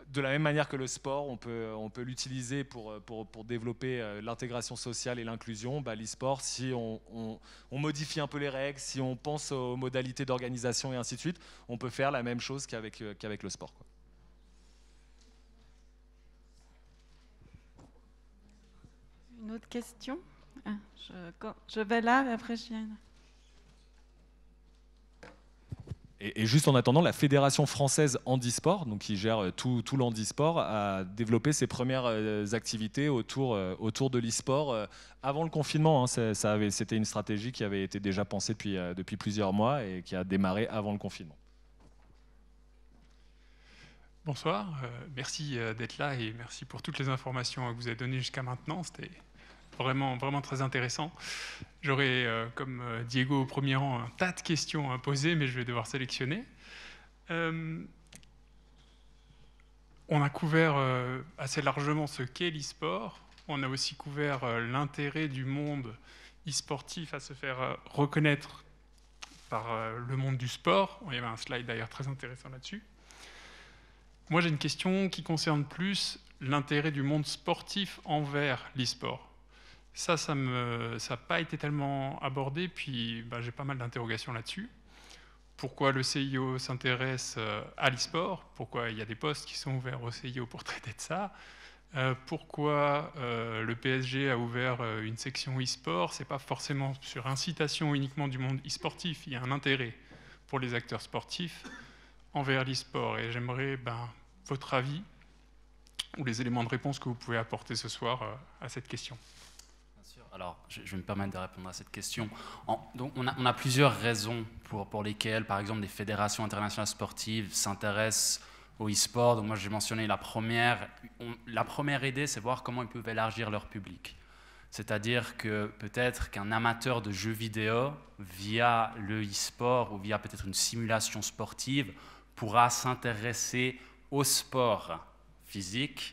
de la même manière que le sport, on peut l'utiliser pour développer l'intégration sociale et l'inclusion. L'e-sport, si on modifie un peu les règles, si on pense aux modalités d'organisation et ainsi de suite, on peut faire la même chose qu'avec le sport, quoi. Une autre question? Je vais là, et après je viens. Et juste en attendant, la Fédération française handisport, donc qui gère tout l'handisport, a développé ses premières activités autour de l'e-sport avant le confinement. Hein. C'était une stratégie qui avait été déjà pensée depuis plusieurs mois et qui a démarré avant le confinement. Bonsoir, merci d'être là et merci pour toutes les informations que vous avez données jusqu'à maintenant. C'était vraiment très intéressant. J'aurais, comme Diego au premier rang, un tas de questions à poser, mais je vais devoir sélectionner. On a couvert assez largement ce qu'est l'e-sport. On a aussi couvert l'intérêt du monde e-sportif à se faire reconnaître par le monde du sport. Il y avait un slide d'ailleurs très intéressant là-dessus. Moi, j'ai une question qui concerne plus l'intérêt du monde sportif envers l'e-sport. Ça n'a pas été tellement abordé, puis j'ai pas mal d'interrogations là-dessus. Pourquoi le CIO s'intéresse à l'e-sport? Pourquoi il y a des postes qui sont ouverts au CIO pour traiter de ça? Pourquoi le PSG a ouvert une section e-sport? Ce n'est pas forcément sur incitation uniquement du monde e-sportif. Il y a un intérêt pour les acteurs sportifs envers l'e-sport. Et j'aimerais votre avis ou les éléments de réponse que vous pouvez apporter ce soir à cette question. Alors, je vais me permettre de répondre à cette question. Donc, on a plusieurs raisons pour lesquelles, par exemple, des fédérations internationales sportives s'intéressent au e-sport. Donc, moi, j'ai mentionné la première. La première idée, c'est voir comment ils peuvent élargir leur public. C'est-à-dire que peut-être qu'un amateur de jeux vidéo, via le e-sport ou via peut-être une simulation sportive, pourra s'intéresser au sport physique,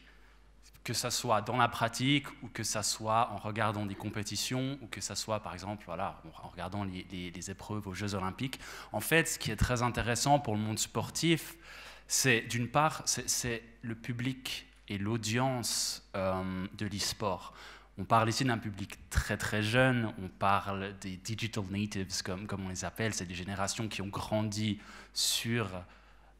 que ça soit dans la pratique ou que ça soit en regardant des compétitions ou que ça soit, par exemple, voilà, en regardant les épreuves aux Jeux Olympiques. En fait, ce qui est très intéressant pour le monde sportif, c'est d'une part, c'est le public et l'audience de l'e-sport. On parle ici d'un public très très jeune, on parle des digital natives comme on les appelle, c'est des générations qui ont grandi sur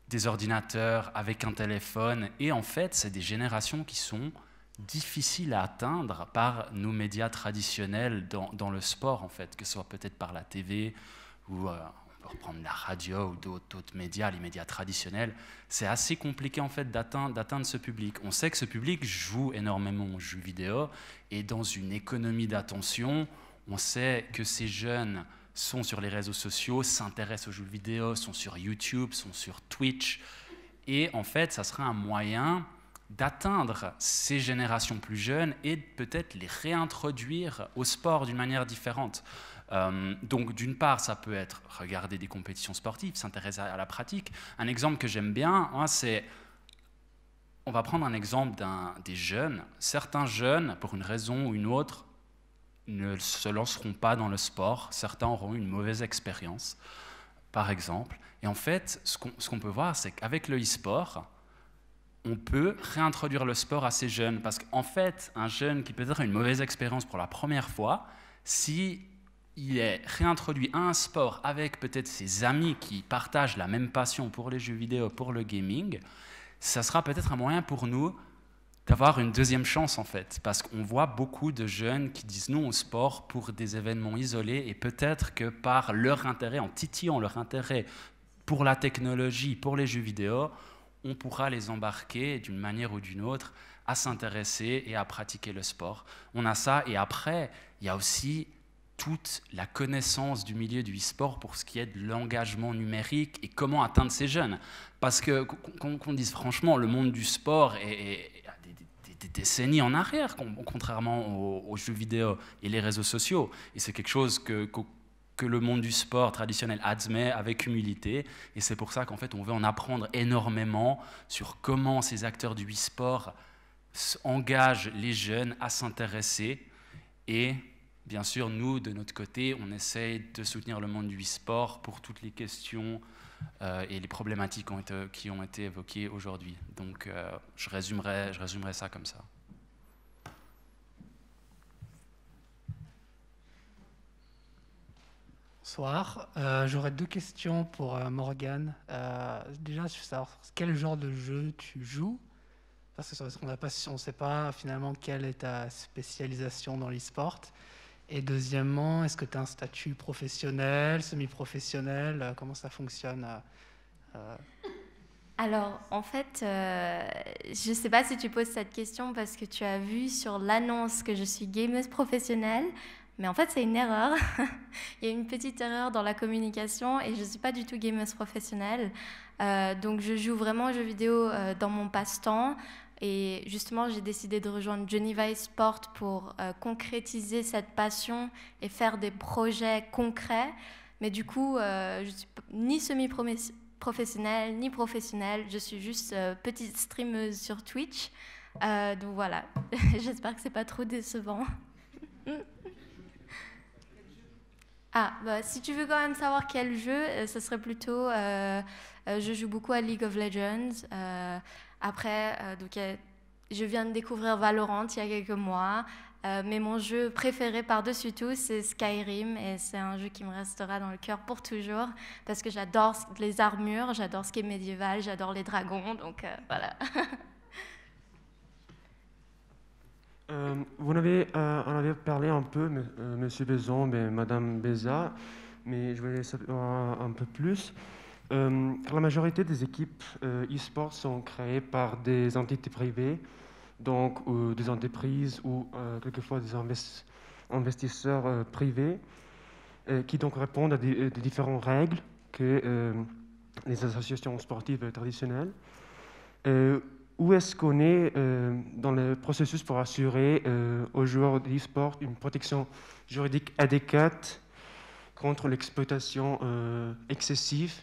des ordinateurs avec un téléphone, et en fait c'est des générations qui sont difficiles à atteindre par nos médias traditionnels dans le sport, en fait, que ce soit peut-être par la TV ou on peut reprendre la radio ou d'autres médias, les médias traditionnels. C'est assez compliqué en fait d'atteindre ce public. On sait que ce public joue énormément aux jeux vidéo, et dans une économie d'attention, on sait que ces jeunes sont sur les réseaux sociaux, s'intéressent aux jeux vidéo, sont sur YouTube, sont sur Twitch. Et en fait, ça serait un moyen d'atteindre ces générations plus jeunes et peut-être les réintroduire au sport d'une manière différente. Donc d'une part, ça peut être regarder des compétitions sportives, s'intéresser à la pratique. Un exemple que j'aime bien, c'est, on va prendre un exemple des jeunes. Certains jeunes, pour une raison ou une autre, ne se lanceront pas dans le sport. Certains auront eu une mauvaise expérience, par exemple. Et en fait, ce qu'on peut voir, c'est qu'avec le e-sport, on peut réintroduire le sport à ces jeunes. Parce qu'en fait, un jeune qui peut-être a une mauvaise expérience pour la première fois, si il est réintroduit à un sport avec peut-être ses amis qui partagent la même passion pour les jeux vidéo, pour le gaming, ça sera peut-être un moyen pour nous d'avoir une deuxième chance, en fait, parce qu'on voit beaucoup de jeunes qui disent non au sport pour des événements isolés, et peut-être que par leur intérêt, en titillant leur intérêt pour la technologie, pour les jeux vidéo, on pourra les embarquer d'une manière ou d'une autre à s'intéresser et à pratiquer le sport. On a ça, et après, il y a aussi toute la connaissance du milieu du e-sport pour ce qui est de l'engagement numérique et comment atteindre ces jeunes. Parce que, qu'on dise franchement, le monde du sport est des décennies en arrière, contrairement aux jeux vidéo et les réseaux sociaux. Et c'est quelque chose que le monde du sport traditionnel admet avec humilité. Et c'est pour ça qu'en fait, on veut en apprendre énormément sur comment ces acteurs du e-sport engagent les jeunes à s'intéresser. Et bien sûr, nous, de notre côté, on essaye de soutenir le monde du e-sport pour toutes les questions et les problématiques qui ont été évoquées aujourd'hui. Donc, je résumerai ça comme ça. Bonsoir. J'aurais deux questions pour Morgane. Déjà, je veux savoir quel genre de jeu tu joues, parce qu'on ne sait pas finalement quelle est ta spécialisation dans l'e-sport. Et deuxièmement, est-ce que tu as un statut professionnel, semi-professionnel? Comment ça fonctionne? Alors, en fait, je ne sais pas si tu poses cette question parce que tu as vu sur l'annonce que je suis gameuse professionnelle, mais en fait, c'est une erreur. Il y a une petite erreur dans la communication et je ne suis pas du tout gameuse professionnelle. Donc, je joue vraiment aux jeux vidéo dans mon passe-temps. Et justement, j'ai décidé de rejoindre Geneva eSport pour concrétiser cette passion et faire des projets concrets. Mais du coup, je ne suis ni semi-professionnelle, ni professionnelle. Je suis juste petite streameuse sur Twitch. Donc voilà, j'espère que ce n'est pas trop décevant. Si tu veux quand même savoir quel jeu, ce serait plutôt... je joue beaucoup à League of Legends. Après, je viens de découvrir Valorant il y a quelques mois, mais mon jeu préféré par-dessus tout, c'est Skyrim, et c'est un jeu qui me restera dans le cœur pour toujours, parce que j'adore les armures, j'adore ce qui est médiéval, j'adore les dragons, donc voilà. Vous en avez parlé un peu, Monsieur Bezombe et Madame Beza, mais je voulais savoir un peu plus. La majorité des équipes e-sport sont créées par des entités privées, donc des entreprises ou quelquefois des investisseurs privés, qui donc répondent à des différentes règles que les associations sportives traditionnelles. Où est-ce qu'on est dans le processus pour assurer aux joueurs d'e-sport une protection juridique adéquate contre l'exploitation excessive,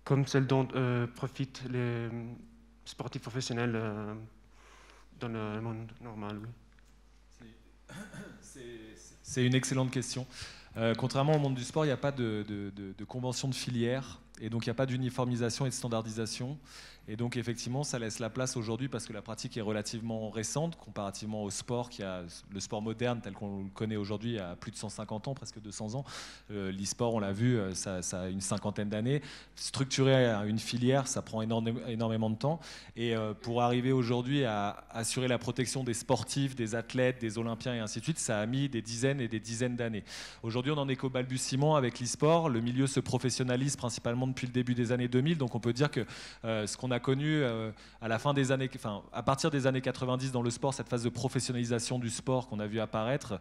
comme celle dont profitent les sportifs professionnels dans le monde normal? C'est une excellente question. Contrairement au monde du sport, il n'y a pas de convention de filière, et donc il n'y a pas d'uniformisation et de standardisation. Et donc effectivement, ça laisse la place aujourd'hui, parce que la pratique est relativement récente, comparativement au sport, le sport moderne tel qu'on le connaît aujourd'hui a plus de 150 ans, presque 200 ans. L'e-sport, on l'a vu, ça a une cinquantaine d'années. Structurer une filière, ça prend énormément de temps. Et pour arriver aujourd'hui à assurer la protection des sportifs, des athlètes, des olympiens et ainsi de suite, ça a mis des dizaines et des dizaines d'années. Aujourd'hui, on en est qu'au balbutiement avec l'e-sport. Le milieu se professionnalise principalement depuis le début des années 2000. Donc on peut dire que ce qu'on a connu à partir des années 90 dans le sport, cette phase de professionnalisation du sport qu'on a vu apparaître,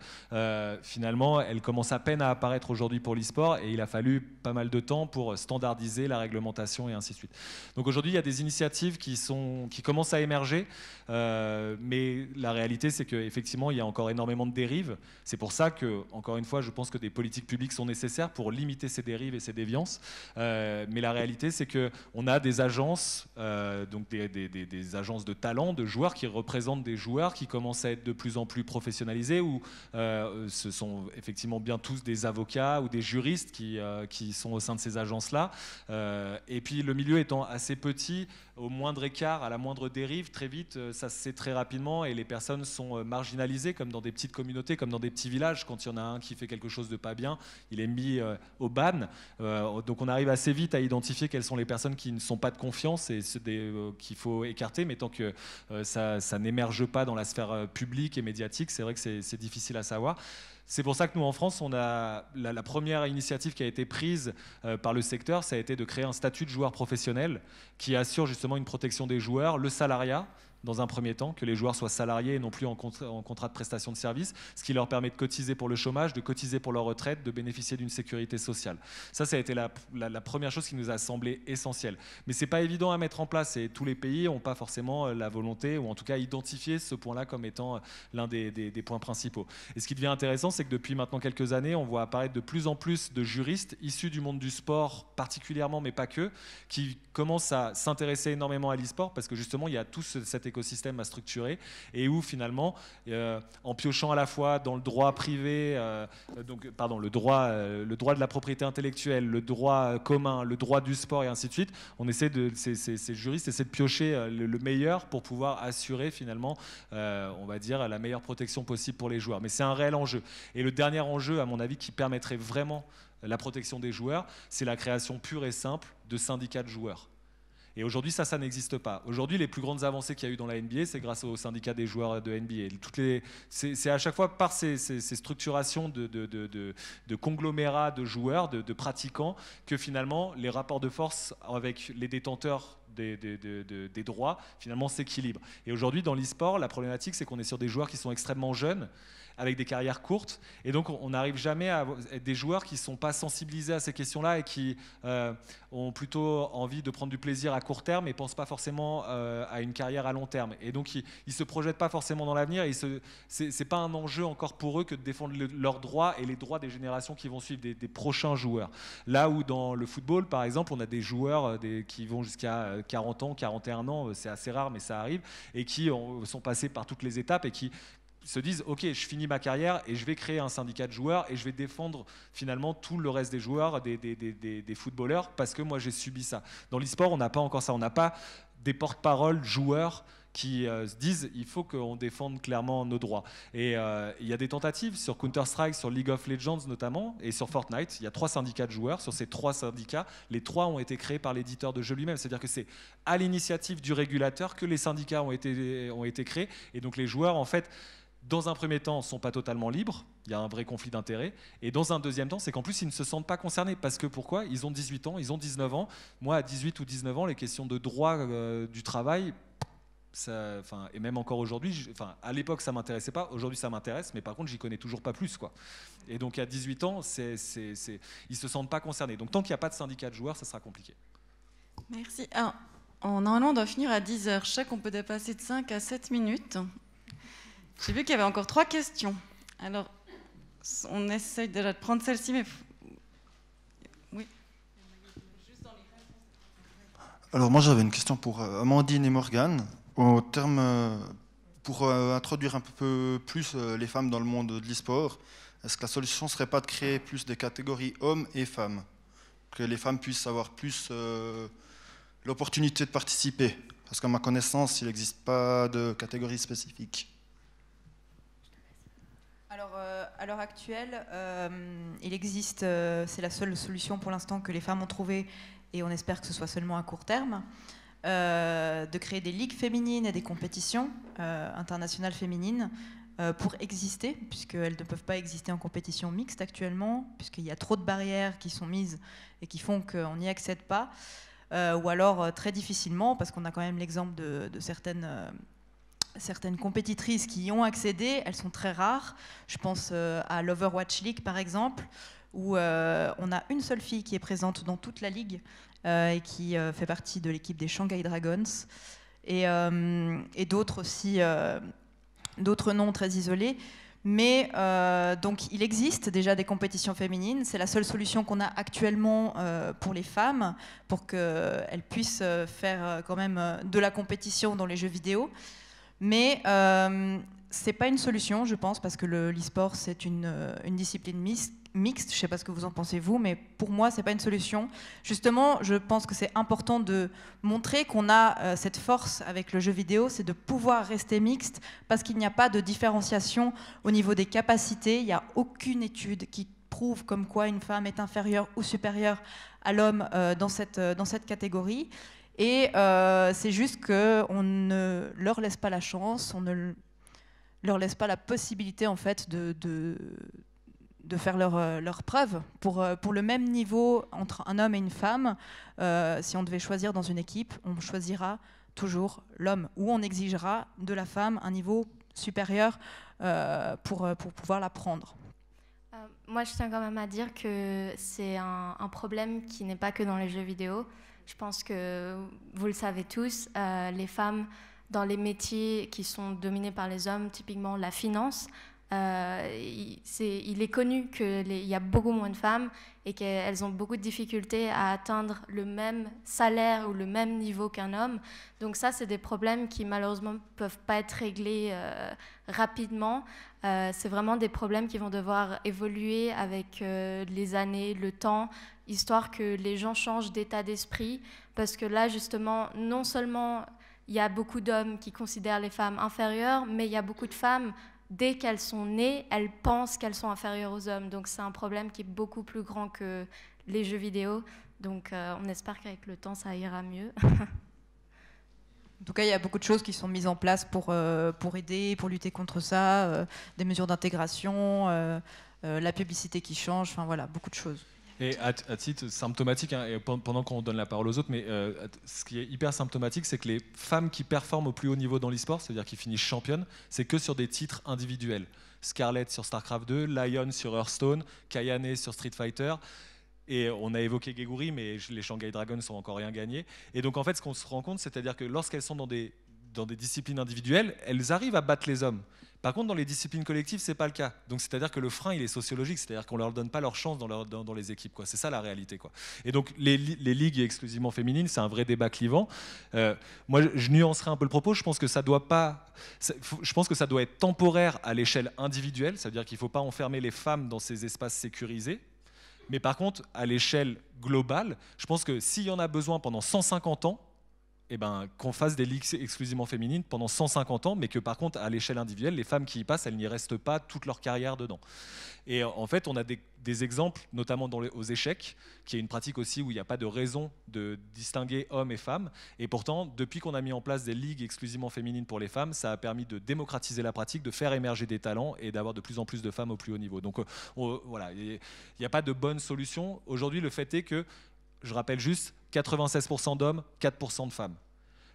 finalement, elle commence à peine à apparaître aujourd'hui pour l'e-sport, et il a fallu pas mal de temps pour standardiser la réglementation et ainsi de suite. Donc aujourd'hui, il y a des initiatives qui commencent à émerger, mais la réalité, c'est qu'effectivement, il y a encore énormément de dérives. C'est pour ça que, encore une fois, je pense que des politiques publiques sont nécessaires pour limiter ces dérives et ces déviances. Mais la réalité, c'est qu'on a des agences, donc des agences de talent, de joueurs qui représentent des joueurs qui commencent à être de plus en plus professionnalisés, où ce sont effectivement bien tous des avocats ou des juristes qui sont au sein de ces agences-là. Et puis le milieu étant assez petit, au moindre écart, à la moindre dérive, très vite, ça se sait très rapidement, et les personnes sont marginalisées, comme dans des petites communautés, comme dans des petits villages. Quand il y en a un qui fait quelque chose de pas bien, il est mis au ban. Donc on arrive assez vite à identifier quelles sont les personnes qui ne sont pas de confiance et qu'il faut écarter, mais tant que ça n'émerge pas dans la sphère publique et médiatique, c'est vrai que c'est difficile à savoir. C'est pour ça que nous, en France, on a la première initiative qui a été prise par le secteur, ça a été de créer un statut de joueur professionnel qui assure justement une protection des joueurs, le salariat, dans un premier temps, que les joueurs soient salariés et non plus en contrat de prestation de service, ce qui leur permet de cotiser pour le chômage, de cotiser pour leur retraite, de bénéficier d'une sécurité sociale. Ça a été la première chose qui nous a semblé essentielle. Mais ce n'est pas évident à mettre en place, et tous les pays n'ont pas forcément la volonté, ou en tout cas identifié ce point-là comme étant l'un des points principaux. Et ce qui devient intéressant, c'est que depuis maintenant quelques années, on voit apparaître de plus en plus de juristes issus du monde du sport particulièrement, mais pas que, qui commencent à s'intéresser énormément à l'e-sport, parce que justement, il y a tout cet écosystème à structurer, et où finalement, en piochant à la fois dans le droit privé, le droit de la propriété intellectuelle, le droit commun, le droit du sport et ainsi de suite, on essaie ces juristes essaient de piocher le meilleur pour pouvoir assurer finalement, on va dire, la meilleure protection possible pour les joueurs. Mais c'est un réel enjeu. Et le dernier enjeu, à mon avis, qui permettrait vraiment la protection des joueurs, c'est la création pure et simple de syndicats de joueurs. Et aujourd'hui, ça n'existe pas. Aujourd'hui, les plus grandes avancées qu'il y a eu dans la NBA, c'est grâce au syndicat des joueurs de NBA. C'est à chaque fois par ces structurations de conglomérats de joueurs, de pratiquants, que finalement, les rapports de force avec les détenteurs des droits, finalement, s'équilibrent. Et aujourd'hui, dans l'e-sport, la problématique, c'est qu'on est sur des joueurs qui sont extrêmement jeunes, avec des carrières courtes, et donc on n'arrive jamais à être des joueurs qui ne sont pas sensibilisés à ces questions-là et qui ont plutôt envie de prendre du plaisir à court terme et ne pensent pas forcément à une carrière à long terme. Et donc ils ne se projettent pas forcément dans l'avenir, et ce n'est pas un enjeu encore pour eux que de défendre leurs droits et les droits des générations qui vont suivre, des prochains joueurs. Là où dans le football, par exemple, on a des joueurs qui vont jusqu'à 40 ans, 41 ans, c'est assez rare mais ça arrive, et qui sont passés par toutes les étapes et qui se disent ok, je finis ma carrière et je vais créer un syndicat de joueurs et je vais défendre finalement tout le reste des joueurs, des footballeurs, parce que moi j'ai subi ça. Dans l'e-sport, on n'a pas encore ça, on n'a pas des porte-parole joueurs qui se disent il faut qu'on défende clairement nos droits. Et il y a des tentatives sur Counter-Strike, sur League of Legends notamment, et sur Fortnite. Il y a 3 syndicats de joueurs. Sur ces 3 syndicats, les 3 ont été créés par l'éditeur de jeu lui-même. C'est-à-dire que c'est à l'initiative du régulateur que les syndicats ont été créés. Et donc les joueurs, en fait, dans un premier temps, ne sont pas totalement libres, il y a un vrai conflit d'intérêts, et dans un deuxième temps, c'est qu'en plus, ils ne se sentent pas concernés, parce que pourquoi? Ils ont 18 ans, ils ont 19 ans, moi, à 18 ou 19 ans, les questions de droit du travail, ça, et même encore aujourd'hui, à l'époque, ça ne m'intéressait pas, aujourd'hui, ça m'intéresse, mais par contre, j'y connais toujours pas plus, quoi. Et donc, à 18 ans, ils ne se sentent pas concernés. Donc, tant qu'il n'y a pas de syndicat de joueurs, ça sera compliqué. Merci. Alors, normalement, on doit finir à 10h. Je sais qu'on peut dépasser de 5 à 7 minutes. J'ai vu qu'il y avait encore 3 questions. Alors, on essaye déjà de prendre celle-ci, mais... Oui. Alors, moi, j'avais une question pour Amandine et Morgane. Pour introduire un peu plus les femmes dans le monde de l'e-sport, est-ce que la solution ne serait pas de créer plus des catégories hommes et femmes? Que les femmes puissent avoir plus l'opportunité de participer? Parce qu'à ma connaissance, il n'existe pas de catégorie spécifique. Alors, à l'heure actuelle, il existe, c'est la seule solution pour l'instant que les femmes ont trouvée, et on espère que ce soit seulement à court terme, de créer des ligues féminines et des compétitions internationales féminines pour exister, puisqu'elles ne peuvent pas exister en compétition mixte actuellement, puisqu'il y a trop de barrières qui sont mises et qui font qu'on n'y accède pas, ou alors très difficilement, parce qu'on a quand même l'exemple de certaines compétitrices qui y ont accédé, elles sont très rares. Je pense à l'Overwatch League par exemple, où on a une seule fille qui est présente dans toute la ligue et qui fait partie de l'équipe des Shanghai Dragons, et d'autres aussi, d'autres noms très isolés. Mais donc il existe déjà des compétitions féminines, c'est la seule solution qu'on a actuellement pour les femmes, pour qu'elles puissent faire quand même de la compétition dans les jeux vidéo. Mais c'est pas une solution, je pense, parce que l'e-sport, c'est une discipline mixte. Je ne sais pas ce que vous en pensez, vous, mais pour moi, c'est pas une solution. Justement, je pense que c'est important de montrer qu'on a cette force avec le jeu vidéo, c'est de pouvoir rester mixte, parce qu'il n'y a pas de différenciation au niveau des capacités. Il n'y a aucune étude qui prouve comme quoi une femme est inférieure ou supérieure à l'homme dans cette catégorie. Et c'est juste qu'on ne leur laisse pas la chance, on ne leur laisse pas la possibilité en fait de faire leur preuve. Pour le même niveau entre un homme et une femme, si on devait choisir dans une équipe, on choisira toujours l'homme, ou on exigera de la femme un niveau supérieur pour pouvoir la prendre. Moi, je tiens quand même à dire que c'est un problème qui n'est pas que dans les jeux vidéo. Je pense que vous le savez tous, les femmes dans les métiers qui sont dominés par les hommes, typiquement la finance, il est connu qu'il y a beaucoup moins de femmes et qu'elles ont beaucoup de difficultés à atteindre le même salaire ou le même niveau qu'un homme. Donc ça, c'est des problèmes qui malheureusement ne peuvent pas être réglés rapidement. C'est vraiment des problèmes qui vont devoir évoluer avec les années, le temps, histoire que les gens changent d'état d'esprit. Parce que là, justement, non seulement il y a beaucoup d'hommes qui considèrent les femmes inférieures, mais il y a beaucoup de femmes, dès qu'elles sont nées, elles pensent qu'elles sont inférieures aux hommes. Donc c'est un problème qui est beaucoup plus grand que les jeux vidéo. Donc on espère qu'avec le temps, ça ira mieux. En tout cas, il y a beaucoup de choses qui sont mises en place pour aider, pour lutter contre ça, des mesures d'intégration, la publicité qui change, enfin voilà, beaucoup de choses. Et à titre symptomatique, hein, et pendant qu'on donne la parole aux autres, mais ce qui est hyper symptomatique, c'est que les femmes qui performent au plus haut niveau dans l'e-sport, c'est-à-dire qui finissent championnes, c'est que sur des titres individuels. Scarlett sur StarCraft 2, Lion sur Hearthstone, Kayane sur Street Fighter. Et on a évoqué Geguri, mais les Shanghai Dragons n'ont encore rien gagné. Et donc en fait, ce qu'on se rend compte, c'est-à-dire que lorsqu'elles sont dans des disciplines individuelles, elles arrivent à battre les hommes. Par contre, dans les disciplines collectives, c'est pas le cas. Donc, c'est-à-dire que le frein, il est sociologique, c'est-à-dire qu'on leur donne pas leur chance dans les équipes, quoi. C'est ça la réalité, quoi. Et donc, les ligues exclusivement féminines, c'est un vrai débat clivant. Moi, je nuancerai un peu le propos. Je pense que ça doit être temporaire à l'échelle individuelle, c'est-à-dire qu'il faut pas enfermer les femmes dans ces espaces sécurisés. Mais par contre, à l'échelle globale, je pense que s'il y en a besoin pendant 150 ans, qu'on fasse des ligues exclusivement féminines pendant 150 ans, mais que par contre, à l'échelle individuelle, les femmes qui y passent, elles n'y restent pas toute leur carrière dedans. Et en fait, on a des exemples, notamment aux échecs, qui est une pratique aussi où il n'y a pas de raison de distinguer hommes et femmes. Et pourtant, depuis qu'on a mis en place des ligues exclusivement féminines pour les femmes, ça a permis de démocratiser la pratique, de faire émerger des talents et d'avoir de plus en plus de femmes au plus haut niveau. Donc voilà, il n'y a pas de bonne solution. Aujourd'hui, le fait est que, je rappelle juste, 96% d'hommes, 4% de femmes.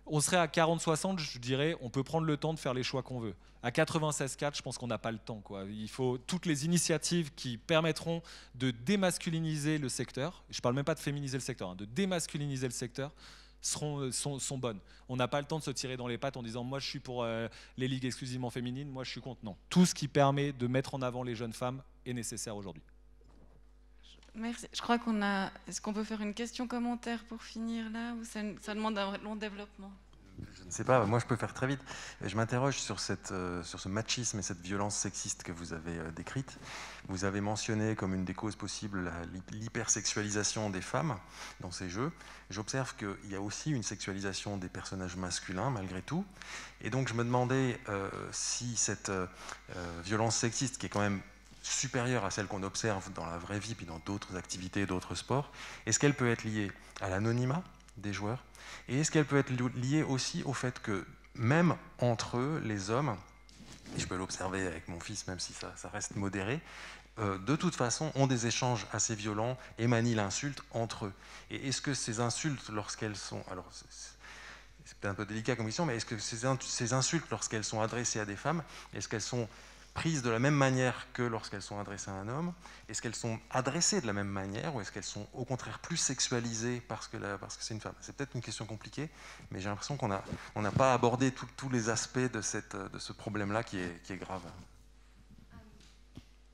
On serait à 40-60, je dirais, on peut prendre le temps de faire les choix qu'on veut. À 96-4, je pense qu'on n'a pas le temps, quoi. Il faut toutes les initiatives qui permettront de démasculiniser le secteur, je ne parle même pas de féminiser le secteur, de démasculiniser le secteur, sont bonnes. On n'a pas le temps de se tirer dans les pattes en disant « moi je suis pour les ligues exclusivement féminines, moi je suis contre ». Non, tout ce qui permet de mettre en avant les jeunes femmes est nécessaire aujourd'hui. Merci. Je crois qu'on a... Est-ce qu'on peut faire une question-commentaire pour finir là, ou ça demande un long développement? Je ne sais pas, moi je peux faire très vite. Je m'interroge sur ce machisme et cette violence sexiste que vous avez décrite. Vous avez mentionné comme une des causes possibles l'hypersexualisation des femmes dans ces jeux. J'observe qu'il y a aussi une sexualisation des personnages masculins malgré tout. Et donc je me demandais si cette violence sexiste, qui est quand même supérieure à celle qu'on observe dans la vraie vie, puis dans d'autres activités, d'autres sports, est-ce qu'elle peut être liée à l'anonymat des joueurs? Et est-ce qu'elle peut être liée aussi au fait que même entre eux, les hommes, et je peux l'observer avec mon fils, même si ça reste modéré, de toute façon ont des échanges assez violents et manient l'insulte entre eux. Et est-ce que ces insultes, lorsqu'elles sont... Alors, c'est peut-être un peu délicat comme question, mais est-ce que ces insultes, lorsqu'elles sont adressées à des femmes, est-ce qu'elles sont prises de la même manière que lorsqu'elles sont adressées à un homme? Est-ce qu'elles sont adressées de la même manière, ou est-ce qu'elles sont au contraire plus sexualisées parce que c'est une femme? C'est peut-être une question compliquée, mais j'ai l'impression qu'on n'a pas abordé tous les aspects de ce problème-là qui est grave.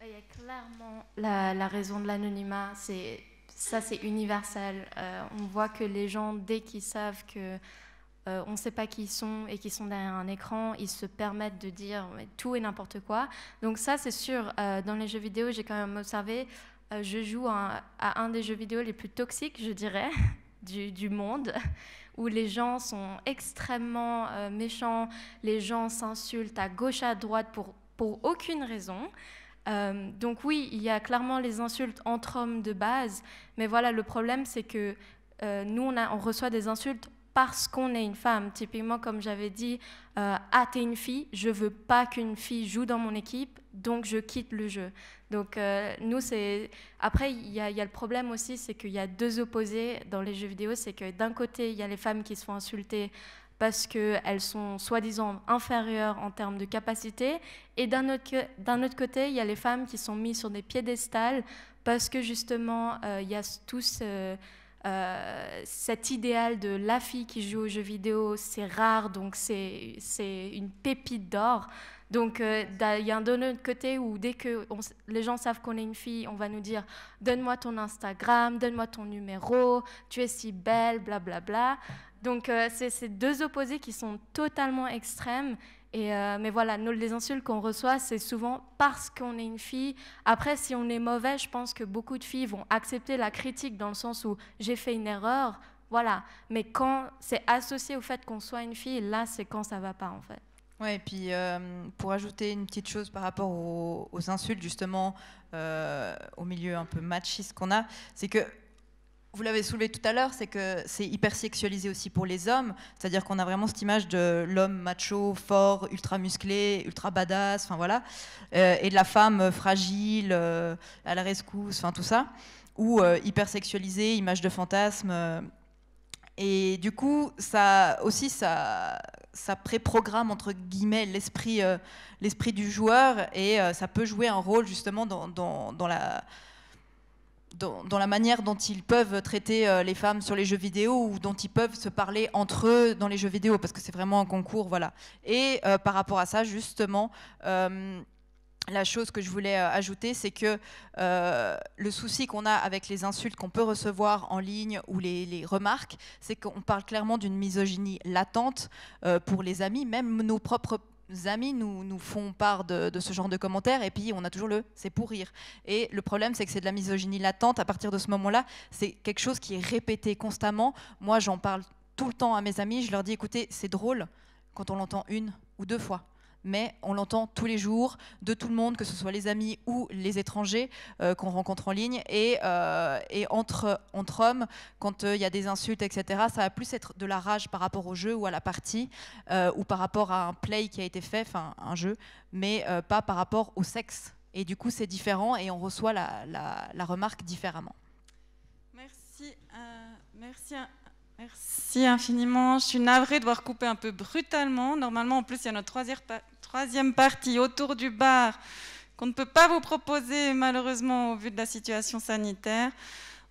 Il y a clairement la raison de l'anonymat, ça c'est universel. On voit que les gens, dès qu'ils savent que on ne sait pas qui ils sont et qu'ils sont derrière un écran, ils se permettent de dire tout et n'importe quoi. Donc ça, c'est sûr, dans les jeux vidéo, j'ai quand même observé, je joue à un des jeux vidéo les plus toxiques, je dirais, du monde, où les gens sont extrêmement méchants, les gens s'insultent à gauche, à droite pour aucune raison. Donc oui, il y a clairement les insultes entre hommes de base, mais voilà, le problème, c'est que nous, on reçoit des insultes parce qu'on est une femme. Typiquement, comme j'avais dit, t'es une fille, je veux pas qu'une fille joue dans mon équipe, donc je quitte le jeu. Donc nous, c'est... Après, il y a le problème aussi, c'est qu'il y a deux opposés dans les jeux vidéo, c'est que d'un côté, il y a les femmes qui se font insulter parce qu'elles sont soi-disant inférieures en termes de capacité, et d'un autre côté, il y a les femmes qui sont mises sur des piédestals parce que justement, il y a tous... cet idéal de la fille qui joue aux jeux vidéo, c'est rare, donc c'est une pépite d'or. Donc il y a d'un autre côté où dès que les gens savent qu'on est une fille, on va nous dire « donne-moi ton Instagram, donne-moi ton numéro, tu es si belle, blablabla ». Bla, bla. Donc c'est deux opposés qui sont totalement extrêmes. Mais voilà, les insultes qu'on reçoit, c'est souvent parce qu'on est une fille. Après, si on est mauvais, je pense que beaucoup de filles vont accepter la critique dans le sens où j'ai fait une erreur, voilà. Mais quand c'est associé au fait qu'on soit une fille, là, c'est quand ça va pas, en fait. Ouais, et puis pour ajouter une petite chose par rapport aux insultes, justement, au milieu un peu machiste qu'on a, c'est que vous l'avez soulevé tout à l'heure, c'est que c'est hyper sexualisé aussi pour les hommes, c'est-à-dire qu'on a vraiment cette image de l'homme macho, fort, ultra musclé, ultra badass, enfin voilà, et de la femme fragile, à la rescousse, enfin tout ça, ou hyper sexualisé, image de fantasme. Et du coup, ça préprogramme entre guillemets l'esprit du joueur, et ça peut jouer un rôle justement dans la manière dont ils peuvent traiter les femmes sur les jeux vidéo, ou dont ils peuvent se parler entre eux dans les jeux vidéo, parce que c'est vraiment un concours, voilà. Et par rapport à ça, justement, la chose que je voulais ajouter, c'est que le souci qu'on a avec les insultes qu'on peut recevoir en ligne, ou les remarques, c'est qu'on parle clairement d'une misogynie latente pour les amis, même nos propres amis nous font part de ce genre de commentaires, et puis on a toujours c'est pour rire. Et le problème, c'est que c'est de la misogynie latente. À partir de ce moment-là, c'est quelque chose qui est répété constamment. Moi, j'en parle tout le temps à mes amis, je leur dis, écoutez, c'est drôle quand on l'entend 1 ou 2 fois. Mais on l'entend tous les jours de tout le monde, que ce soit les amis ou les étrangers qu'on rencontre en ligne. Et entre hommes, quand il y a des insultes, etc., ça va plus être de la rage par rapport au jeu ou à la partie, ou par rapport à un play qui a été fait, enfin un jeu, mais pas par rapport au sexe. Et du coup, c'est différent et on reçoit la remarque différemment. Merci infiniment. Je suis navrée de devoir couper un peu brutalement. Normalement, en plus, il y a notre troisième partie autour du bar qu'on ne peut pas vous proposer, malheureusement, au vu de la situation sanitaire.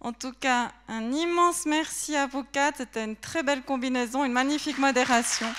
En tout cas, un immense merci à vous quatre. C'était une très belle combinaison, une magnifique modération.